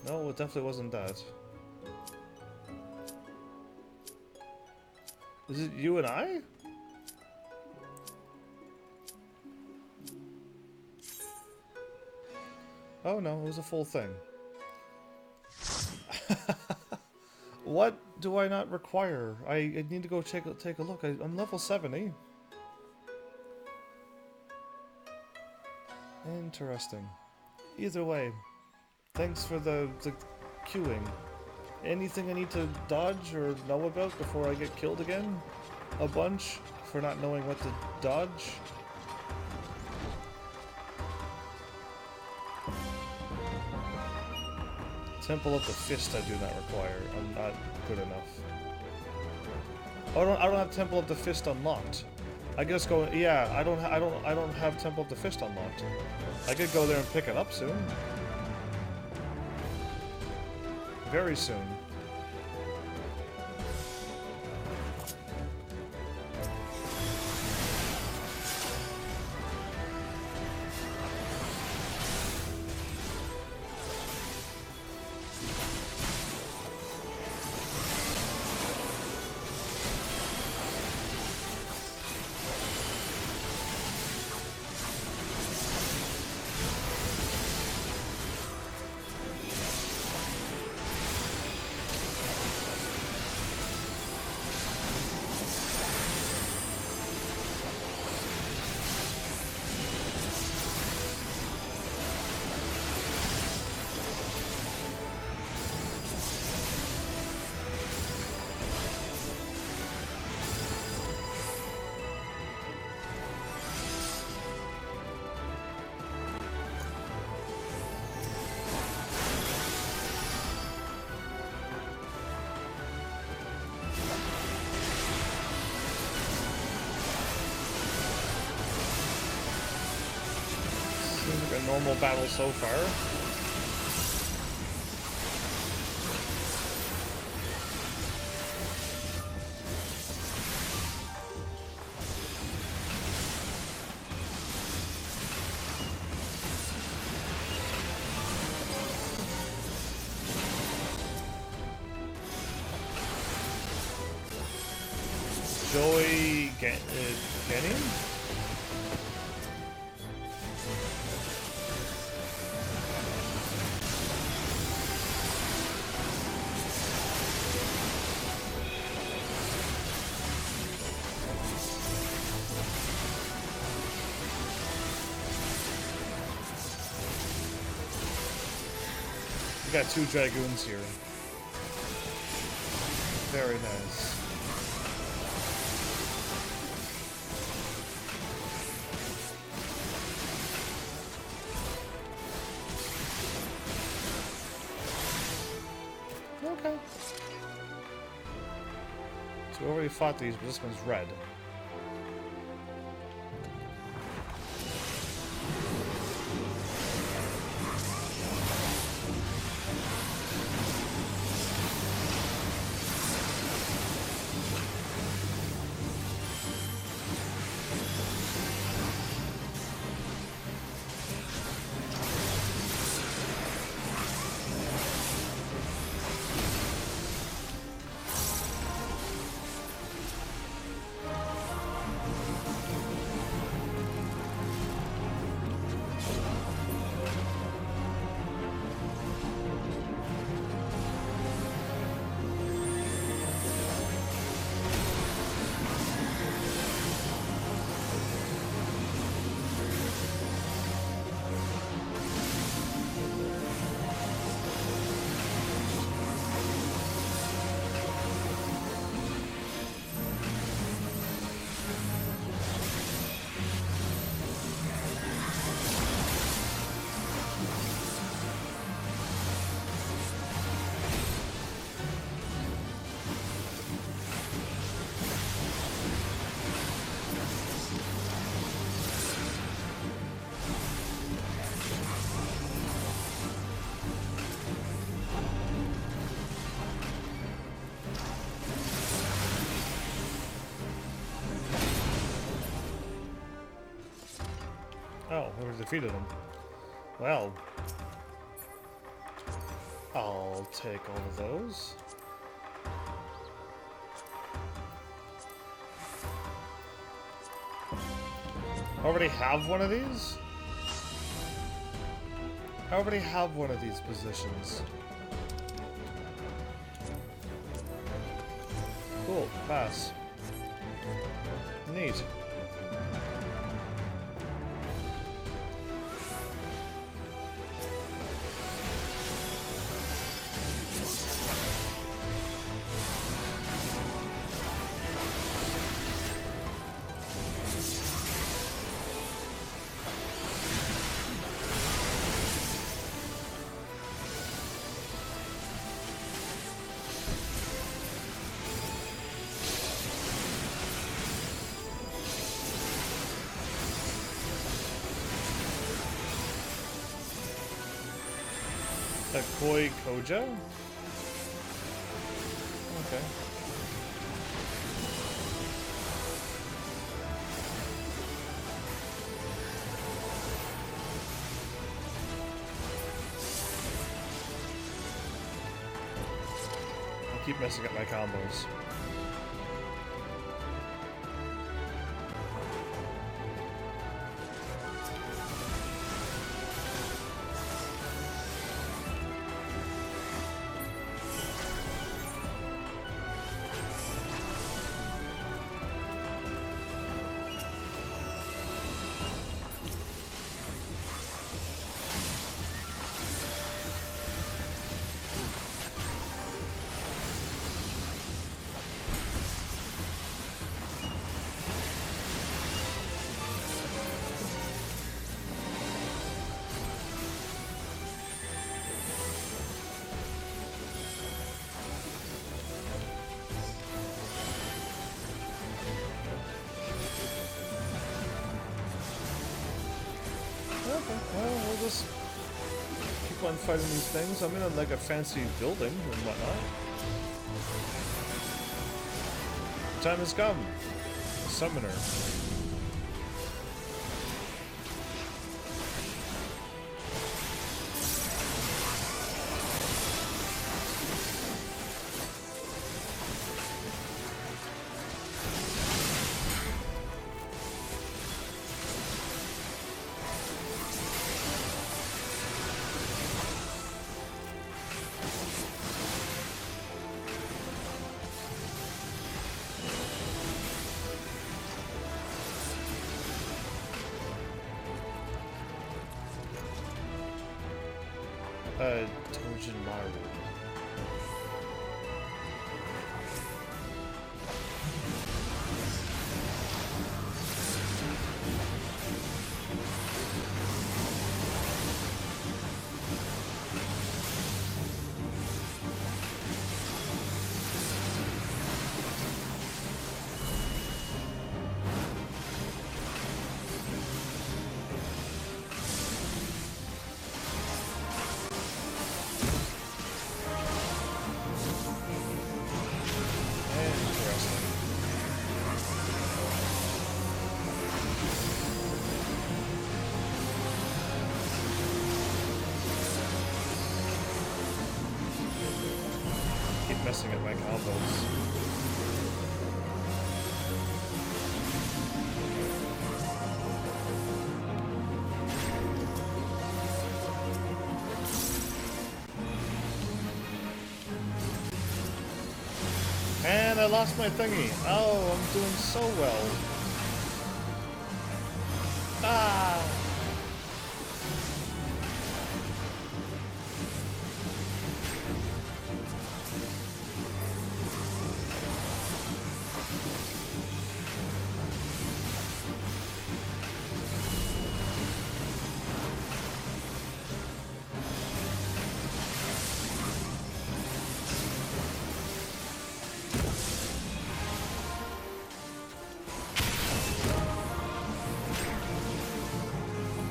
Speaker 1: No, it definitely wasn't that. Is it you and I? Oh no, it was a full thing. What do I not require? I need to go take a look. I'm level 70. Interesting. Either way, thanks for the queuing. Anything I need to dodge or know about before I get killed again? A bunch for not knowing what to dodge? Temple of the Fist I do not require. I'm not good enough. Oh, I don't have Temple of the Fist unlocked. I just go. Yeah, I don't have Temple of the Fist unlocked. I could go there and pick it up soon. Very soon. Seems like a normal battle so far. Joey Canyon? We got 2 dragoons here. Very nice. Okay. So we already fought these, but this one's red. Oh, we defeated him. Well, I'll take all of those. Already have one of these? I already have one of these positions. Cool, pass. Neat. The Koi Koja? Okay. I keep messing up my combos. Well, we'll just keep on fighting these things. I'm in like a fancy building and whatnot. The time has come. A summoner. Tojin Maru. Messing up my combos. And I lost my thingy. Oh, I'm doing so well. Ah!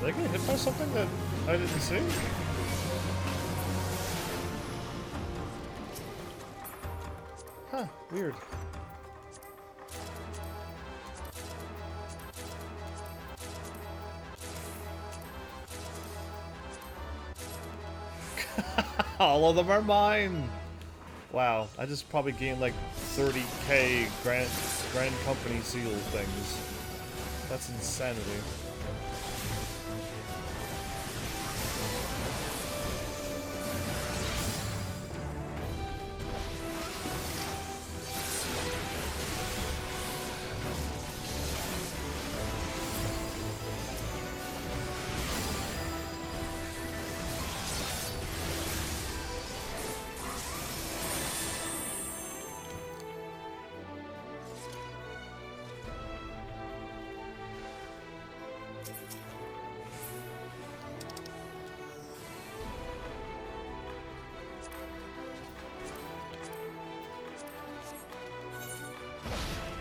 Speaker 1: Did I get hit by something that I didn't see? Huh, weird. All of them are mine! Wow, I just probably gained like 30k Grand Company Seal things. That's insanity.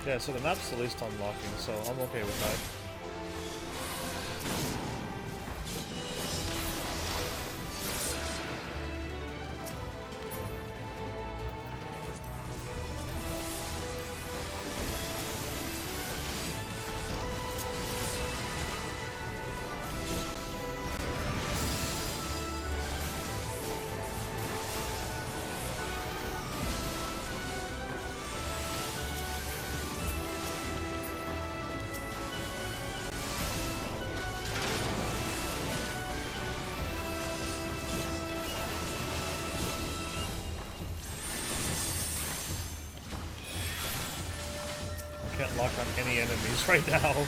Speaker 1: Yeah, so the map's at least unlocking, so I'm okay with that. Can't lock on any enemies right now.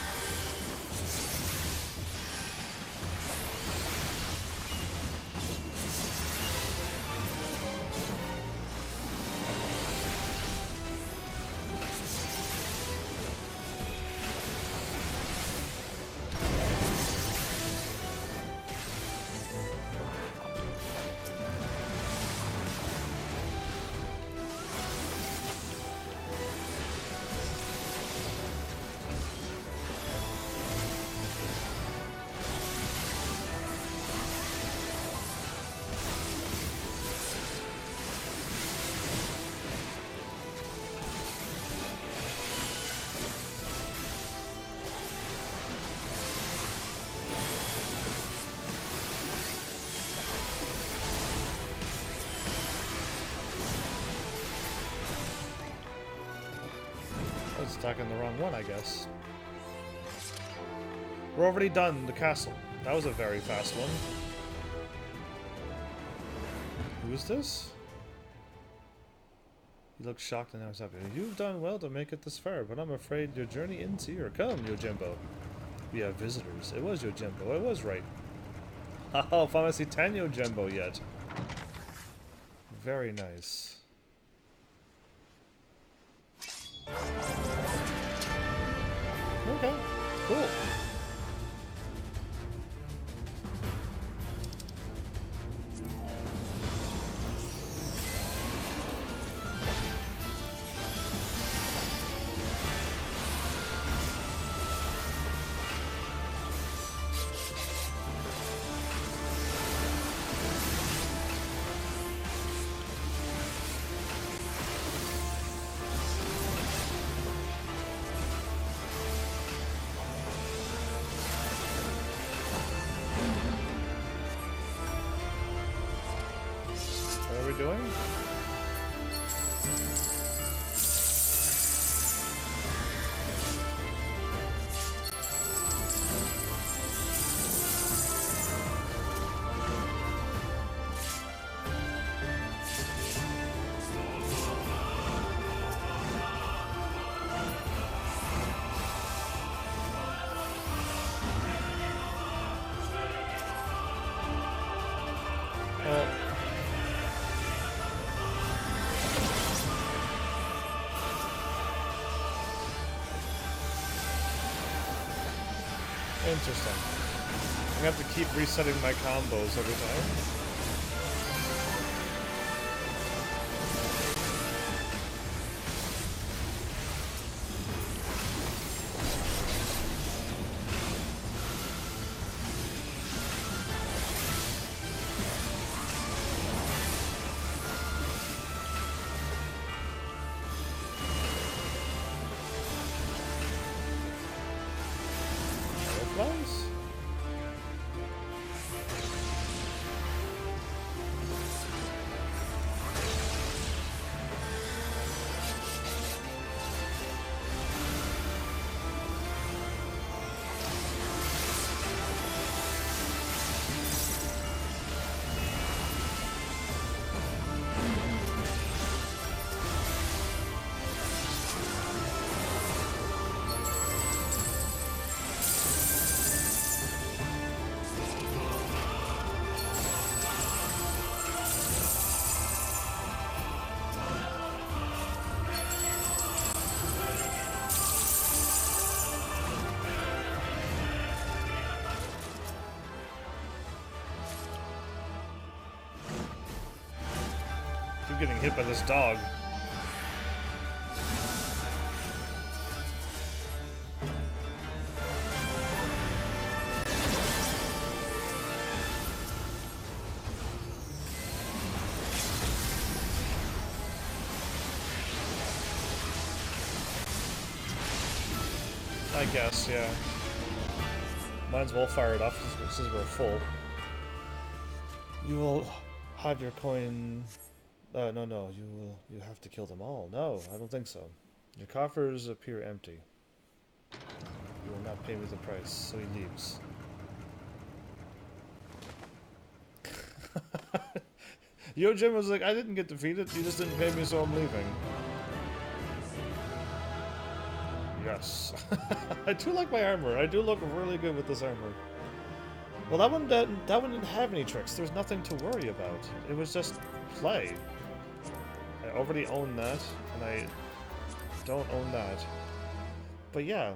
Speaker 1: I was attacking the wrong one, I guess. We're already done, the castle. That was a very fast one. Who is this? He looks shocked and now he's happy. You've done well to make it this far, but I'm afraid your journey ends here. Come, Yojimbo. We have visitors. It was Yojimbo. I was right. Oh, Pharmacy 10 Yojimbo yet. Very nice. Okay, cool. What are we doing? Interesting. I'm gonna have to keep resetting my combos every time. Butterflies? Keep getting hit by this dog. I guess, yeah. Might as well fire it off since we're full. You will have your coin. No. You have to kill them all. No, I don't think so. Your coffers appear empty. You will not pay me the price, so he leaves. Yo, Jim was like, I didn't get defeated. You just didn't pay me, so I'm leaving. Yes. I do like my armor. I do look really good with this armor. Well, that one didn't have any tricks. There's nothing to worry about. It was just play. I already own that, and I don't own that. But yeah.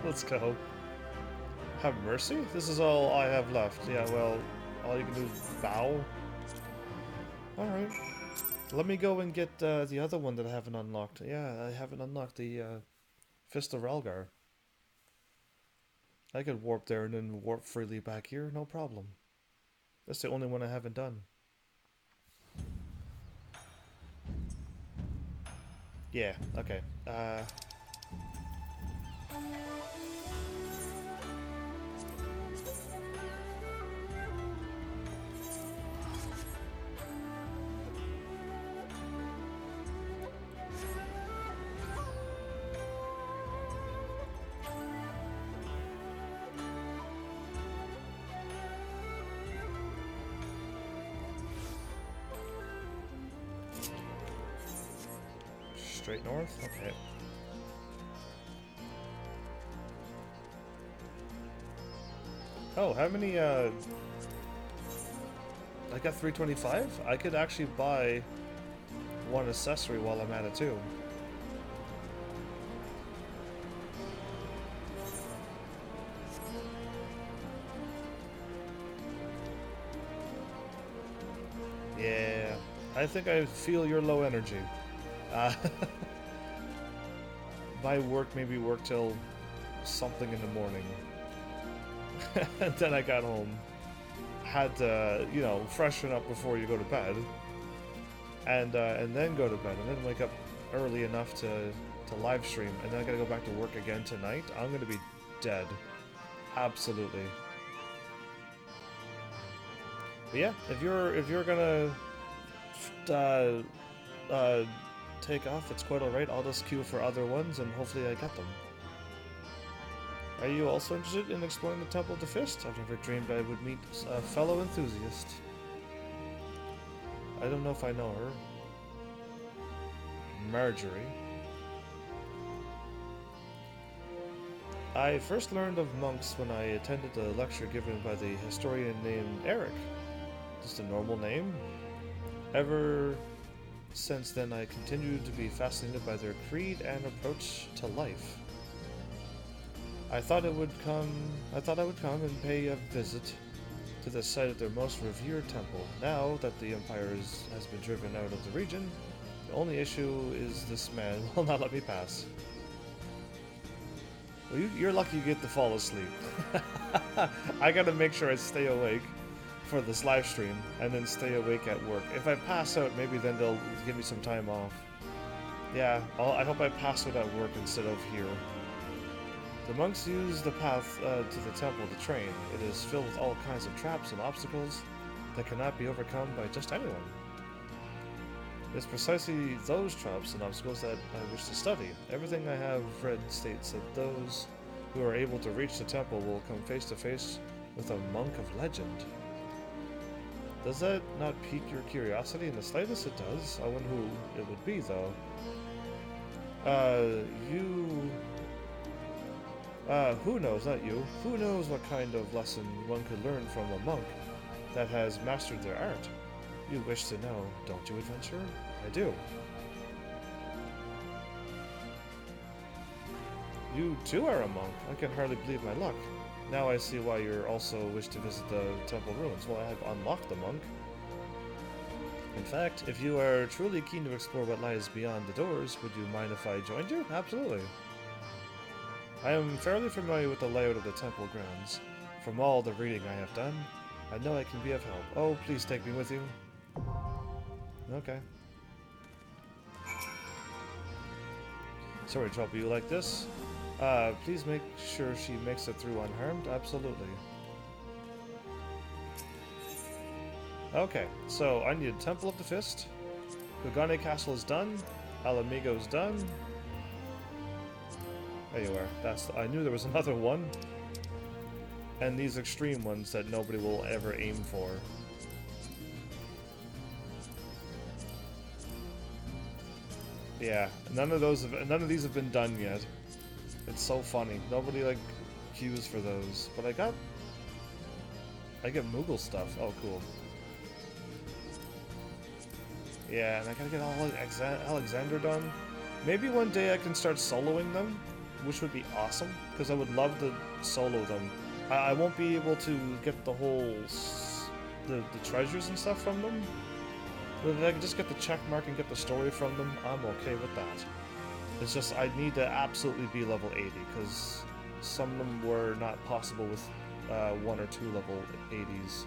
Speaker 1: Let's go. Have mercy? This is all I have left. Yeah, well, all you can do is bow. Alright. Let me go and get the other one that I haven't unlocked. Yeah, I haven't unlocked the Fist of Ralgar. I could warp there and then warp freely back here, no problem. That's the only one I haven't done. Yeah, okay. straight north? Okay. Oh, how many, I got 325? I could actually buy one accessory while I'm at it too. Yeah, I think I feel your low energy. My work maybe work till something in the morning. And then I got home, had to, you know, freshen up before you go to bed, and then go to bed, and then wake up early enough to live stream, and then I gotta go back to work again tonight. I'm gonna be dead. Absolutely. But yeah, if you're gonna take off, it's quite alright. I'll just queue for other ones, and hopefully I get them. Are you also interested in exploring the Temple of the Fist? I've never dreamed I would meet a fellow enthusiast. I don't know if I know her. Marjorie. I first learned of monks when I attended a lecture given by the historian named Eric. Just a normal name. Ever since then, I continued to be fascinated by their creed and approach to life. I thought I would come and pay a visit to the site of their most revered temple. Now that the Empire has been driven out of the region, the only issue is this man will not let me pass. Well, you're lucky you get to fall asleep. I gotta make sure I stay awake for this live stream, and then stay awake at work. If I pass out, maybe then they'll give me some time off. Yeah, I hope I pass out at work instead of here. The monks use the path to the temple to train. It is filled with all kinds of traps and obstacles that cannot be overcome by just anyone. It's precisely those traps and obstacles that I wish to study. Everything I have read states that those who are able to reach the temple will come face to face with a monk of legend. Does that not pique your curiosity in the slightest? It does. I wonder who it would be, though. Who knows, not you. Who knows what kind of lesson one could learn from a monk that has mastered their art? You wish to know, don't you, adventurer? I do. You too are a monk. I can hardly believe my luck. Now I see why you also wish to visit the temple ruins. Well, I have unlocked the monk. In fact, if you are truly keen to explore what lies beyond the doors, would you mind if I joined you? Absolutely. I am fairly familiar with the layout of the temple grounds. From all the reading I have done, I know I can be of help. Oh, please take me with you. Okay. Sorry to trouble you like this. Please make sure she makes it through unharmed. Absolutely. Okay, so I need Temple of the Fist. Kugane Castle is done. Alamigo's done. There you are. I knew there was another one. And these extreme ones that nobody will ever aim for. Yeah, none of these have been done yet. It's so funny. Nobody like queues for those. But I get Moogle stuff. Oh, cool. Yeah, and I gotta get all Alexander done. Maybe one day I can start soloing them, which would be awesome, because I would love to solo them. I won't be able to get the whole the treasures and stuff from them, but if I can just get the check mark and get the story from them, I'm okay with that. It's just I need to absolutely be level 80, because some of them were not possible with 1 or 2 level 80s.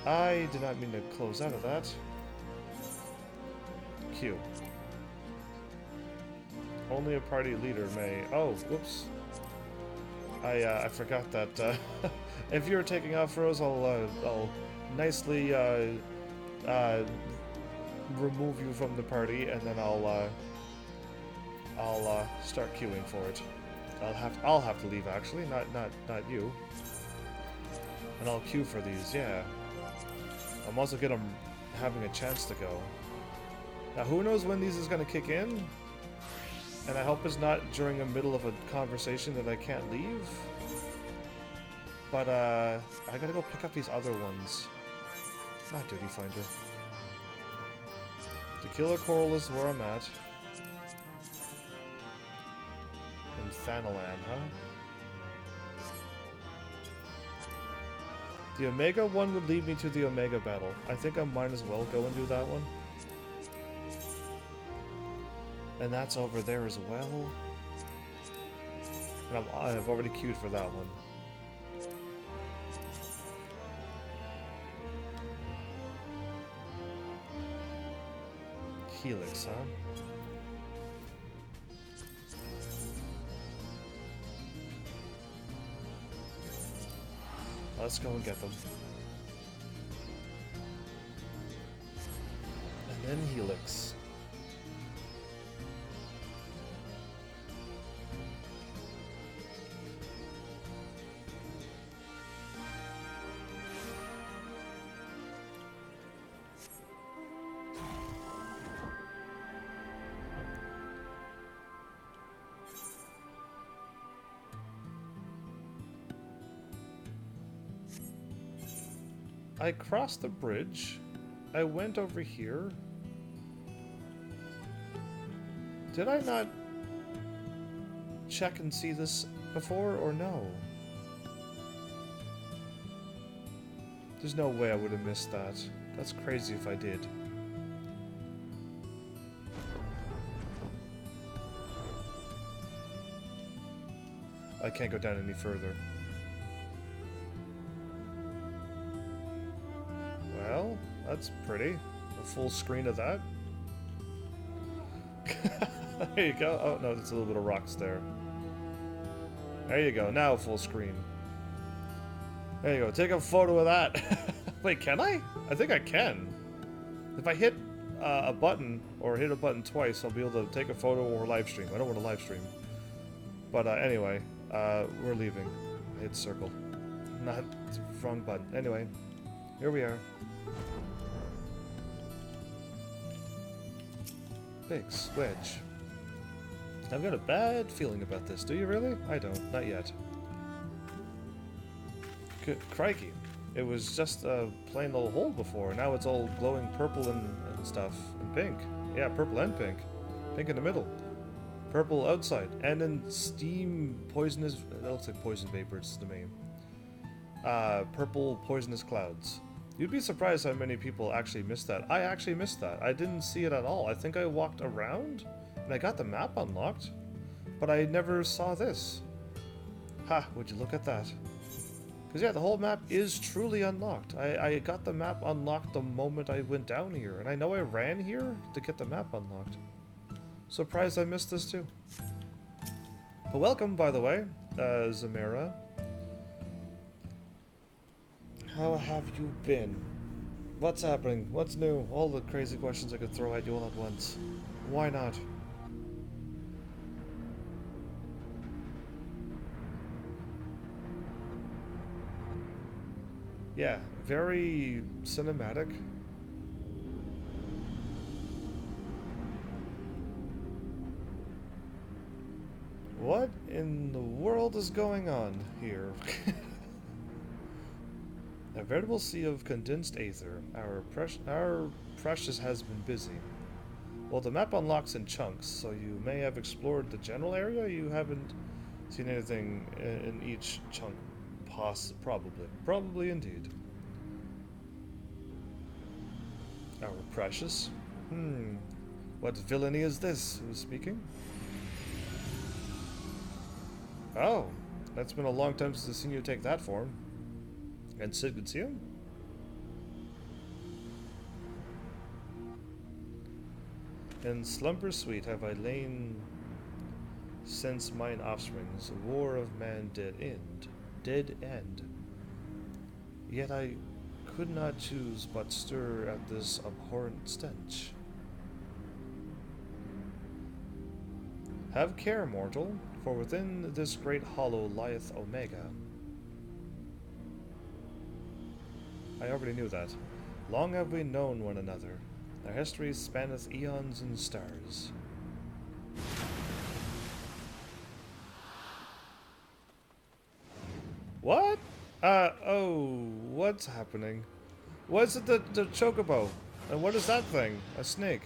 Speaker 1: I did not mean to close out of that. Q. Only a party leader may... Oh, whoops. I forgot that if you're taking off, Rose, I'll nicely remove you from the party, and then I'll start queuing for it. I'll have to leave, actually, not you. And I'll queue for these, yeah. I'm also having a chance to go. Now, who knows when these is going to kick in? And I hope it's not during the middle of a conversation that I can't leave. But, I gotta go pick up these other ones. Not Duty Finder. Tequila Coral is where I'm at. And Thanalan, huh? The Omega one would lead me to the Omega battle. I think I might as well go and do that one. And that's over there as well. And I've already queued for that one. Helix, huh? Let's go and get them. And then Helix. I crossed the bridge. I went over here. Did I not check and see this before, or no? There's no way I would have missed that. That's crazy if I did. I can't go down any further. Well, that's pretty. A full screen of that. There you go. Oh, no, there's a little bit of rocks there. There you go. Now full screen. There you go. Take a photo of that. Wait, can I? I think I can. If I hit a button, or hit a button twice, I'll be able to take a photo or live stream. I don't want to live stream. But anyway, we're leaving. I hit circle. Not wrong button. Anyway, here we are. Big wedge. I've got a bad feeling about this. Do you really? I don't. Not yet. Crikey. It was just a plain old hole before. Now it's all glowing purple and stuff. And pink. Yeah, purple and pink. Pink in the middle. Purple outside. And then steam poisonous... That looks like poison vapor. It's the main. Purple poisonous clouds. You'd be surprised how many people actually missed that. I actually missed that. I didn't see it at all. I think I walked around and I got the map unlocked, but I never saw this. Ha, would you look at that? Because yeah, the whole map is truly unlocked. I got the map unlocked the moment I went down here, and I know I ran here to get the map unlocked. Surprised I missed this too. But welcome, by the way, Zamira. How have you been? What's happening? What's new? All the crazy questions I could throw at you all at once. Why not? Yeah, very cinematic. What in the world is going on here? A veritable sea of condensed aether. Our precious has been busy. Well, the map unlocks in chunks, so you may have explored the general area. You haven't seen anything in each chunk. Probably. Probably indeed. Our precious? What villainy is this? Who's speaking? Oh, that's been a long time since I've seen you take that form. And Sid could see him? In slumber sweet have I lain since mine offsprings, war of man dead end. Yet I could not choose but stir at this abhorrent stench. Have care, mortal, for within this great hollow lieth Omega. I already knew that. Long have we known one another. Their history spanneth eons and stars. What? Oh, what's happening? What's it the chocobo? And what is that thing? A snake.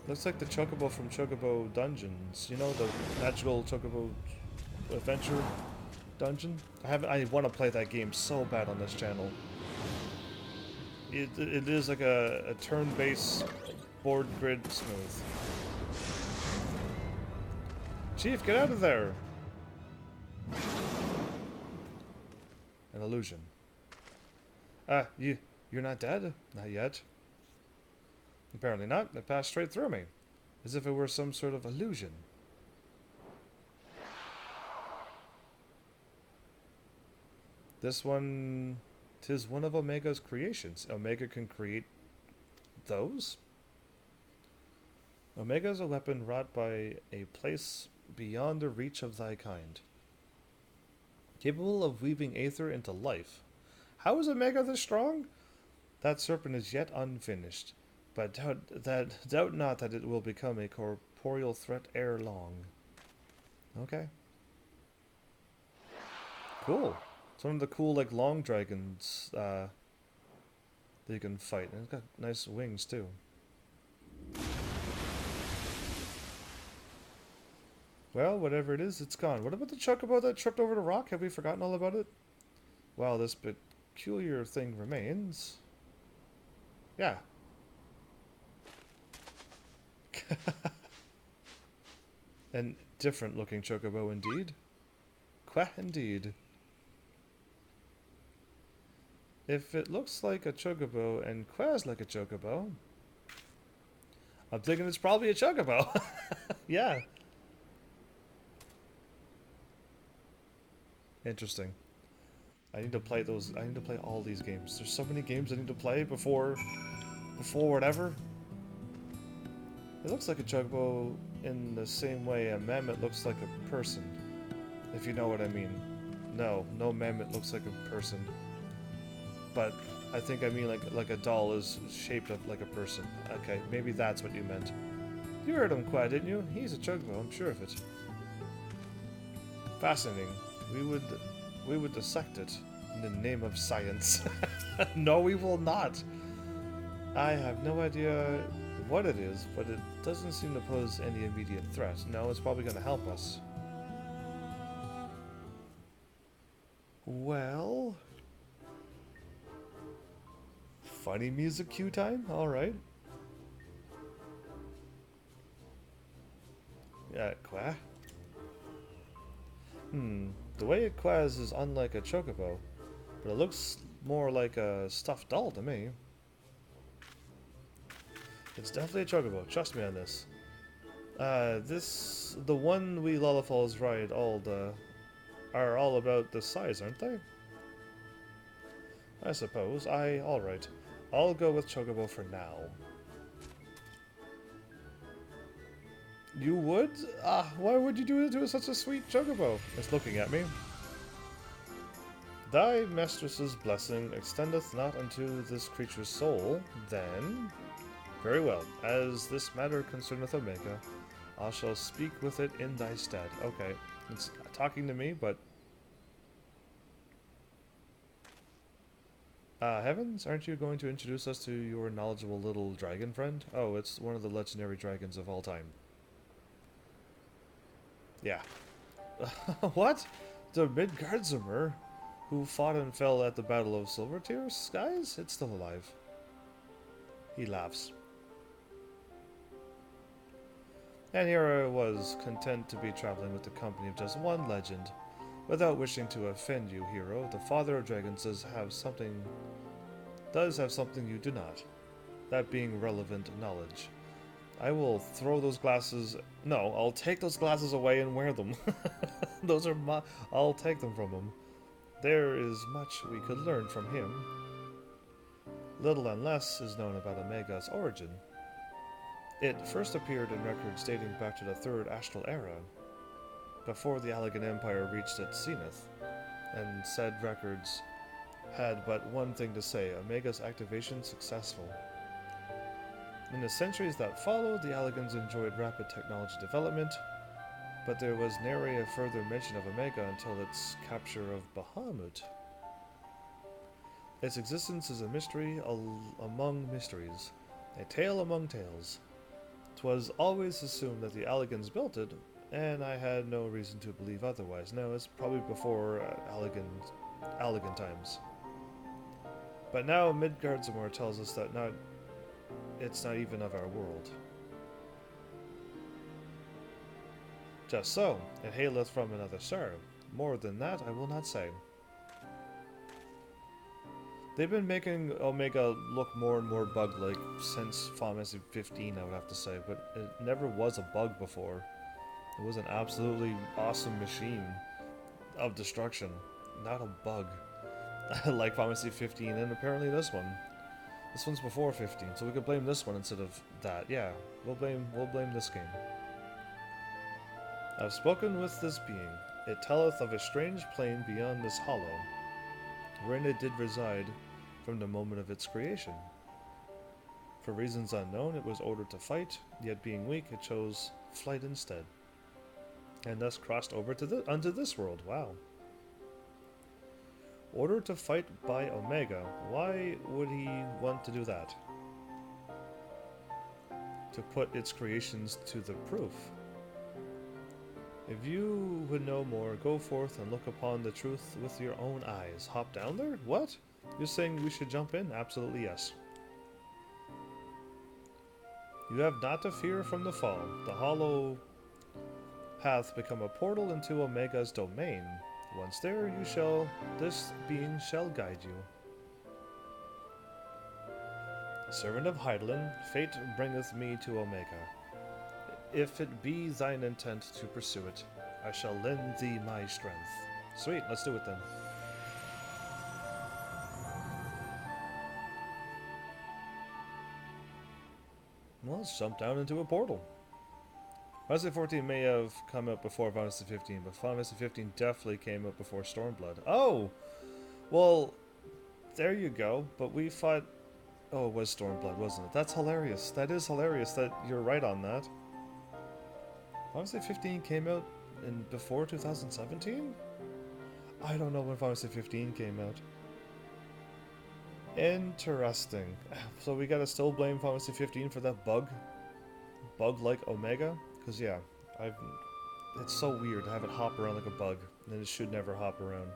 Speaker 1: Looks like the chocobo from Chocobo Dungeons. You know, the natural chocobo adventure dungeon? I want to play that game so bad on this channel. It is like a turn-based board grid smooth. Chief, get out of there! An illusion. You're not dead? Not yet. Apparently not. It passed straight through me. As if it were some sort of illusion. This one... 'Tis one of Omega's creations. Omega can create those? Omega is a weapon wrought by a place beyond the reach of thy kind. Capable of weaving aether into life. How is Omega this strong? That serpent is yet unfinished, but doubt not that it will become a corporeal threat ere long. Okay. Cool. It's one of the cool, like, long dragons, that you can fight. And it's got nice wings, too. Well, whatever it is, it's gone. What about the chocobo that tripped over the rock? Have we forgotten all about it? Well, this peculiar thing remains. Yeah. An different looking chocobo indeed. Quah indeed. If it looks like a chocobo and quahs like a chocobo, I'm thinking it's probably a chocobo. Yeah. Interesting. I need to play those. I need to play all these games. There's so many games I need to play before whatever. It looks like a chocobo in the same way a mammoth looks like a person. If you know what I mean. No mammoth looks like a person. But I think I mean like a doll is shaped up like a person. Okay, maybe that's what you meant. You heard him, Quah, didn't you? He's a chocobo, I'm sure of it. Fascinating. We would dissect it in the name of science. No, we will not. I have no idea what it is, but it doesn't seem to pose any immediate threat. No, it's probably going to help us. Well... Funny music cue time? Alright. Yeah, Quah. The way it quahs is unlike a chocobo, but it looks more like a stuffed doll to me. It's definitely a chocobo, trust me on this. The one we Lullifalls ride are all about the size, aren't they? I suppose. Alright. I'll go with chocobo for now. You would? Why would you do it to such a sweet chocobo? It's looking at me. Thy mistress's blessing extendeth not unto this creature's soul, then... Very well. As this matter concerneth Omega, I shall speak with it in thy stead. Okay. It's talking to me, but... Heavens, aren't you going to introduce us to your knowledgeable little dragon friend? Oh, it's one of the legendary dragons of all time. Yeah. What? The Midgardsormr, who fought and fell at the Battle of Silvertear Skies? It's still alive. He laughs. And here I was, content to be traveling with the company of just one legend. Without wishing to offend you, hero, the Father of Dragons does have something you do not. That being relevant knowledge. I will throw those glasses... No, I'll take those glasses away and wear them. Those are my... I'll take them from him. There is much we could learn from him. Little and less is known about Omega's origin. It first appeared in records dating back to the Third Astral Era, before the Allegan Empire reached its zenith, and said records had but one thing to say: Omega's activation successful. In the centuries that followed, the Alligans enjoyed rapid technology development, but there was nary a further mention of Omega until its capture of Bahamut. Its existence is a mystery among mysteries, a tale among tales. 'Twas always assumed that the Alligans built it, and I had no reason to believe otherwise. No, it's probably before Alligan times. But now Midgardsormr tells us that it's not even of our world. Just so, it haileth from another star. More than that I will not say. They've been making Omega look more and more bug-like since Final Fantasy 15, I would have to say, but it never was a bug before. It was an absolutely awesome machine of destruction, not a bug. Like Final Fantasy 15 and apparently this one. This one's before 15, so we could blame this one instead of that. Yeah, we'll blame this game. I've spoken with this being. It telleth of a strange plane beyond this hollow, wherein it did reside from the moment of its creation. For reasons unknown, it was ordered to fight, yet being weak, it chose flight instead, and thus crossed over to unto this world. Wow. Ordered to fight by Omega. Why would he want to do that? To put its creations to the proof. If you would know more, go forth and look upon the truth with your own eyes. Hop down there? What? You're saying we should jump in? Absolutely yes. You have not to fear from the fall. The hollow hath become a portal into Omega's domain. Once there, this being shall guide you. Servant of Hydaelyn, fate bringeth me to Omega. If it be thine intent to pursue it, I shall lend thee my strength. Sweet, let's do it then. Well, let's jump down into a portal. Final Fantasy 14 may have come out before Final Fantasy 15, but Final Fantasy 15 definitely came out before Stormblood. Oh! Well, there you go, but we fought... Oh, it was Stormblood, wasn't it? That's hilarious. That is hilarious that you're right on that. Final Fantasy 15 came out before 2017? I don't know when Final Fantasy 15 came out. Interesting. So we gotta still blame Final Fantasy 15 for that bug? Bug like Omega? Because yeah, it's so weird to have it hop around like a bug, and it should never hop around.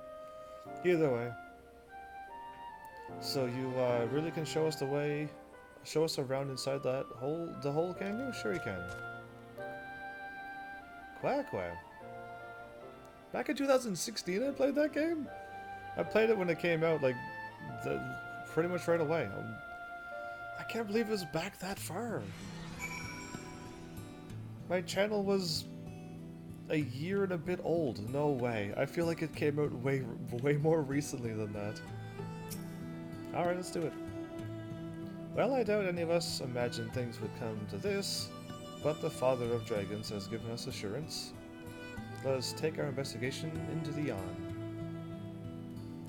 Speaker 1: Either way. So you really can show us the way, show us around inside the hole, can you? Sure you can. Quack quack. Back in 2016 I played that game? I played it when it came out, like, pretty much right away. I can't believe it was back that far. My channel was a year and a bit old. No way. I feel like it came out way more recently than that. Alright, let's do it. Well, I doubt any of us imagined things would come to this, but the Father of Dragons has given us assurance. Let us take our investigation into the Yon.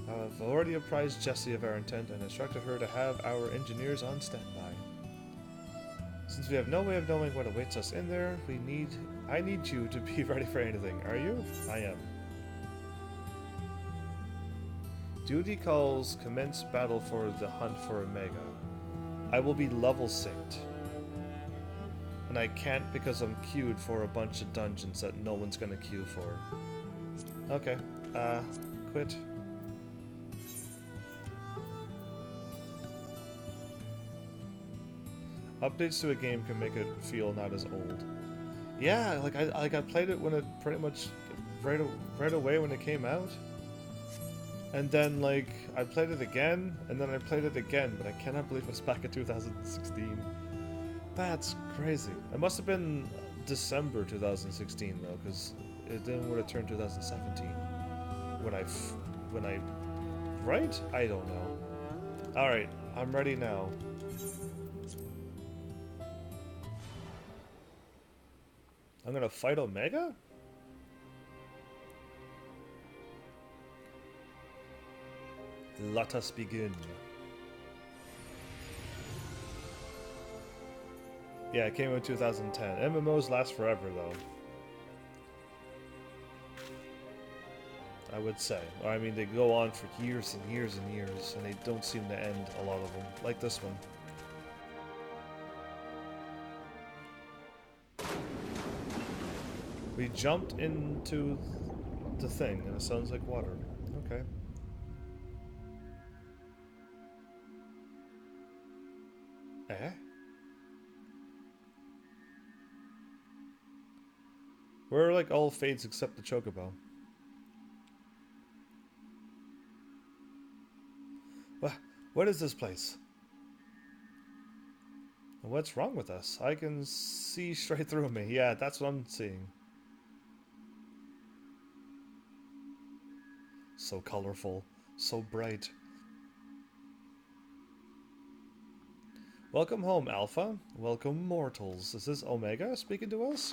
Speaker 1: I've already apprised Jessie of our intent and instructed her to have our engineers on standby. Since we have no way of knowing what awaits us in there, I need you to be ready for anything. Are you? I am. Duty calls, commence battle for the hunt for Omega. I will be level synced. And I can't because I'm queued for a bunch of dungeons that no one's gonna queue for. Okay, quit. Updates to a game can make it feel not as old. Yeah, like I played it when it pretty much right away when it came out. And then like I played it again, and then I played it again, but I cannot believe it was back in 2016. That's crazy. It must have been December 2016 though, because it then would have turned 2017. When I right? I don't know. All right, I'm ready now. I'm gonna fight Omega? Let us begin. Yeah, it came out in 2010. MMOs last forever, though. I would say. Or, I mean, they go on for years and years and years, and they don't seem to end, a lot of them. Like this one. We jumped into the thing, and it sounds like water. Okay. Eh? We're like all fades except the chocobo. What is this place? What's wrong with us? I can see straight through me. Yeah, that's what I'm seeing. So colorful, so bright. Welcome home, Alpha. Welcome, mortals. Is this Omega speaking to us?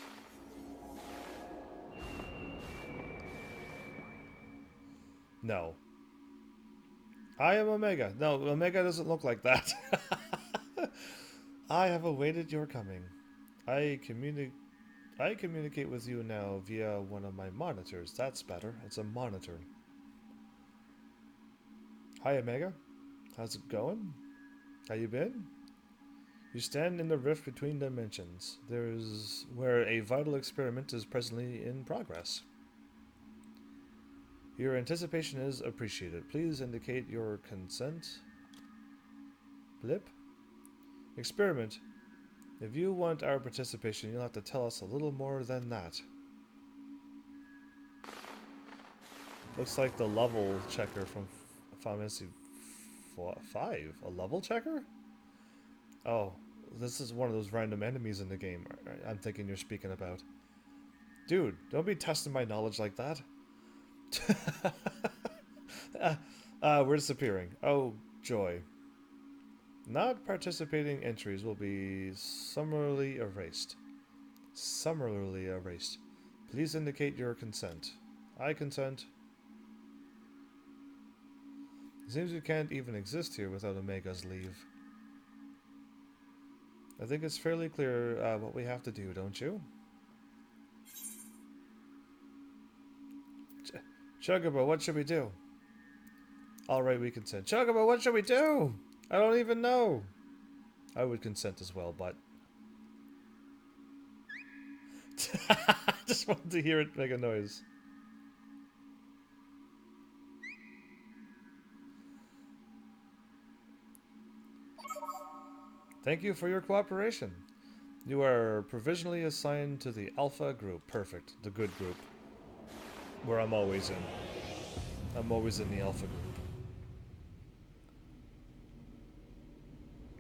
Speaker 1: No. I am Omega. No, Omega doesn't look like that. I have awaited your coming. I communicate with you now via one of my monitors. That's better. It's a monitor. Hi, Omega. How's it going? How you been? You stand in the rift between dimensions. There's where a vital experiment is presently in progress. Your anticipation is appreciated. Please indicate your consent. Blip. Experiment. If you want our participation, you'll have to tell us a little more than that. Looks like the level checker from Final Fantasy V. A level checker? Oh, this is one of those random enemies in the game I'm thinking you're speaking about. Dude, don't be testing my knowledge like that. We're disappearing. Oh, joy. Not participating entries will be summarily erased. Summarily erased. Please indicate your consent. I consent. It seems we can't even exist here without Omega's leave. I think it's fairly clear what we have to do, don't you? Chocobo, what should we do? Alright, we consent. Chocobo, what should we do? I don't even know. I would consent as well, but... I just wanted to hear it make a noise. Thank you for your cooperation. You are provisionally assigned to the Alpha group. Perfect. The good group. Where I'm always in. I'm always in the Alpha group.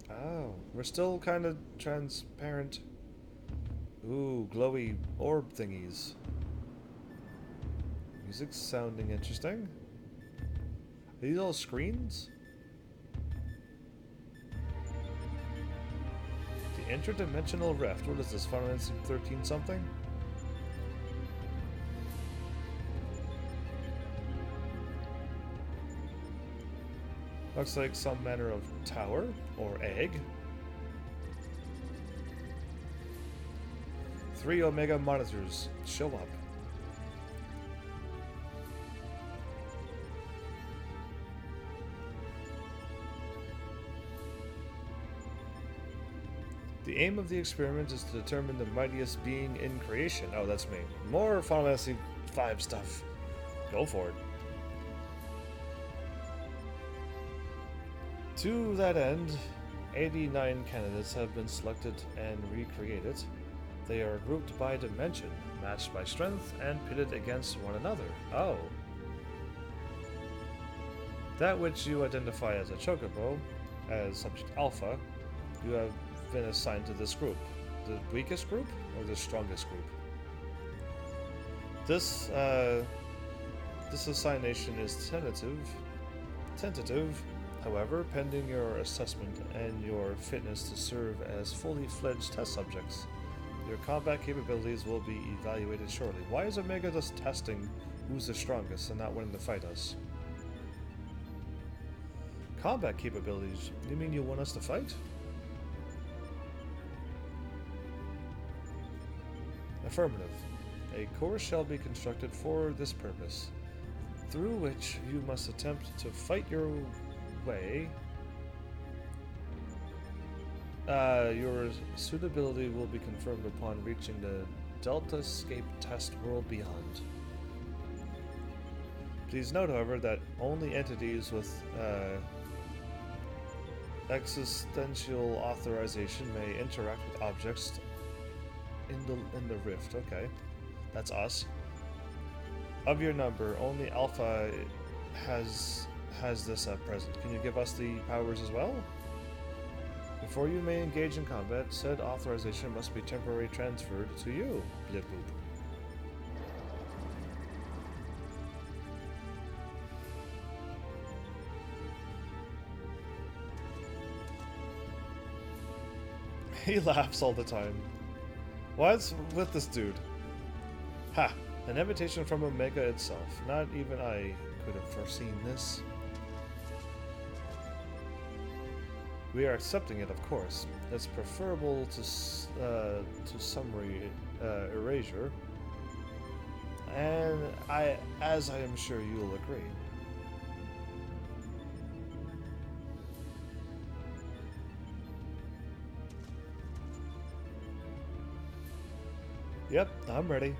Speaker 1: Oh, we're still kind of transparent. Ooh, glowy orb thingies. Music's sounding interesting. Are these all screens? The interdimensional rift. What is this? Final Fantasy 13 something? Looks like some manner of tower or egg. 3 Omega monitors show up. The aim of the experiment is to determine the mightiest being in creation. Oh, that's me. More Final Fantasy V stuff. Go for it. To that end, 89 candidates have been selected and recreated. They are grouped by dimension, matched by strength, and pitted against one another. Oh. That which you identify as a chocobo, as subject alpha, you have been assigned to this group. The weakest group or the strongest group? This assignation is tentative, however, pending your assessment and your fitness to serve as fully fledged test subjects. Your combat capabilities will be evaluated shortly. Why is Omega just testing who's the strongest and not wanting to fight us? Combat capabilities. You mean you want us to fight? Affirmative. A course shall be constructed for this purpose, through which you must attempt to fight your way. Your suitability will be confirmed upon reaching the Deltascape test world beyond. Please note, however, that only entities with existential authorization may interact with objects in the rift. Okay, that's us. Of your number, only Alpha has this at present. Can you give us the powers as well? Before you may engage in combat, said authorization must be temporarily transferred to you. Blip boop. He laughs all the time. What's with this dude? Ha! An invitation from Omega itself. Not even I could have foreseen this. We are accepting it, of course. It's preferable to summary erasure, and as I am sure you'll agree. Yep, I'm ready.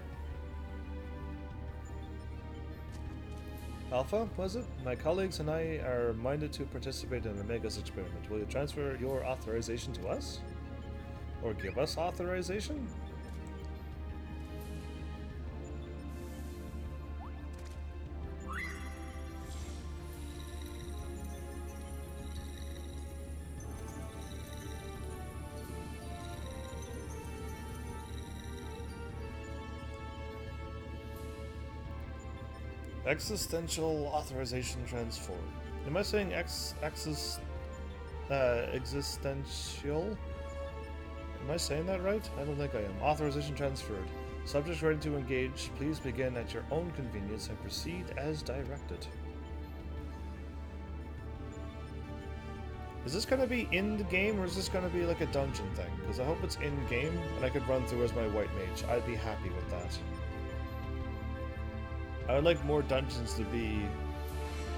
Speaker 1: Alpha, was it? My colleagues and I are minded to participate in Omega's experiment. Will you transfer your authorization to us? Or give us authorization? Existential authorization transform. Am I saying existential? Am I saying that right? I don't think I am. Authorization transferred. Subject ready to engage. Please begin at your own convenience and proceed as directed. Is this going to be in the game, or is this going to be like a dungeon thing? Because I hope it's in game and I could run through as my white mage. I'd be happy with that. I would like more dungeons to be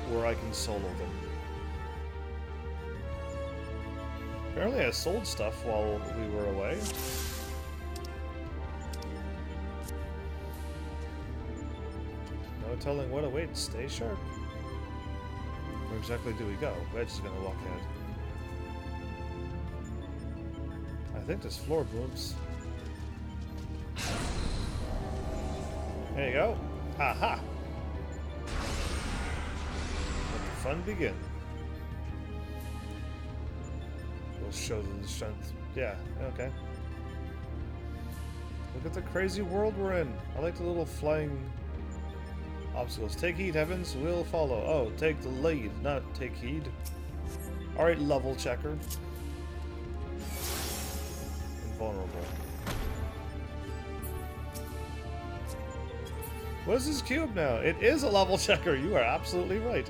Speaker 1: where I can solo them. Apparently I sold stuff while we were away. No telling what awaits. Stay sharp. Where exactly do we go? Wedge is gonna walk ahead. I think there's floor moves. There you go. Aha! Let the fun begin. We'll show them the strength. Yeah, okay. Look at the crazy world we're in. I like the little flying obstacles. Take heed, Heavens. We'll follow. Oh, take the lead, not take heed. Alright, level checker. Invulnerable. What is this cube now? It is a level checker. You are absolutely right.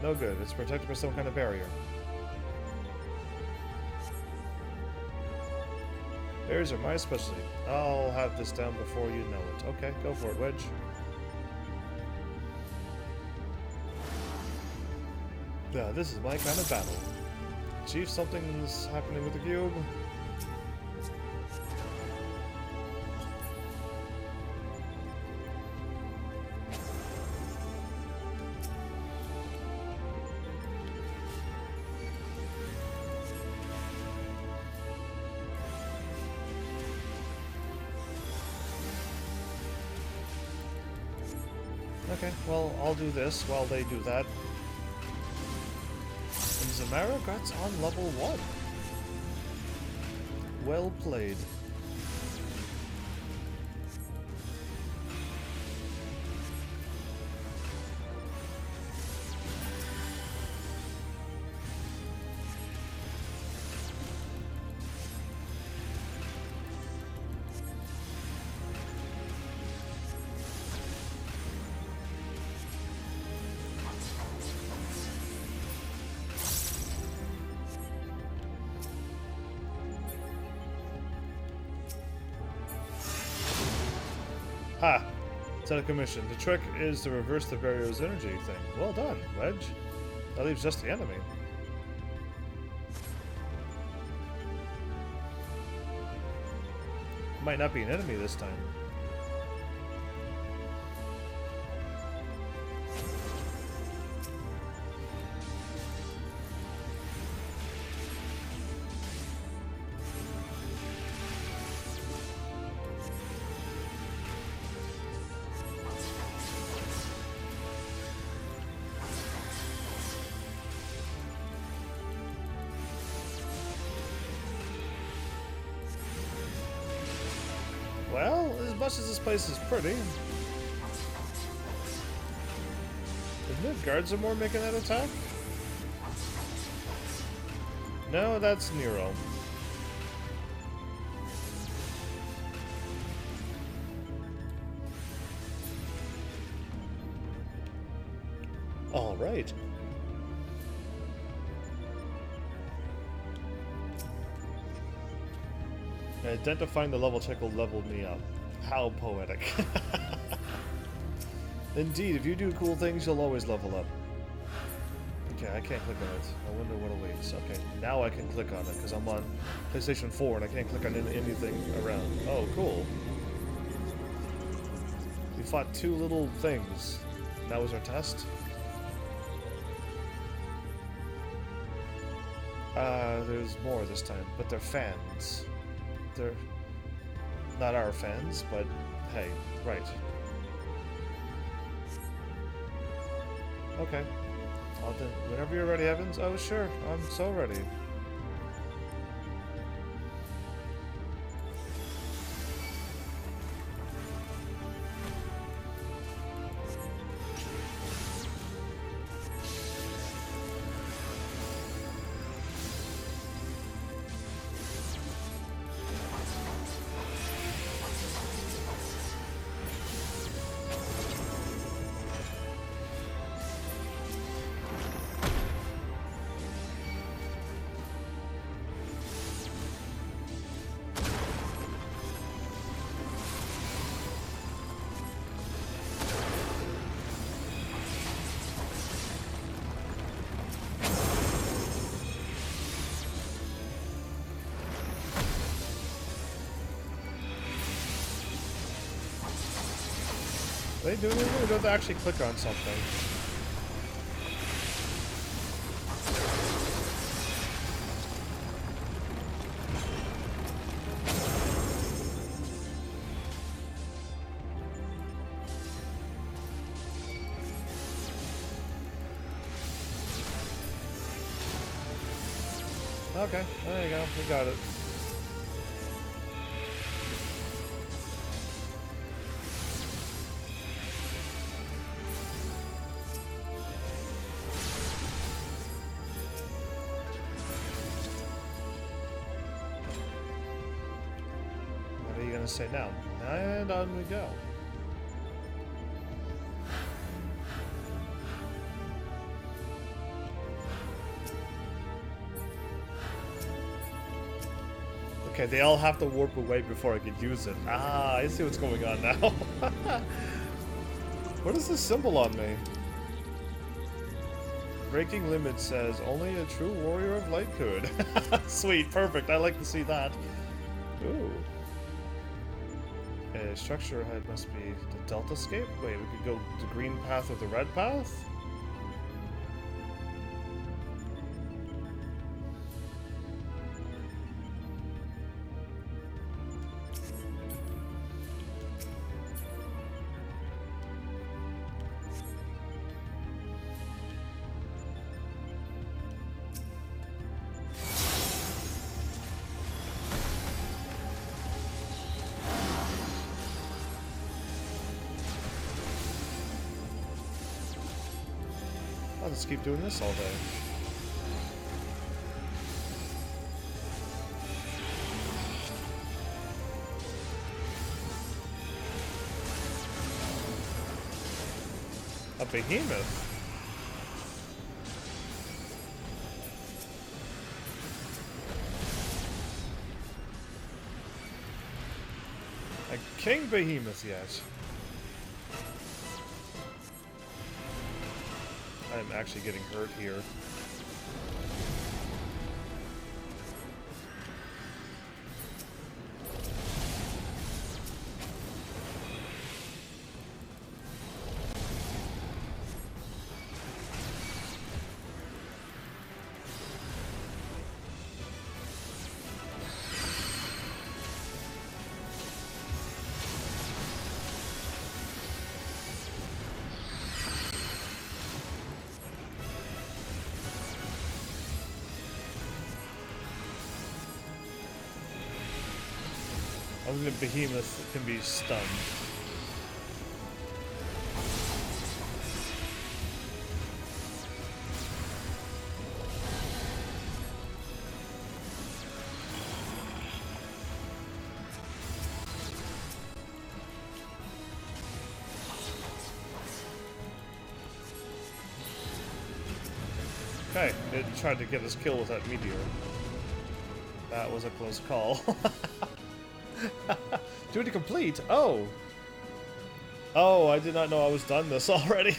Speaker 1: No good. It's protected by some kind of barrier. Barriers are my specialty. I'll have this down before you know it. Okay, go for it, Wedge. Yeah, this is my kind of battle. Chief, something's happening with the cube. Okay, well, I'll do this while they do that. And Zamara got on level 1. Well played. Ha! It's out of commission. The trick is to reverse the barrier's energy thing. Well done, Wedge. That leaves just the enemy. Might not be an enemy this time. Well, as much as this place is pretty. Isn't it Gardzimor making that attack? No, that's Nero. All right. Identifying the level check will level me up. How poetic. Indeed, if you do cool things, you'll always level up. Okay, I can't click on it. I wonder what awaits. Okay, now I can click on it, because I'm on PlayStation 4 and I can't click on anything around. Oh, cool. We fought two little things. That was our test? There's more this time, but they're fans. They're not our fans, but hey, right. Okay. Whenever you're ready, Evans. Oh, sure. I'm so ready. They do anything? Or do I have to actually click on something? Okay, there you go. We got it. What are you gonna say now? And on we go. Okay, they all have to warp away before I could use it. Ah, I see what's going on now. What is this symbol on me? Breaking Limit says, only a true warrior of light could. Sweet, perfect, I like to see that. Ooh. Structure ahead must be the Delta Scape? Wait, we could go the green path or the red path? I'll just keep doing this all day. A behemoth? A king behemoth, yes. I'm actually getting hurt here. Only the behemoth can be stunned. Okay, it tried to get his kill with that meteor. That was a close call. Duty complete. Oh. Oh, I did not know I was done this already.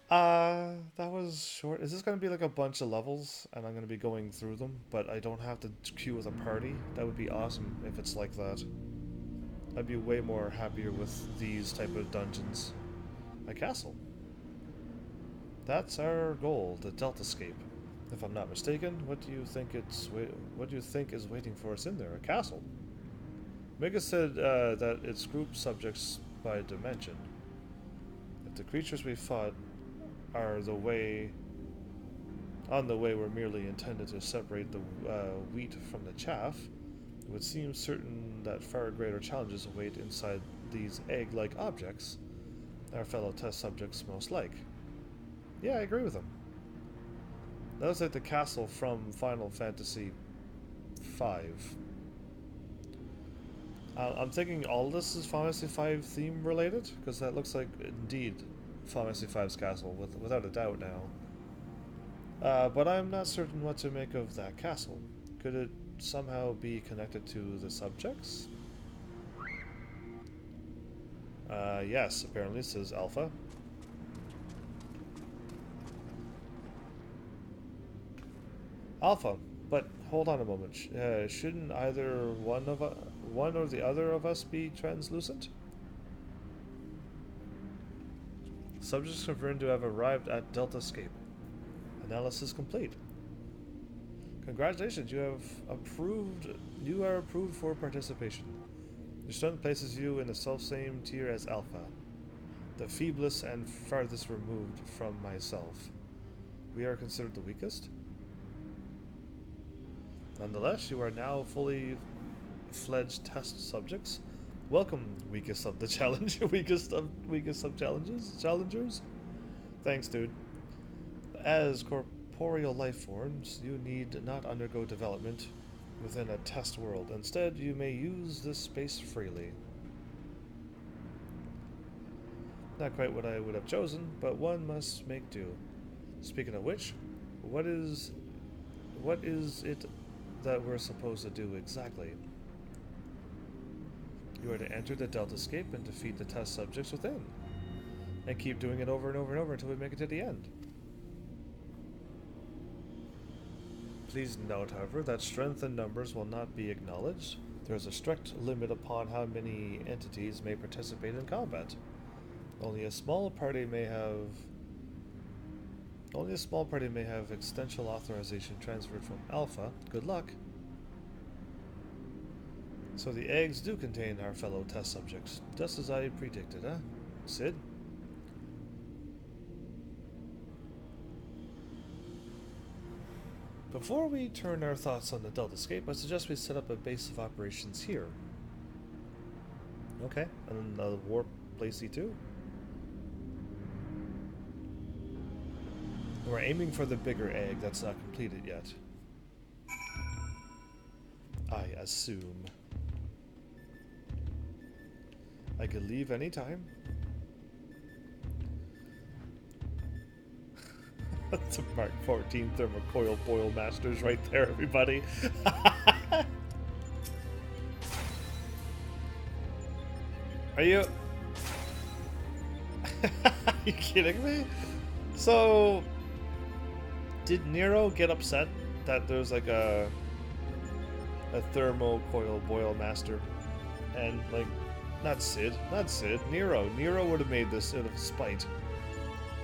Speaker 1: That was short. Is this going to be like a bunch of levels and I'm going to be going through them, but I don't have to queue with a party? That would be awesome if it's like that. I'd be way more happier with these type of dungeons. A castle. That's our goal, the Deltascape. If I'm not mistaken, what do you think is waiting for us in there? A castle. Mega said that it's grouped subjects by dimension. If the creatures we fought are on the way were merely intended to separate the wheat from the chaff, it would seem certain that far greater challenges await inside these egg-like objects. Our fellow test subjects most like. Yeah, I agree with him. That looks like the castle from Final Fantasy V. I'm thinking all this is Final Fantasy V theme related, because that looks like indeed Final Fantasy V's castle, without a doubt now. But I'm not certain what to make of that castle. Could it somehow be connected to the subjects? Yes, apparently, says Alpha. Alpha, but hold on a moment. Shouldn't either one or the other of us be translucent? Subjects confirmed to have arrived at Deltascape. Analysis complete. Congratulations, you are approved for participation. Your strength places you in the self-same tier as Alpha, the feeblest and farthest removed from myself. We are considered the weakest. Nonetheless, you are now fully fledged test subjects. Welcome, weakest of the challenge, weakest of challengers. Thanks, dude. As corporeal life forms, you need not undergo development within a test world. Instead, you may use this space freely. Not quite what I would have chosen, but one must make do. Speaking of which, what is it that we're supposed to do exactly? You are to enter the Deltascape and defeat the test subjects within. And keep doing it over and over and over until we make it to the end. Please note, however, that strength and numbers will not be acknowledged. There is a strict limit upon how many entities may participate in combat. Only a small party may have extensional authorization transferred from Alpha. Good luck. So the eggs do contain our fellow test subjects, just as I predicted, huh? Sid? Before we turn our thoughts on the Deltascape, I suggest we set up a base of operations here. Okay, and the warp place E2. We're aiming for the bigger egg that's not completed yet. I assume. I could leave anytime. That's a Mark 14 thermocoil boil masters right there, everybody. Are you... you kidding me? So, did Nero get upset that there's like a thermocoil boil master? And like, not Sid, Nero. Nero would have made this out of spite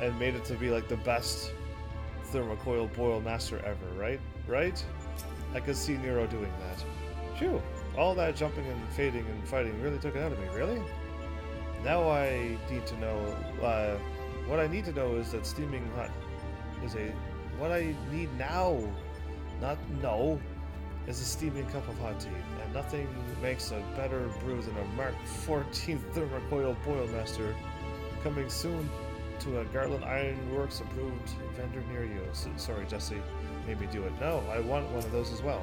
Speaker 1: and made it to be like the best thermocoil boil master ever, right? Right? I could see Nero doing that. Phew, all that jumping and fading and fighting really took it out of me, really? Now I need to know, what I need to know is that steaming hot is what I need now, is a steaming cup of hot tea, and nothing makes a better brew than a Mark 14 Thermocoil Boilmaster, coming soon to a Garland Ironworks approved vendor near you. Sorry, Jesse, made me do it. No, I want one of those as well.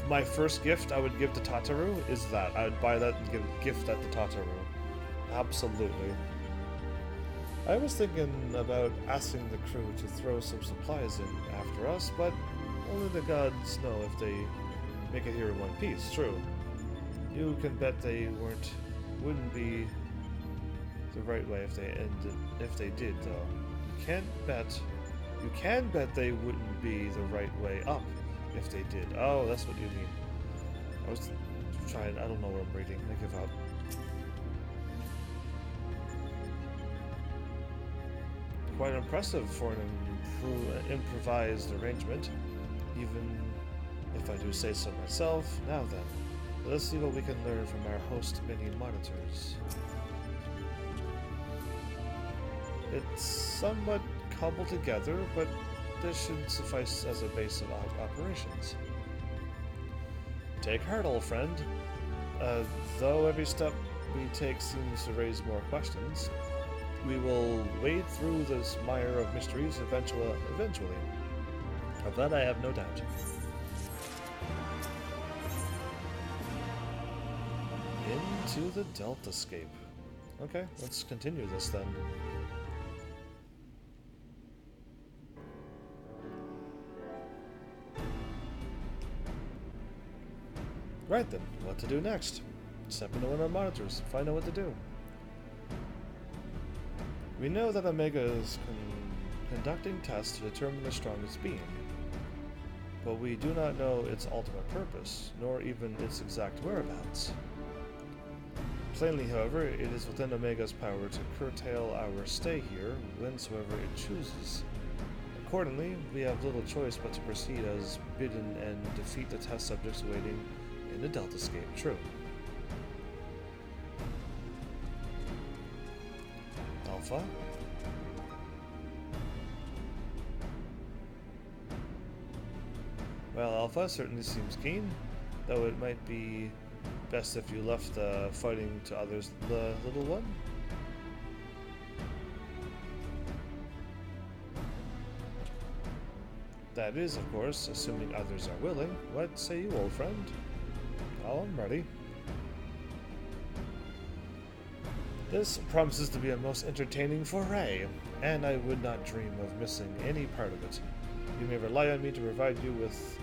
Speaker 1: My first gift I would give to Tataru is that. I would buy that and gift that to Tataru. Absolutely. I was thinking about asking the crew to throw some supplies in after us, but only the gods know if they make it here in one piece. True. You can bet they wouldn't be the right way if they did, though. You can bet they wouldn't be the right way up if they did. Oh, that's what you mean. I was trying, I don't know what I'm reading. I give up. Quite impressive for an improvised arrangement, even if I do say so myself. Now then, let's see what we can learn from our host mini monitors. It's somewhat cobbled together, but this should suffice as a base of operations. Take heart, old friend. Though every step we take seems to raise more questions, we will wade through this mire of mysteries eventually. Of that I have no doubt. Into the Deltascape. Okay, let's continue this then. Right then, what to do next? Step into one of our monitors, find out what to do. We know that Omega is conducting tests to determine the strongest being, but we do not know its ultimate purpose, nor even its exact whereabouts. Plainly, however, it is within Omega's power to curtail our stay here whensoever it chooses. Accordingly, we have little choice but to proceed as bidden and defeat the test subjects waiting in the Deltascape. True. Alpha? Well, Alpha certainly seems keen, though it might be best if you left the fighting to others, the little one. That is, of course, assuming others are willing. What say you, old friend? Oh, I'm ready. This promises to be a most entertaining foray, and I would not dream of missing any part of it. You may rely on me to provide you with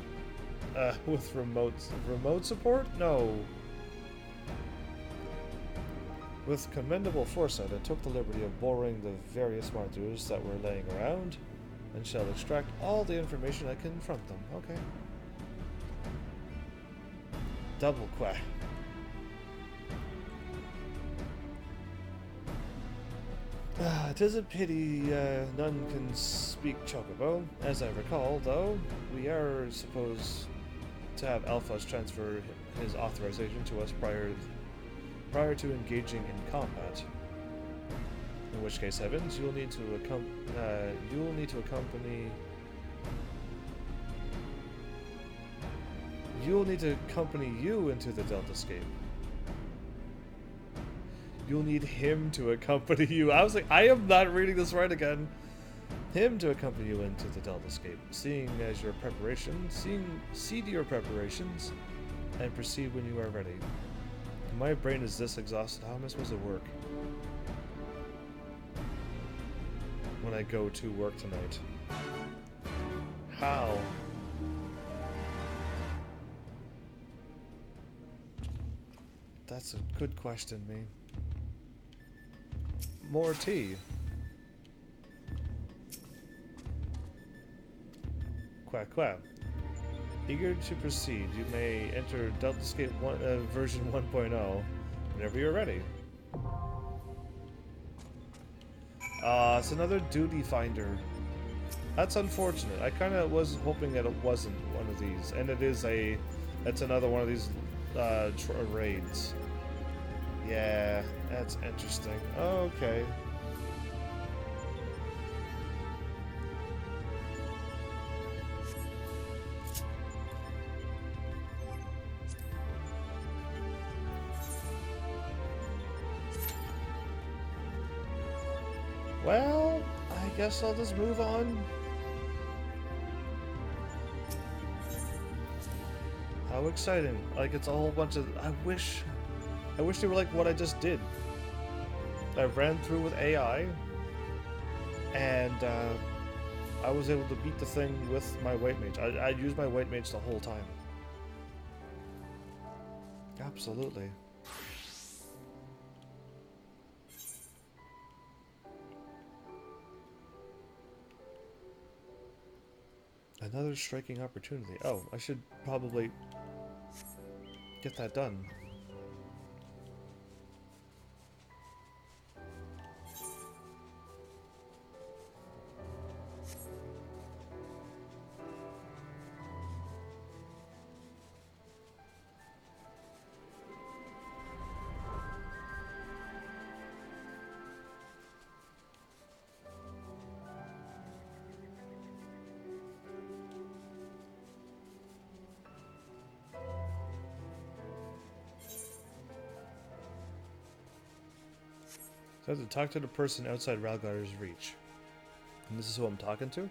Speaker 1: remote support? No. With commendable foresight, I took the liberty of borrowing the various monitors that were laying around, and shall extract all the information I can from them. Okay. Double quack. It is a pity none can speak Chocobo. As I recall, though, we are supposed to have Alphas transfer his authorization to us prior to engaging in combat. In which case, Heavens, you'll need to accompany you into the Deltascape. You'll need him to accompany you. I was like, I am not reading this right again. Him to accompany you into the Deltascape, see to your preparations, and proceed when you are ready. My brain is this exhausted. How am I supposed to work when I go to work tonight? How? That's a good question, me. more tea. Quack quack. Eager to proceed, you may enter Delta Escape version 1.0 whenever you're ready. It's another duty finder. That's unfortunate. I kind of was hoping that it wasn't one of these, and it is a. It's another one of these raids. Yeah, that's interesting. Okay. Well, I guess I'll just move on. How exciting. Like, it's a whole bunch of... I wish they were like what I just did. I ran through with AI, and I was able to beat the thing with my white mage. I used my white mage the whole time. Absolutely. Another striking opportunity. Oh, I should probably get that done. So I have to talk to the person outside Ralgar's reach. And this is who I'm talking to?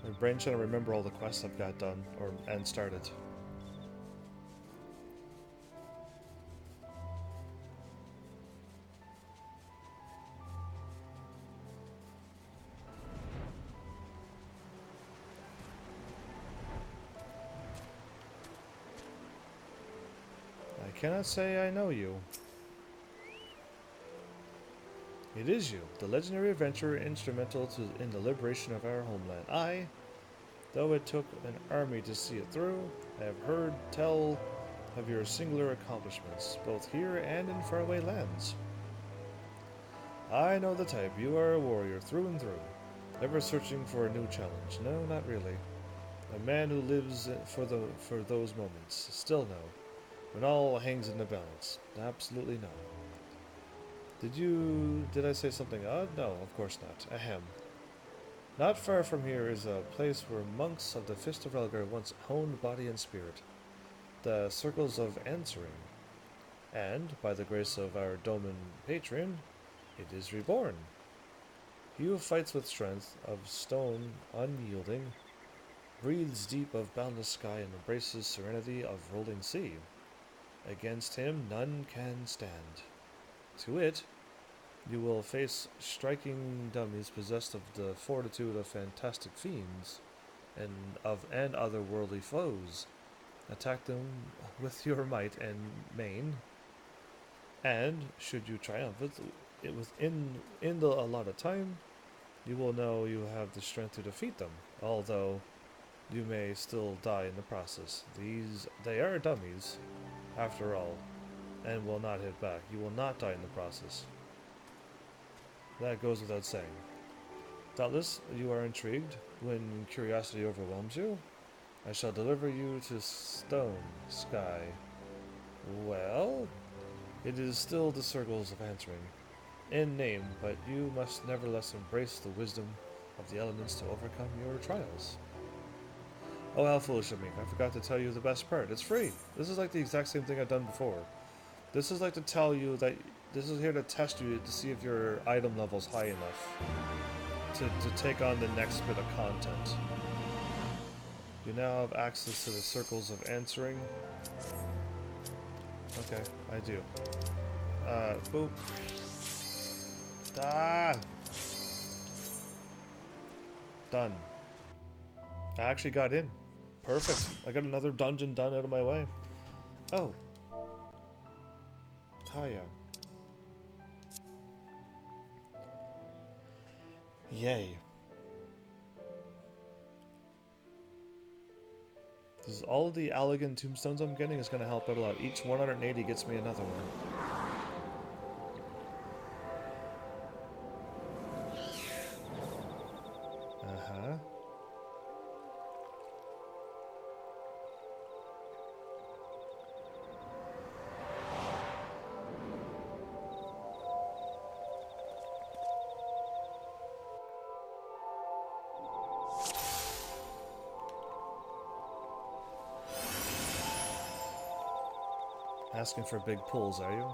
Speaker 1: My brain's trying to remember all the quests I've got done, and started. I cannot say I know you. It is you, the legendary adventurer instrumental in the liberation of our homeland. Though it took an army to see it through, I have heard tell of your singular accomplishments, both here and in faraway lands. I know the type. You are a warrior through and through, ever searching for a new challenge. No, not really. A man who lives for those moments. Still no. When all hangs in the balance. Absolutely no. Did I say something odd? No, of course not. Ahem. Not far from here is a place where monks of the Fist of Relgar once honed body and spirit, the Circles of Answering. And, by the grace of our Doman patron, it is reborn. He who fights with strength of stone unyielding, breathes deep of boundless sky and embraces serenity of rolling sea. Against him none can stand. To it, you will face striking dummies possessed of the fortitude of fantastic fiends and other worldly foes. Attack them with your might and main, and should you triumph within the allotted time, you will know you have the strength to defeat them, although you may still die in the process. They are dummies, after all, and will not hit back. You will not die in the process. That goes without saying. Doubtless, you are intrigued. When curiosity overwhelms you, I shall deliver you to Stone Sky. Well, it is still the Circles of Answering, in name, but you must nevertheless embrace the wisdom of the elements to overcome your trials. Oh, how foolish of me. I forgot to tell you the best part. It's free. This is like the exact same thing I've done before. This is like to tell you that this is here to test you to see if your item level's high enough to take on the next bit of content. You now have access to the Circles of Answering. Okay, I do. Boop. Ah! Done. I actually got in. Perfect. I got another dungeon done out of my way. Oh. Taya. Yay. This is all of the elegant tombstones I'm getting is going to help out a lot. Each 180 gets me another one. Uh-huh. Asking for big pulls, are you?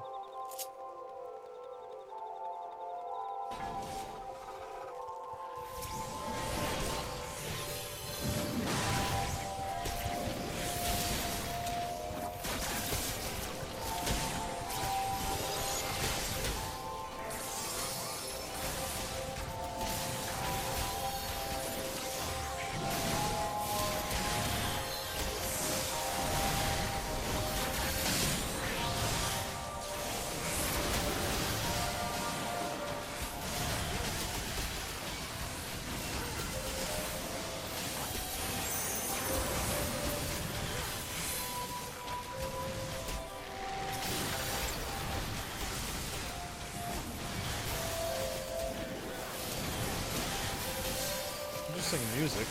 Speaker 1: Interesting music.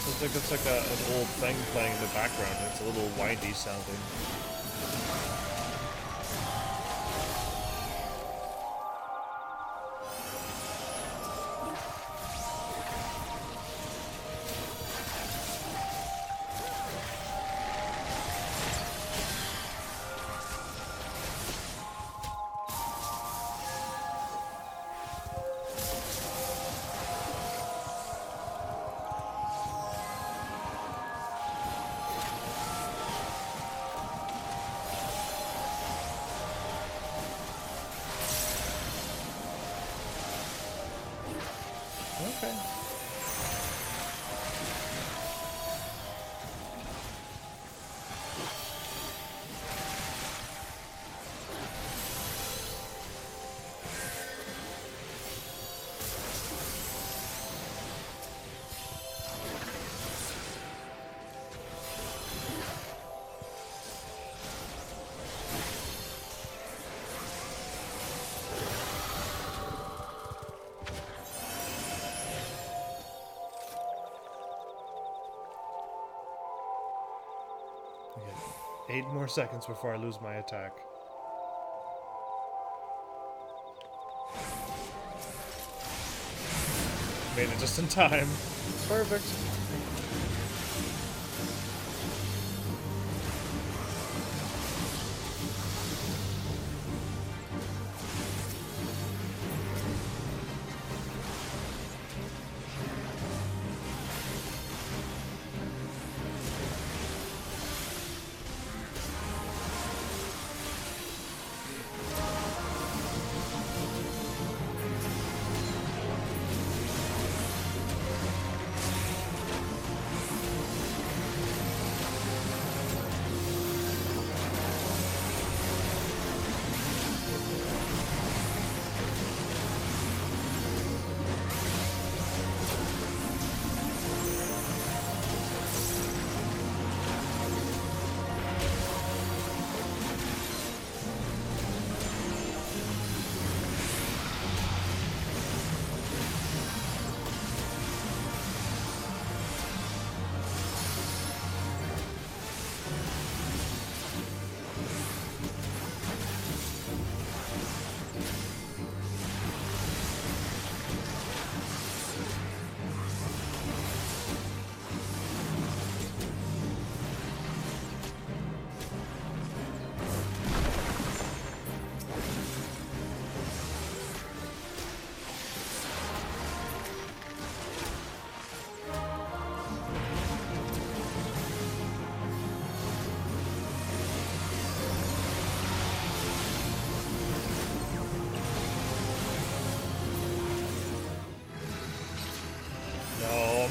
Speaker 1: Looks like it's like an old thing playing in the background. It's a little windy sounding. Okay. Okay. 8 more seconds before I lose my attack. Made it just in time. Perfect.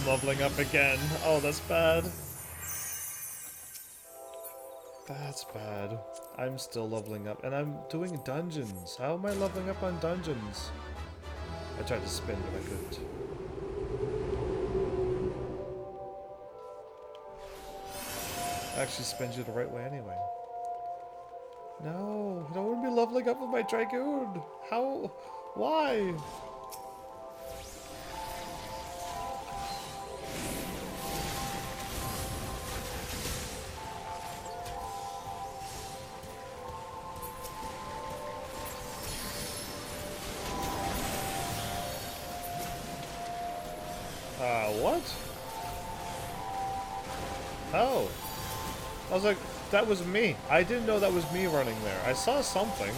Speaker 1: Leveling up again. Oh, that's bad. That's bad. I'm still leveling up, and I'm doing dungeons. How am I leveling up on dungeons? I tried to spin, but I couldn't. Actually spins you the right way anyway. No, I don't want to be leveling up with my Dragoon. How? Why? What? Oh. I was like, that was me. I didn't know that was me running there. I saw something,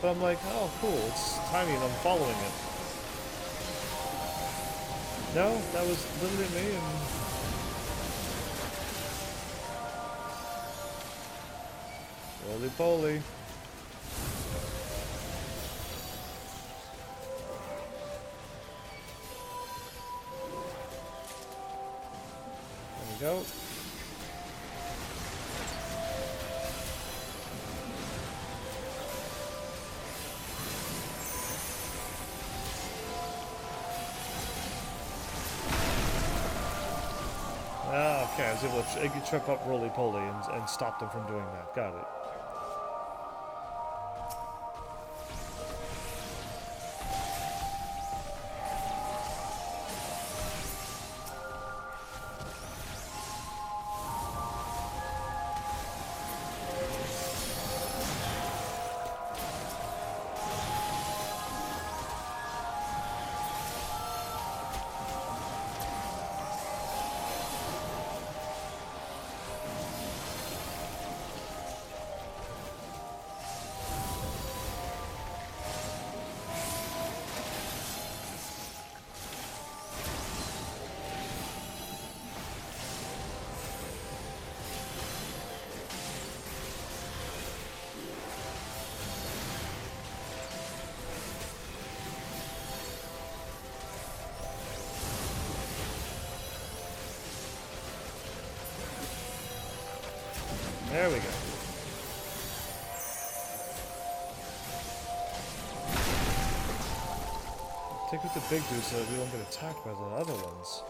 Speaker 1: but I'm like, oh, cool. It's tiny and I'm following it. No, that was literally me and... Roly-poly. There we go. Ah, okay, I was able to trip up Roly-Poly and stop them from doing that. Got it. There we go. Take out the big dude so that we don't get attacked by the other ones.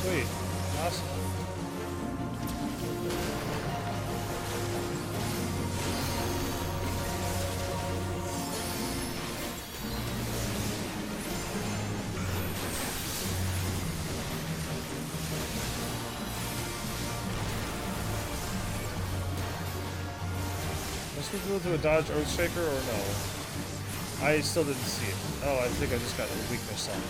Speaker 1: Sweet. Awesome. Am I supposed to go through a dodge Earthshaker or no? I still didn't see it. Oh, I think I just got a weakness on me.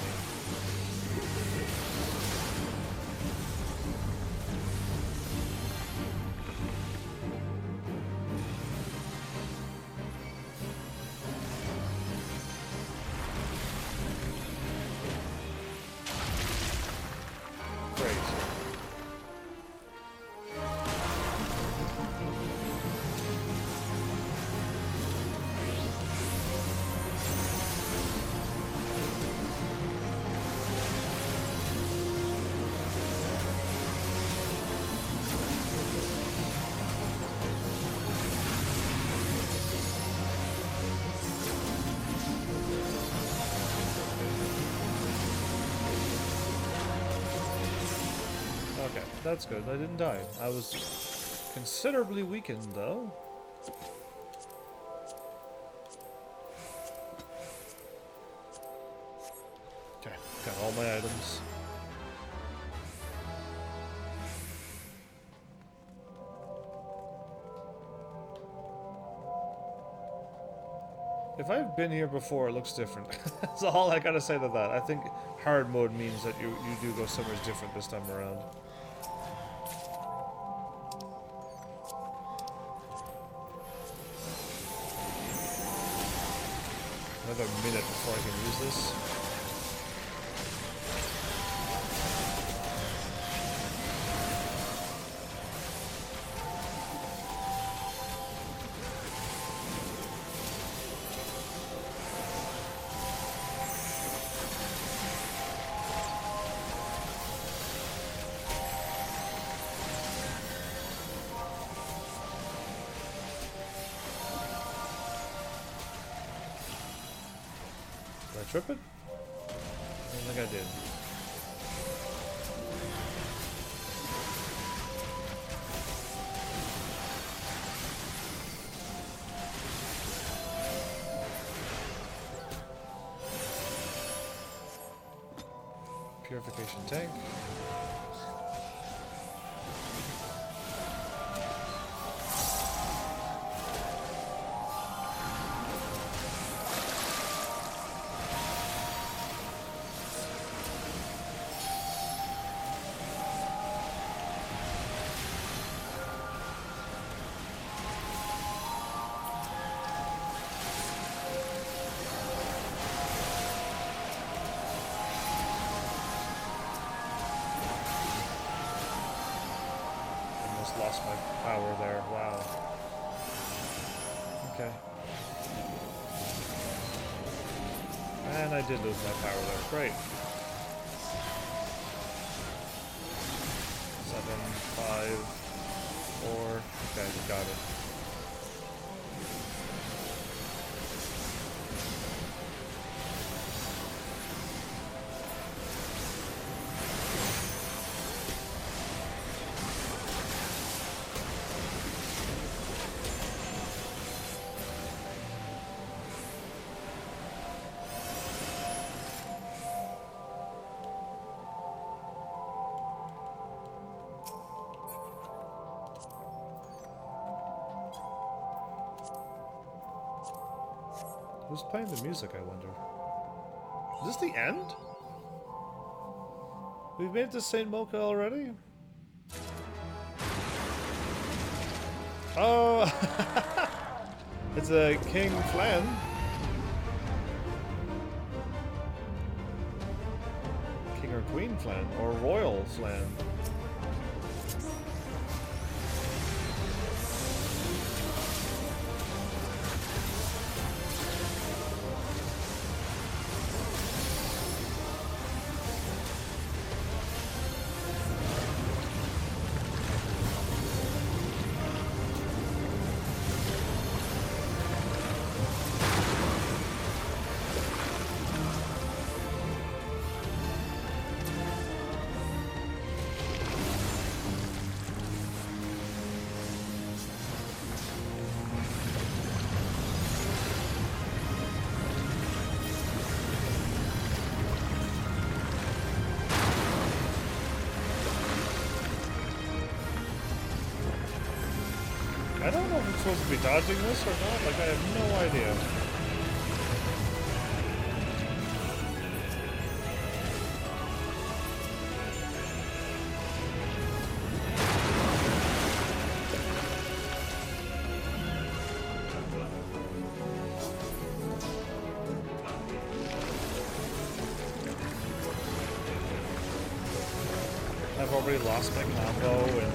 Speaker 1: Okay, that's good. I didn't die. I was considerably weakened, though. Okay, got all my items. If I've been here before, it looks different. That's all I gotta say to that. I think hard mode means that you do go somewhere different this time around. Another minute before I can use this. Did I trip it? I don't think I did. Purification tank. Lost my power there. Wow. Okay. And I did lose my power there. Great. 7, 5, 4. Okay, got it. Who's playing the music, I wonder? Is this the end? We've made it to St. Mocha already? Oh! It's a King Flan. King or Queen Flan, or Royal Flan. I don't know if I'm supposed to be dodging this or not. Like, I have no idea. I've already lost my combo and...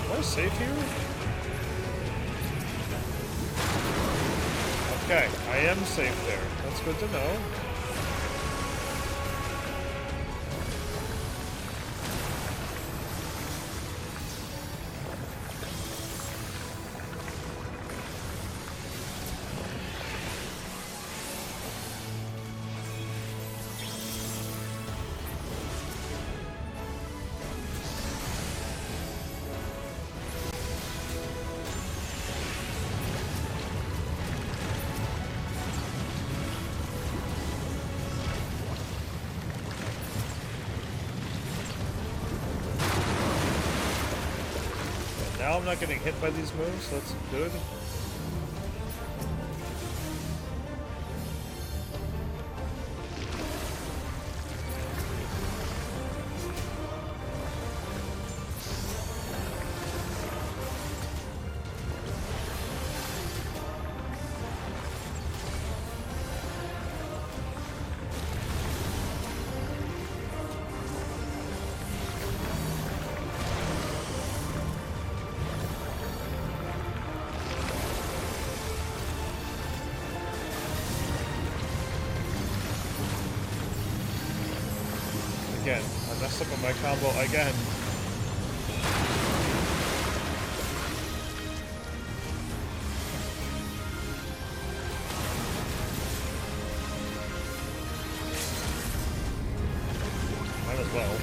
Speaker 1: Am I safe here? Okay, I am safe there. That's good to know. Now I'm not getting hit by these moves, so that's good. Again, I messed up on my combo again. Might as well.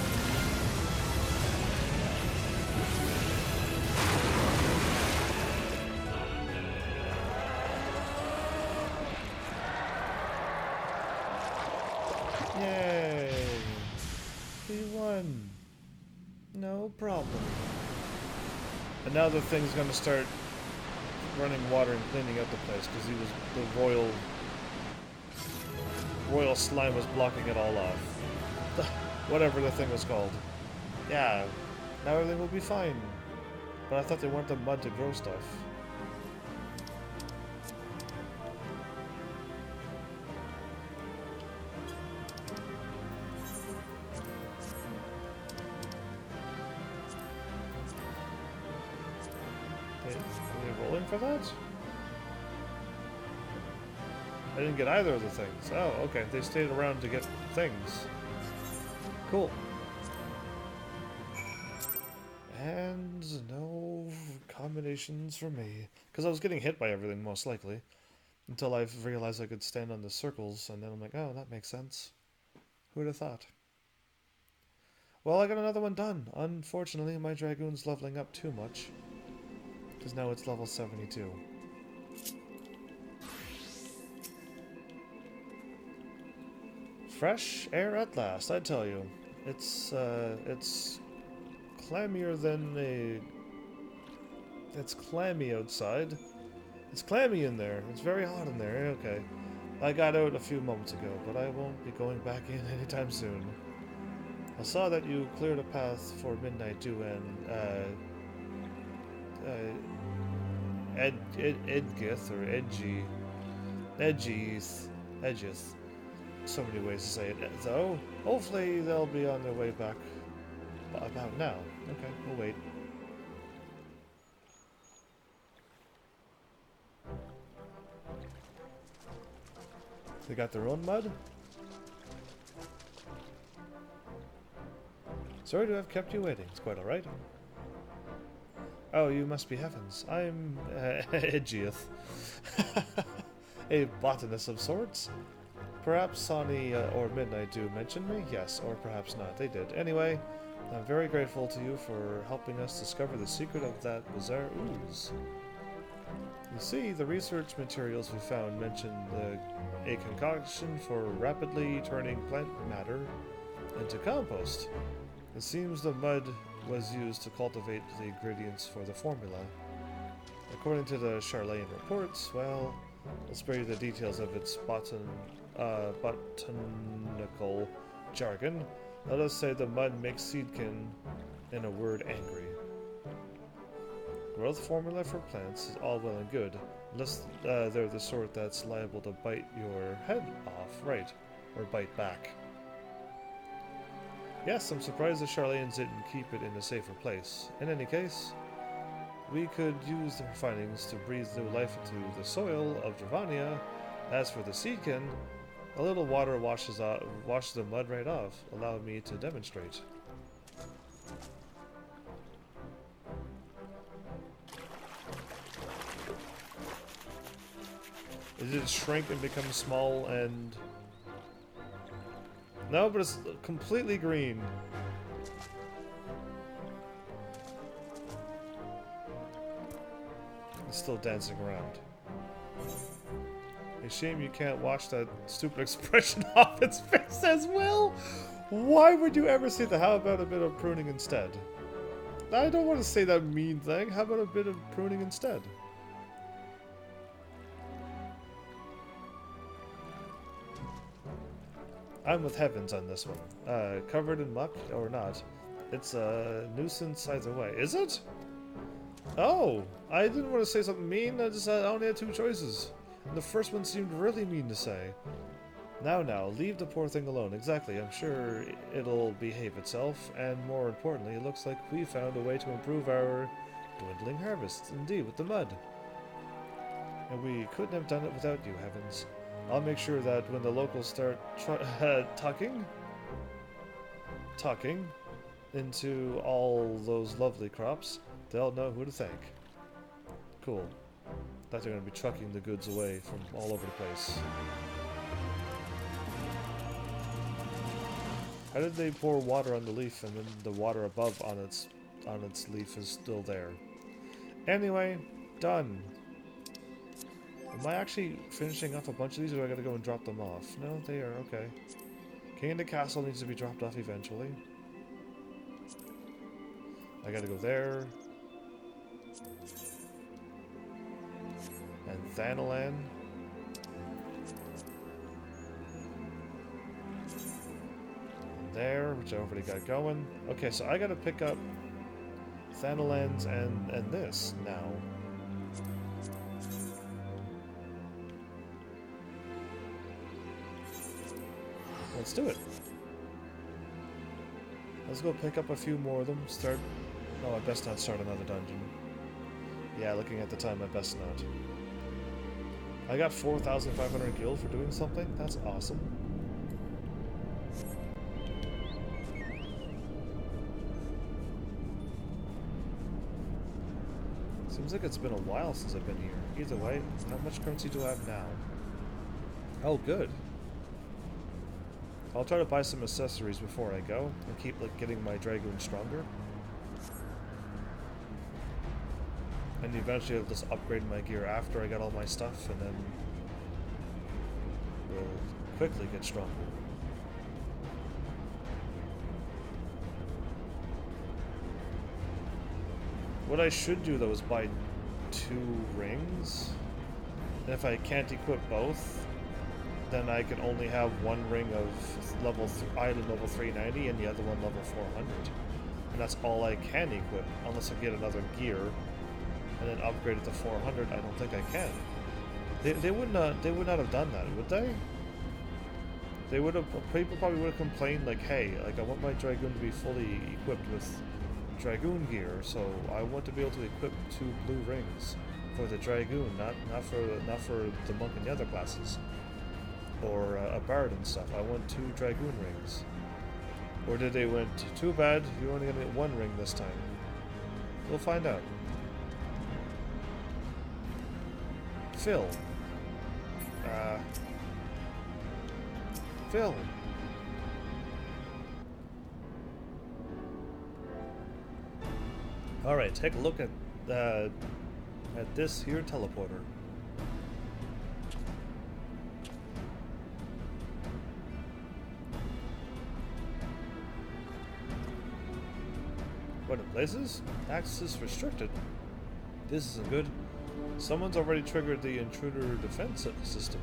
Speaker 1: Yay! We won. No problem. And now the thing's gonna start running water and cleaning up the place because the royal slime was blocking it all off. Whatever the thing was called. Yeah, now everything will be fine. But I thought they wanted the mud to grow stuff. Are they rolling for that? I didn't get either of the things. Oh, okay. They stayed around to get things. Cool. And no combinations for me. Because I was getting hit by everything, most likely. Until I realized I could stand on the circles, and then I'm like, oh, that makes sense. Who would have thought? Well, I got another one done. Unfortunately, my Dragoon's leveling up too much. Because now it's level 72. Fresh air at last, I tell you. It's clammier than a... It's clammy outside. It's clammy in there. It's very hot in there. Okay. I got out a few moments ago, but I won't be going back in anytime soon. I saw that you cleared a path for Midnight Dew and, Edgith, or Edgith. So many ways to say it. So, hopefully they'll be on their way back about now. Okay, we'll wait. They got their own mud? Sorry to have kept you waiting. It's quite alright. Oh, you must be Heavens. I'm Edgith. A botanist of sorts. Perhaps Sonny or Midnight Dew mentioned me? Yes, or perhaps not. They did. Anyway, I'm very grateful to you for helping us discover the secret of that bizarre ooze. You see, the research materials we found mention a concoction for rapidly turning plant matter into compost. It seems the mud was used to cultivate the ingredients for the formula. According to the Charlene reports, well, I'll spare you the details of its botanical jargon. Let us say the mud makes Seedkin, in a word, angry. Growth formula for plants is all well and good, unless they're the sort that's liable to bite your head off, right? Or bite back. Yes, I'm surprised the Charlanes didn't keep it in a safer place. In any case, we could use their findings to breathe new life into the soil of Dravania. As for the Seedkin, a little water washes the mud right off. Allow me to demonstrate. Did it shrink and become small and... No, but it's completely green. It's still dancing around. A shame you can't watch that stupid expression off its face as well. Why would you ever say that? How about a bit of pruning instead? I don't want to say that mean thing. How about a bit of pruning instead? I'm with Heavens on this one. Covered in muck or not, it's a nuisance either way. Is it? Oh, I didn't want to say something mean. I only had two choices. And the first one seemed really mean to say. Now, leave the poor thing alone. Exactly, I'm sure it'll behave itself, and more importantly, it looks like we found a way to improve our dwindling harvests, indeed, with the mud. And we couldn't have done it without you, Heavens. I'll make sure that when the locals start talking into all those lovely crops, they'll know who to thank. Cool. Thought they're going to be trucking the goods away from all over the place. How did they pour water on the leaf and then the water above on its leaf is still there? Anyway, done. Am I actually finishing off a bunch of these, or do I gotta go and drop them off? No, they are, okay. King in the Castle needs to be dropped off eventually. I gotta go there. And Thanalan. There, which I already got going. Okay, so I gotta pick up Thanalan's and this now. Let's do it. Let's go pick up a few more of them. Start... Oh, I best not start another dungeon. Yeah, looking at the time, I best not. I got 4,500 gil for doing something? That's awesome. Seems like it's been a while since I've been here. Either way, how much currency do I have now? Oh, good. I'll try to buy some accessories before I go, and keep getting my Dragoon stronger. And eventually I'll just upgrade my gear after I got all my stuff, and then we'll quickly get stronger. What I should do though is buy 2 rings, and if I can't equip both, then I can only have one ring of island level 390 and the other one level 400. And that's all I can equip, unless I get another gear and then upgrade it to 400. I don't think I can. They would not have done that, would they? They would have. People probably would have complained like, hey, like I want my Dragoon to be fully equipped with Dragoon gear, so I want to be able to equip 2 blue rings for the Dragoon, not for the monk and the other classes. Or a bard and stuff. I want 2 Dragoon rings. Or did they went, too bad, you're only gonna get 1 ring this time. We'll find out. Phil. Phil. Alright, take a look at this here teleporter. What in places? Access restricted. This isn't good. Someone's already triggered the intruder defense system.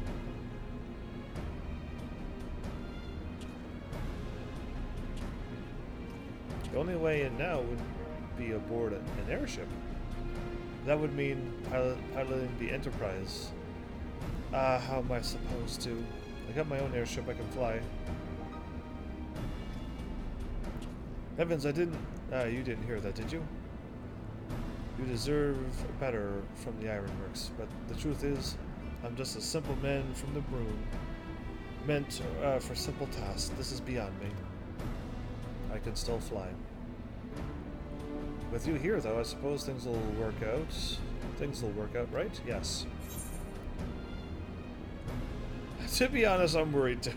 Speaker 1: The only way in now would be aboard an airship. That would mean piloting the Enterprise. How am I supposed to? I got my own airship I can fly. Heavens, I didn't... you didn't hear that, did you? You deserve better from the Ironworks, but the truth is, I'm just a simple man from the Broom, meant for simple tasks. This is beyond me. I can still fly. With you here, though, I suppose things will work out. Things will work out, right? Yes. To be honest, I'm worried too.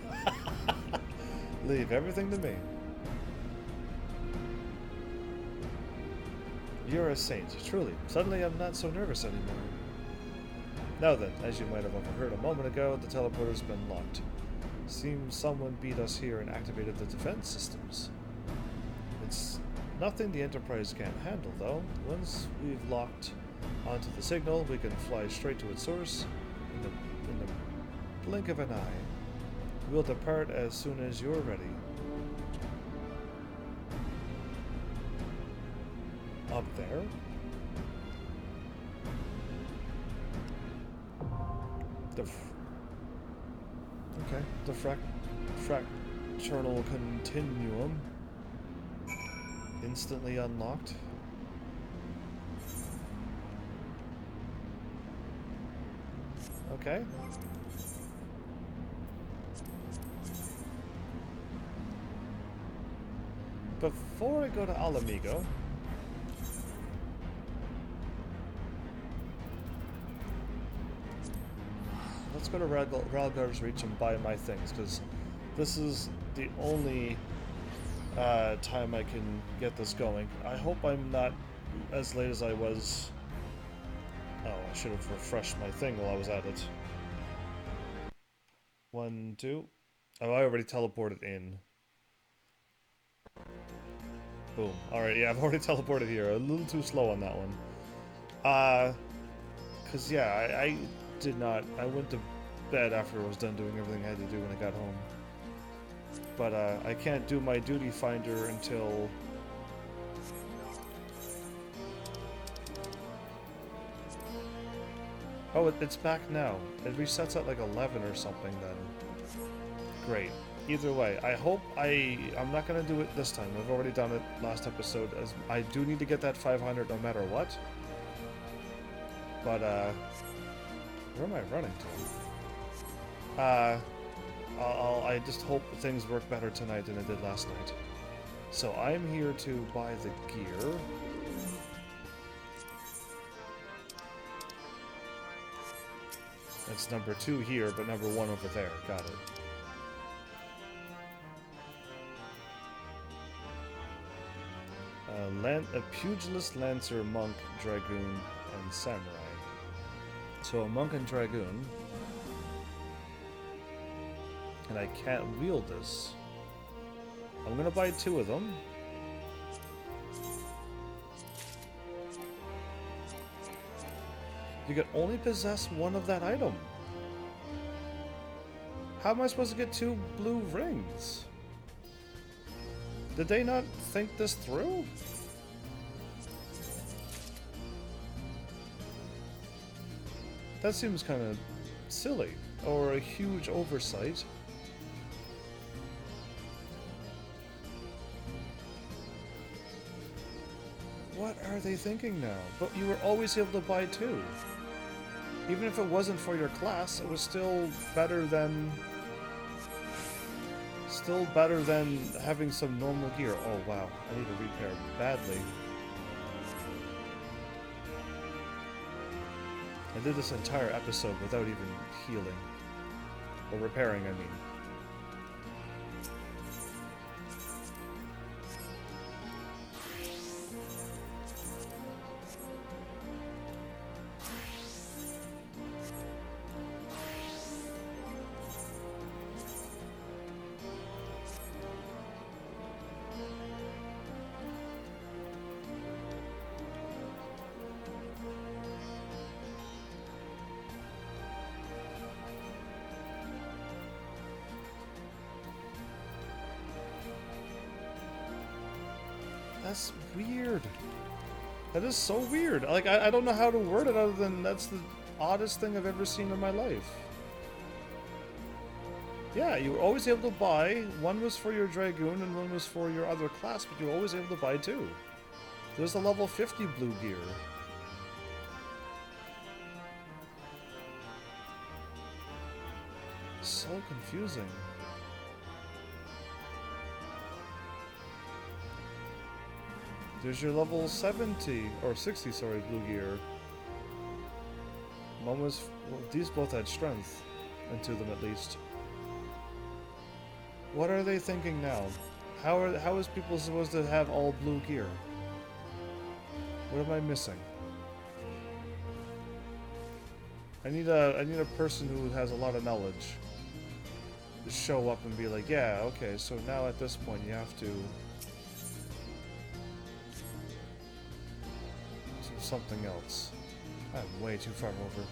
Speaker 1: Leave everything to me. You're a saint, truly. Suddenly I'm not so nervous anymore. Now then, as you might have overheard a moment ago, the teleporter's been locked. Seems someone beat us here and activated the defense systems. It's Nothing the Enterprise can't handle, though. Once we've locked onto the signal, we can fly straight to its source in the blink of an eye. We'll depart as soon as you're ready. Up there? Okay, the fractional continuum. Instantly unlocked. Okay. Before I go to Alamigo, let's go to Ralgar's Reach and buy my things, because this is the only time I can get this going. I hope I'm not as late as I was. Oh, I should have refreshed my thing while I was at it. 1, 2. Oh, I already teleported in. Boom. Alright, yeah, I've already teleported here. A little too slow on that one. Cause yeah, I did not. I went to bed after I was done doing everything I had to do when I got home. But I can't do my duty finder until... Oh, it's back now. It resets at like 11 or something then. Great. Either way, I hope I'm not going to do it this time. I've already done it last episode. As I do need to get that 500 no matter what. But, where am I running to? I just hope things work better tonight than it did last night. So I'm here to buy the gear. That's number 2 here, but number 1 over there. Got it. A pugilist, lancer, monk, dragoon, and samurai. So a monk and dragoon. And I can't wield this. I'm gonna buy 2 of them. You can only possess 1 of that item. How am I supposed to get 2 blue rings? Did they not think this through? That seems kind of silly, or a huge oversight. What are they thinking now? But you were always able to buy 2. Even if it wasn't for your class, it was still better than... Still better than having some normal gear. Oh wow, I need to repair badly. I did this entire episode without even healing. Or repairing, I mean. That's weird. That is so weird. Like, I don't know how to word it other than that's the oddest thing I've ever seen in my life. Yeah, you were always able to buy. 1 was for your Dragoon and 1 was for your other class, but you were always able to buy 2. There's a level 50 blue gear. So confusing. There's your level 70, or 60, sorry, blue gear. One was, well, these both had strength, and 2 of them at least. What are they thinking now? How is people supposed to have all blue gear? What am I missing? I need a person who has a lot of knowledge to show up and be like, yeah, okay, so now at this point you have to... something else. I'm way too far over.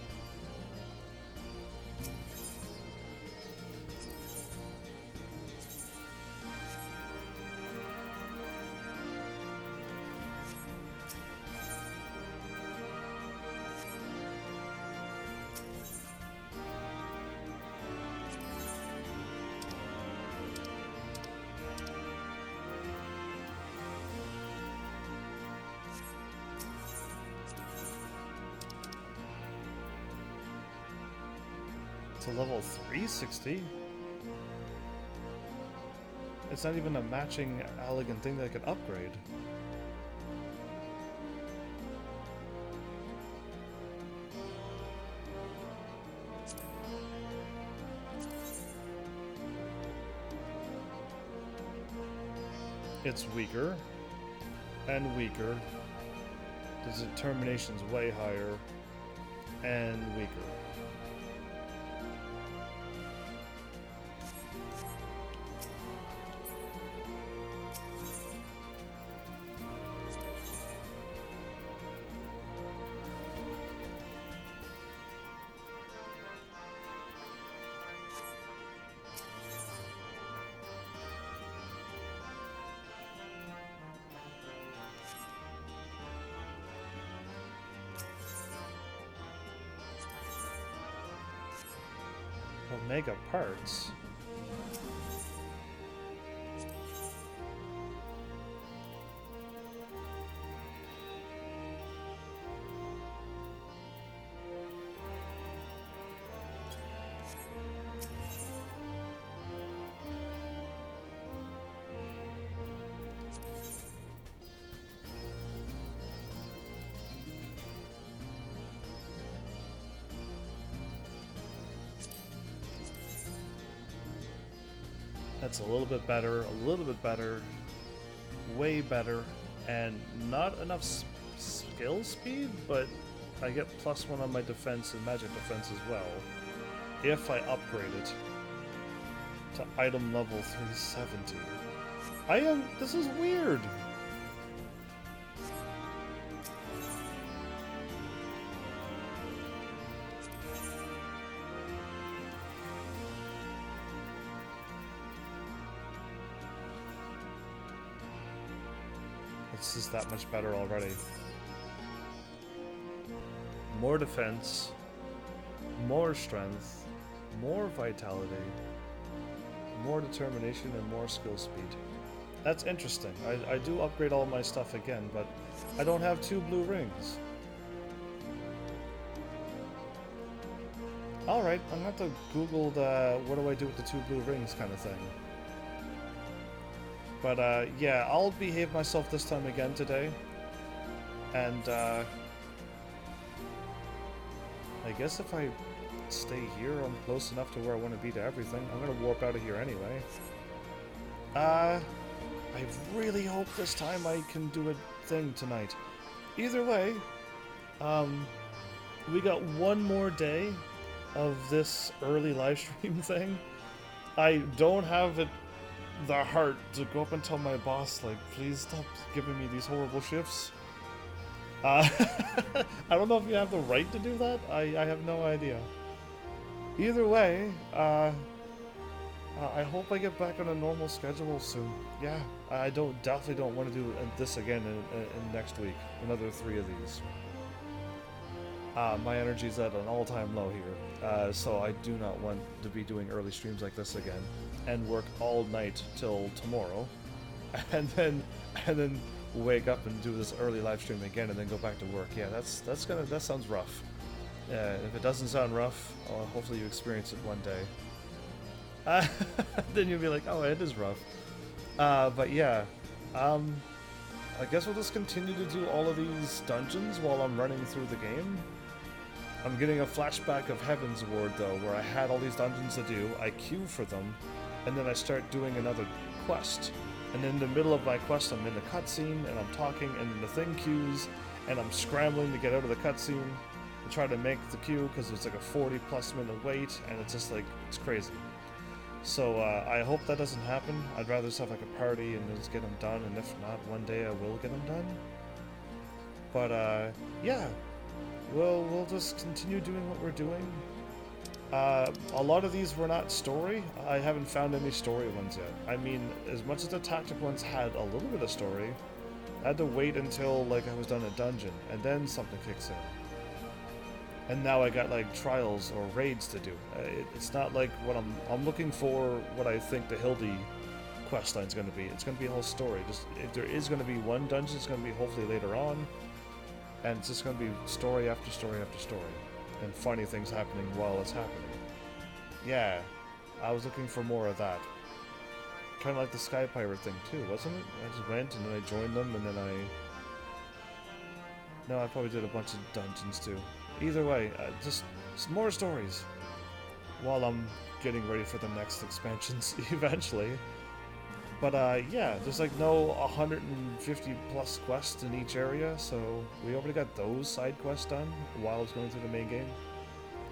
Speaker 1: To level 360? It's not even a matching elegant thing that I could upgrade. It's weaker and weaker. The determination's way higher and weaker. Omega parts. That's a little bit better, way better, and not enough skill speed, but I get +1 on my defense and magic defense as well, if I upgrade it to item level 370. This is weird! It's just that much better already. More defense, more strength, more vitality, more determination, and more skill speed. That's interesting. I do upgrade all my stuff again, but I don't have 2 blue rings. Alright, I'm gonna have to Google the what do I do with the 2 blue rings kind of thing. But, yeah, I'll behave myself this time again today. And, I guess if I stay here, I'm close enough to where I want to be to everything. I'm gonna warp out of here anyway. I really hope this time I can do a thing tonight. Either way, we got one more day of this early live stream thing. I don't have the heart to go up and tell my boss, like, please stop giving me these horrible shifts. I don't know if you have the right to do that. I have no idea. Either way, I hope I get back on a normal schedule soon. Yeah, I definitely don't want to do this again in next week. Another 3 of these. My energy's at an all-time low here, so I do not want to be doing early streams like this again, and work all night till tomorrow, and then wake up and do this early live stream again, and then go back to work. Yeah, that sounds rough. If it doesn't sound rough, hopefully you experience it one day. Then you'll be like, oh, it is rough. But yeah, I guess we'll just continue to do all of these dungeons while I'm running through the game. I'm getting a flashback of Heaven's Ward, though, where I had all these dungeons to do, I queue for them, and then I start doing another quest. And in the middle of my quest, I'm in the cutscene, and I'm talking, and then the thing queues, and I'm scrambling to get out of the cutscene and try to make the queue, because it's like a 40+ minute wait, and it's just like, it's crazy. So I hope that doesn't happen. I'd rather just have like a party and just get them done, and if not, one day I will get them done. But yeah, we'll just continue doing what we're doing. A lot of these were not story. I haven't found any story ones yet. I mean, as much as the tactic ones had a little bit of story, I had to wait until like I was done a dungeon, and then something kicks in. And now I got like trials or raids to do. It's not like what I'm looking for. What I think the Hildy questline's going to be. It's going to be a whole story. Just if there is going to be one dungeon, it's going to be hopefully later on, and it's just going to be story after story after story, and funny things happening while it's happening. Yeah, I was looking for more of that. Kind of like the Sky Pirate thing too, wasn't it? I just went and then I joined them, and then no, I probably did a bunch of dungeons too. Either way, just more stories while I'm getting ready for the next expansions eventually. But yeah, there's like no 150 plus quests in each area, so we already got those side quests done while it's going through the main game.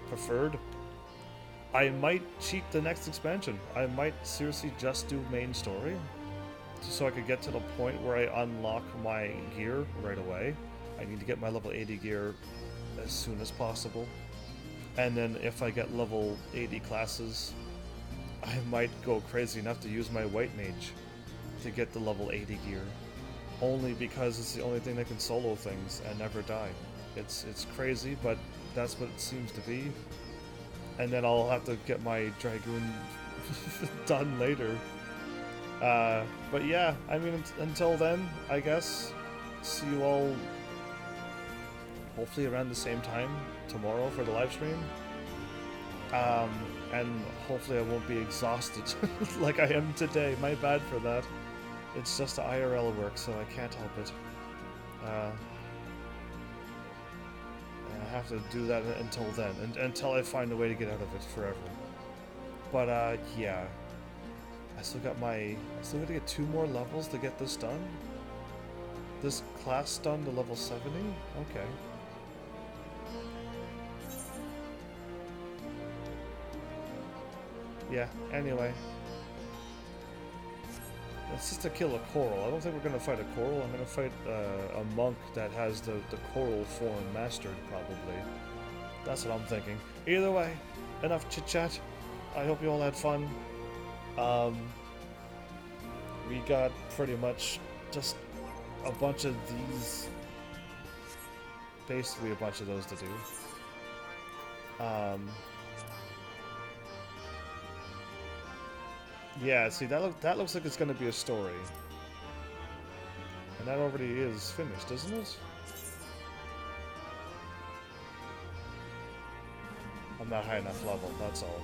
Speaker 1: Preferred. I might cheat the next expansion. I might seriously just do main story, just so I could get to the point where I unlock my gear right away. I need to get my level 80 gear as soon as possible. And then if I get level 80 classes, I might go crazy enough to use my white mage to get the level 80 gear. Only because it's the only thing that can solo things and never die. It's crazy, but that's what it seems to be. And then I'll have to get my Dragoon done later. But yeah, I mean, until then, I guess, see you all hopefully around the same time tomorrow for the live stream. And hopefully I won't be exhausted like I am today. My bad for that. It's just the IRL work, so I can't help it. I have to do that until then, until I find a way to get out of it forever. But yeah, I still got to get 2 more levels to get this done. This class done to level 70. Okay. Yeah. Anyway, it's just to kill a coral. I don't think we're gonna fight a coral. I'm gonna fight a monk that has the coral form mastered, probably. That's what I'm thinking. Either way, enough chit chat. I hope you all had fun. We got pretty much just a bunch of these, basically a bunch of those to do. Yeah, see, that looks like it's going to be a story. And that already is finished, isn't it? I'm not high enough level, that's all.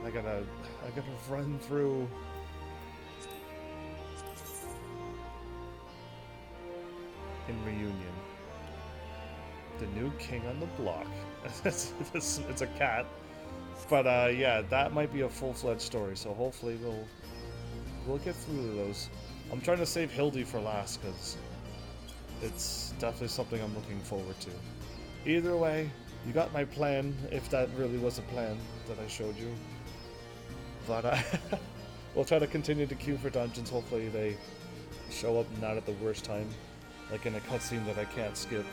Speaker 1: I gotta run through... in Reunion. The new king on the block. It's a cat. But yeah, that might be a full-fledged story, so hopefully we'll get through those. I'm trying to save Hildy for last, because it's definitely something I'm looking forward to. Either way, you got my plan, if that really was a plan that I showed you. But we'll try to continue to queue for dungeons. Hopefully they show up not at the worst time, like in a cutscene that I can't skip.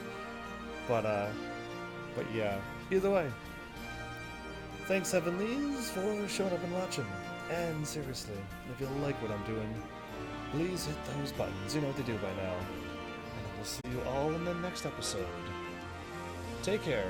Speaker 1: But yeah, either way. Thanks, Heavenlies, for showing up and watching. And seriously, if you like what I'm doing, please hit those buttons. You know what to do by now. And I will see you all in the next episode. Take care.